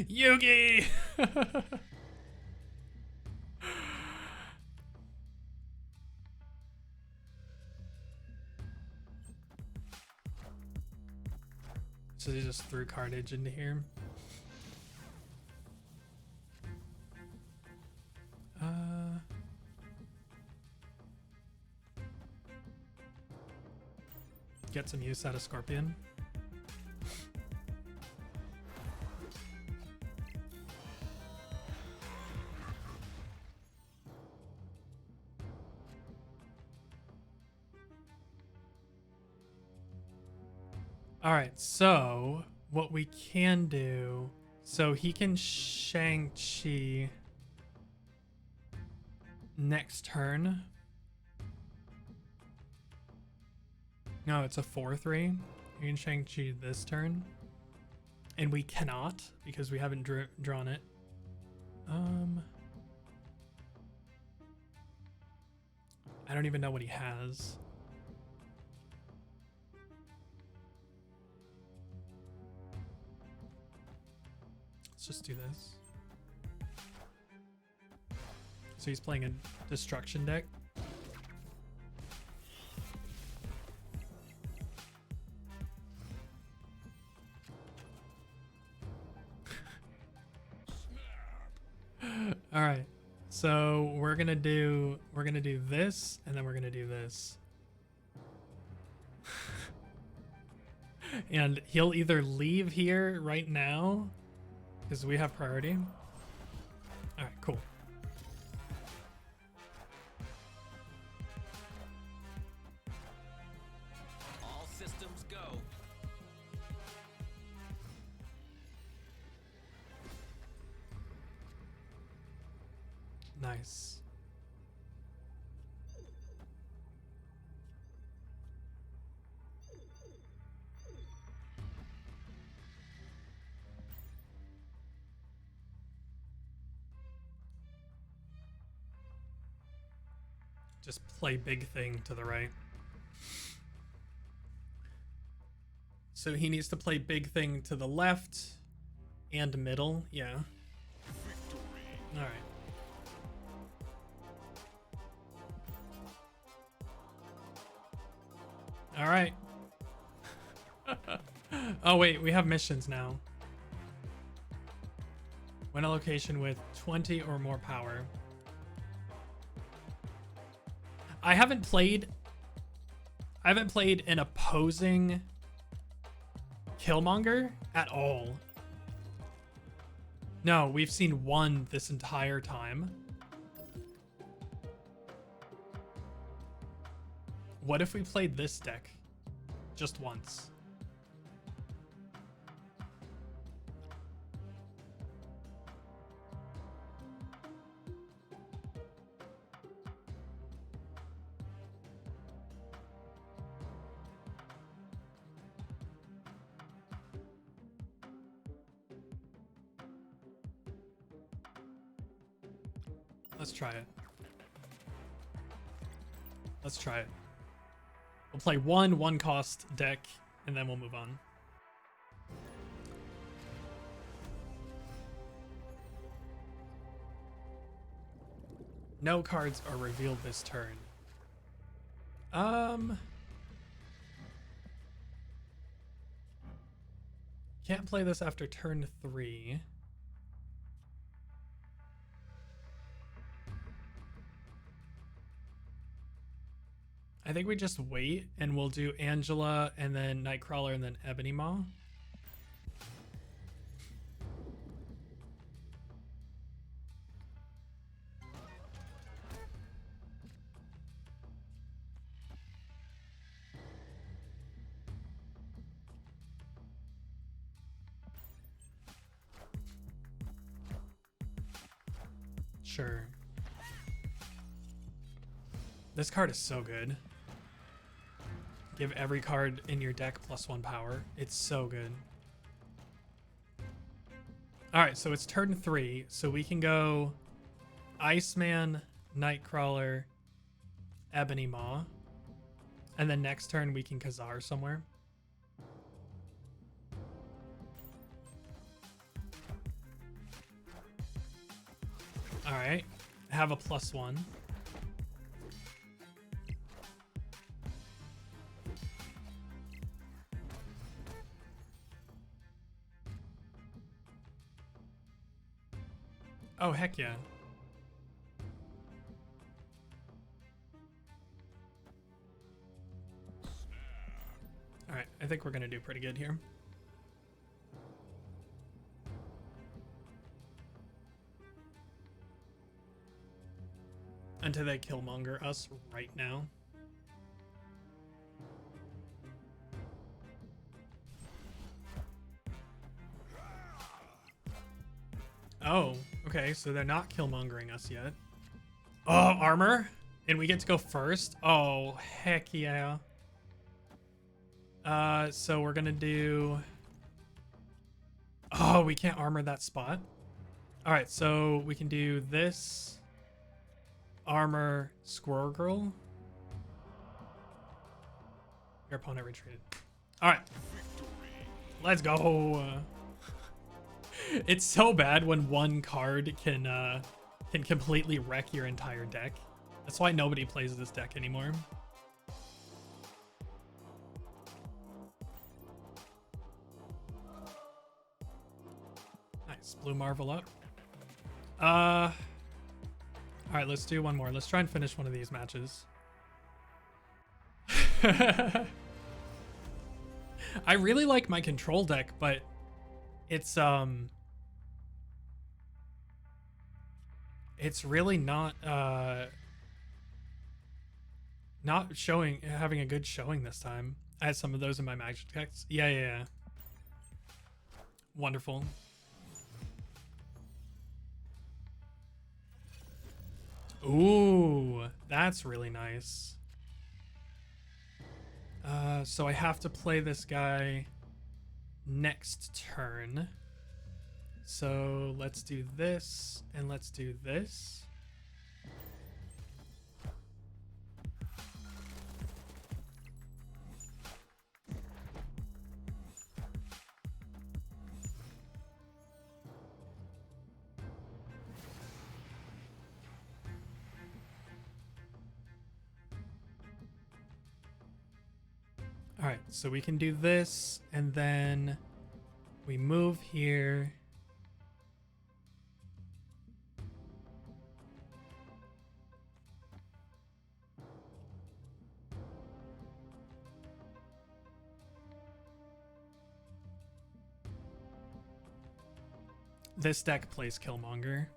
Yugi! So they just threw carnage into here. Get some use out of Scorpion. All right, so what we can do, so he can Shang-Chi next turn. No, it's a 4/3. You can Shang-Chi this turn. And we cannot because we haven't drawn it. I don't even know what he has. Let's just do this. So he's playing a destruction deck. All right. So we're gonna do this, and then we're gonna do this. And he'll either leave here right now, because we have priority. All right, cool. All systems go. Nice. Just play big thing to the right. So he needs to play big thing to the left and middle. Yeah. All right. All right. Oh wait, we have missions now. Win a location with 20 or more power. I haven't played an opposing Killmonger at all. No, we've seen one this entire time. What if we played this deck just once? Let's try it. Let's try it. We'll play one cost deck, and then we'll move on. No cards are revealed this turn. Can't play this after turn 3. I think we just wait and we'll do Angela and then Nightcrawler and then Ebony Maw. Sure. This card is so good. Give every card in your deck +1 power. It's so good. All right, so it's turn 3, so we can go Iceman, Nightcrawler, Ebony Maw, and then next turn we can Khazar somewhere. All right, have a +1. Oh, heck yeah. All right, I think we're gonna do pretty good here. Until they Killmonger us right now. Oh, okay, so they're not Killmongering us yet. Oh, armor? And we get to go first? Oh, heck yeah. So we're gonna do... Oh, we can't armor that spot. All right, so we can do this. Armor Squirrel Girl. Your opponent retreated. All right. Let's go. It's so bad when one card can completely wreck your entire deck. That's why nobody plays this deck anymore. Nice, blue Marvel up. All right, let's do one more. Let's try and finish one of these matches. I really like my control deck, but it's really not having a good showing this time. I had some of those in my magic decks. Yeah. Wonderful. Ooh, that's really nice. So I have to play this guy next turn. So let's do this and let's do this. All right, so we can do this and then we move here. This deck plays Killmonger.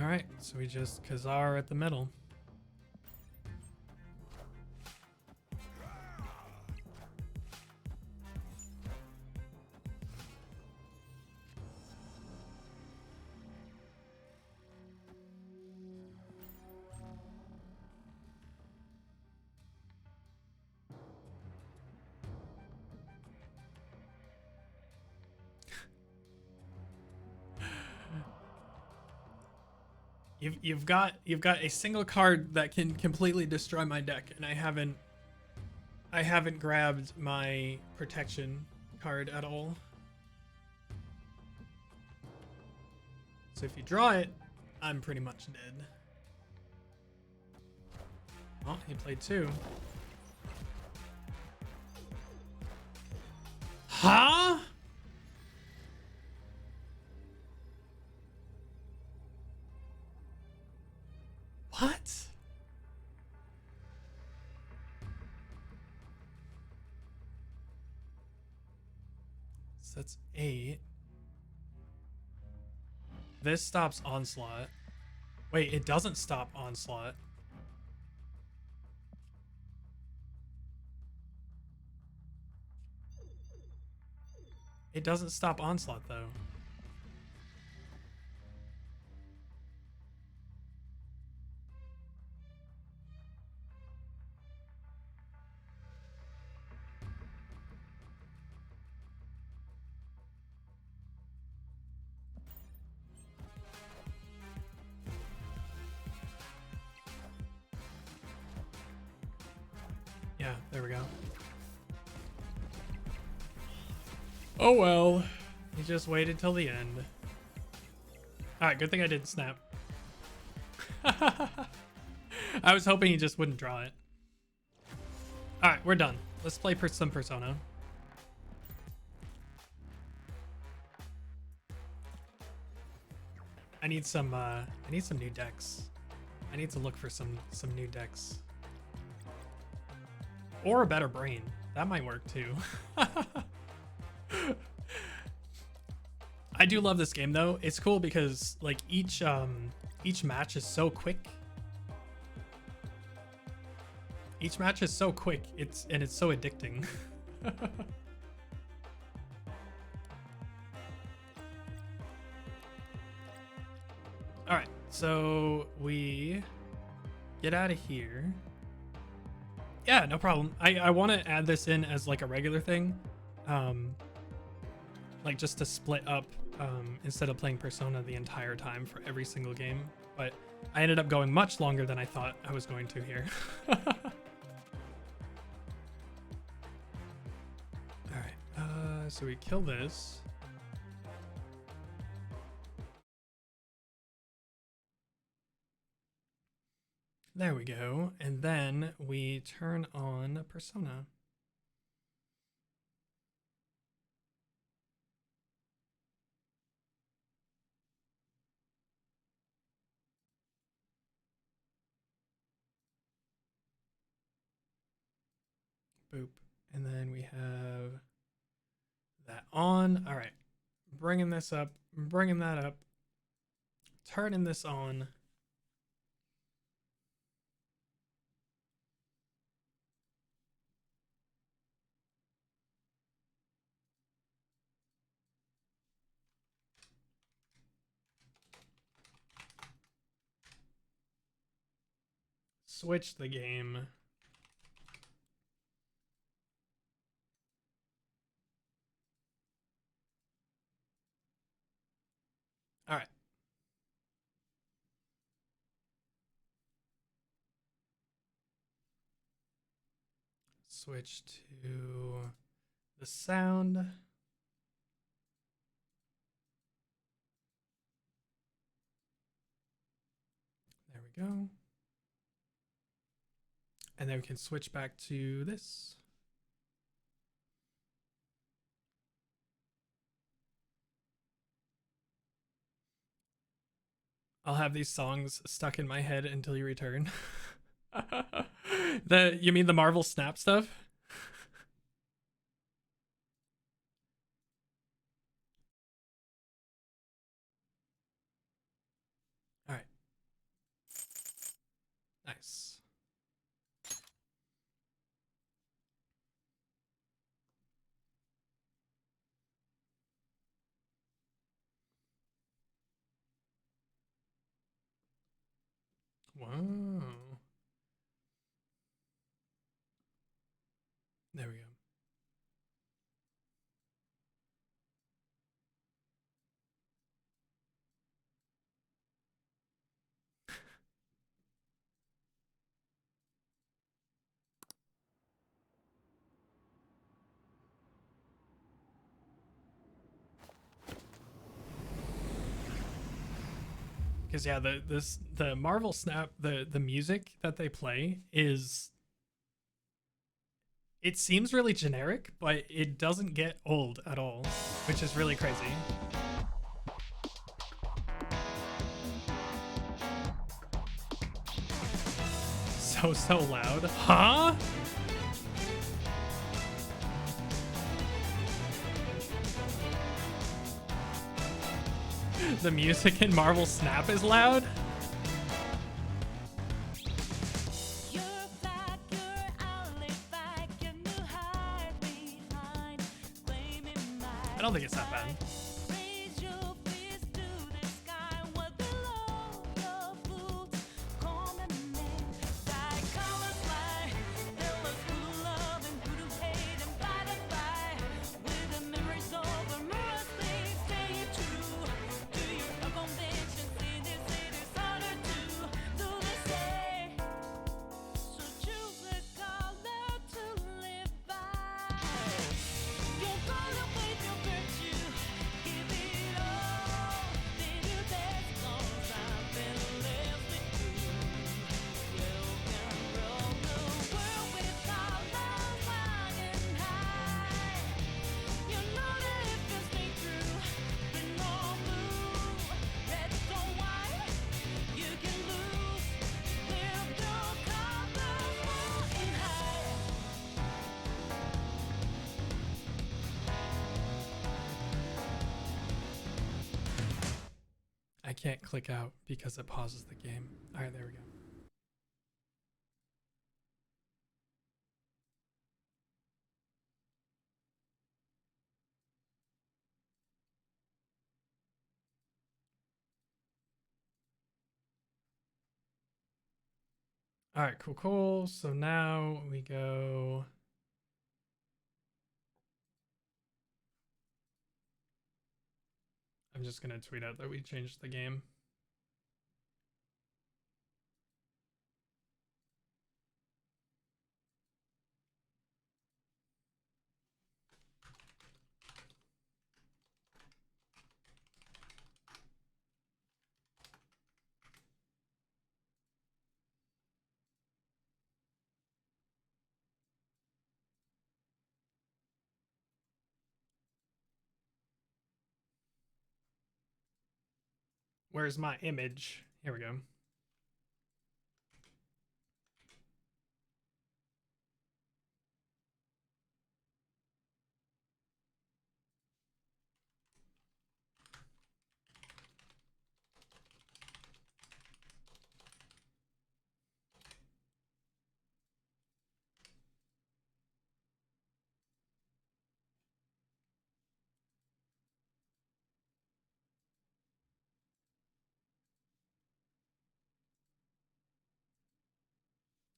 All right, so we just Khazar at the middle. You've got a single card that can completely destroy my deck, and I haven't grabbed my protection card at all. So if you draw it, I'm pretty much dead. Oh, he played two. Huh? What? So that's 8. This stops Onslaught. Wait, it doesn't stop Onslaught. It doesn't stop Onslaught, though. Yeah, there we go. Oh well. He just waited till the end. Alright, good thing I didn't snap. I was hoping he just wouldn't draw it. Alright, we're done. Let's play some Persona. I need some new decks. I need to look for some new decks. Or a better brain. That might work too. I do love this game though. It's cool because like each match is so quick. Each match is so quick. It's so addicting. All right, so we get out of here. Yeah, no problem. I want to add this in as like a regular thing, like just to split up instead of playing Persona the entire time for every single game. But I ended up going much longer than I thought I was going to here. All right, so we kill this. There we go. And then we turn on Persona. Boop. And then we have that on. All right. Bringing this up, bringing that up, turning this on. Switch the game. All right. Switch to the sound. There we go. And then we can switch back to this. I'll have these songs stuck in my head until you return. You mean the Marvel Snap stuff? All right. Nice. Wow. There we go. Because yeah, the Marvel Snap, the music that they play is, it seems really generic, but it doesn't get old at all, which is really crazy. So loud. Huh? The music in Marvel Snap is loud? You're back, you're only back, and you hide behind blaming my I don't think it's that bad. raise your fist to the sky, what below your boots, calling me. Like colors fly, there was true love and true hate and by the fight, with the memories over mirrors, please stay true to your conventions. In this city, it's harder to do the same. So choose a color to live by. Your color with your virtue, give it all. Then you best cause I've been left with you. You can roll the world with colors flying high. You know that if you stay true, but no blue, red or white, you can lose. With your colors flying high. I can't click out because it pauses the game. All right, there we go. All right, cool, cool. So now we go. I'm just gonna tweet out that we changed the game. Where's my image? Here we go.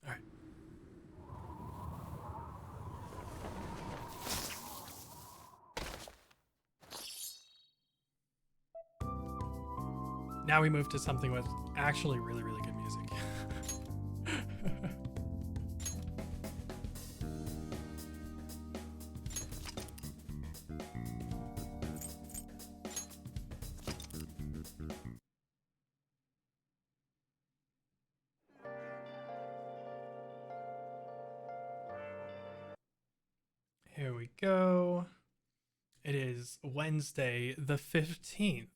All right. Now we move to something with actually really, really good music. Here we go. It is Wednesday, the 15th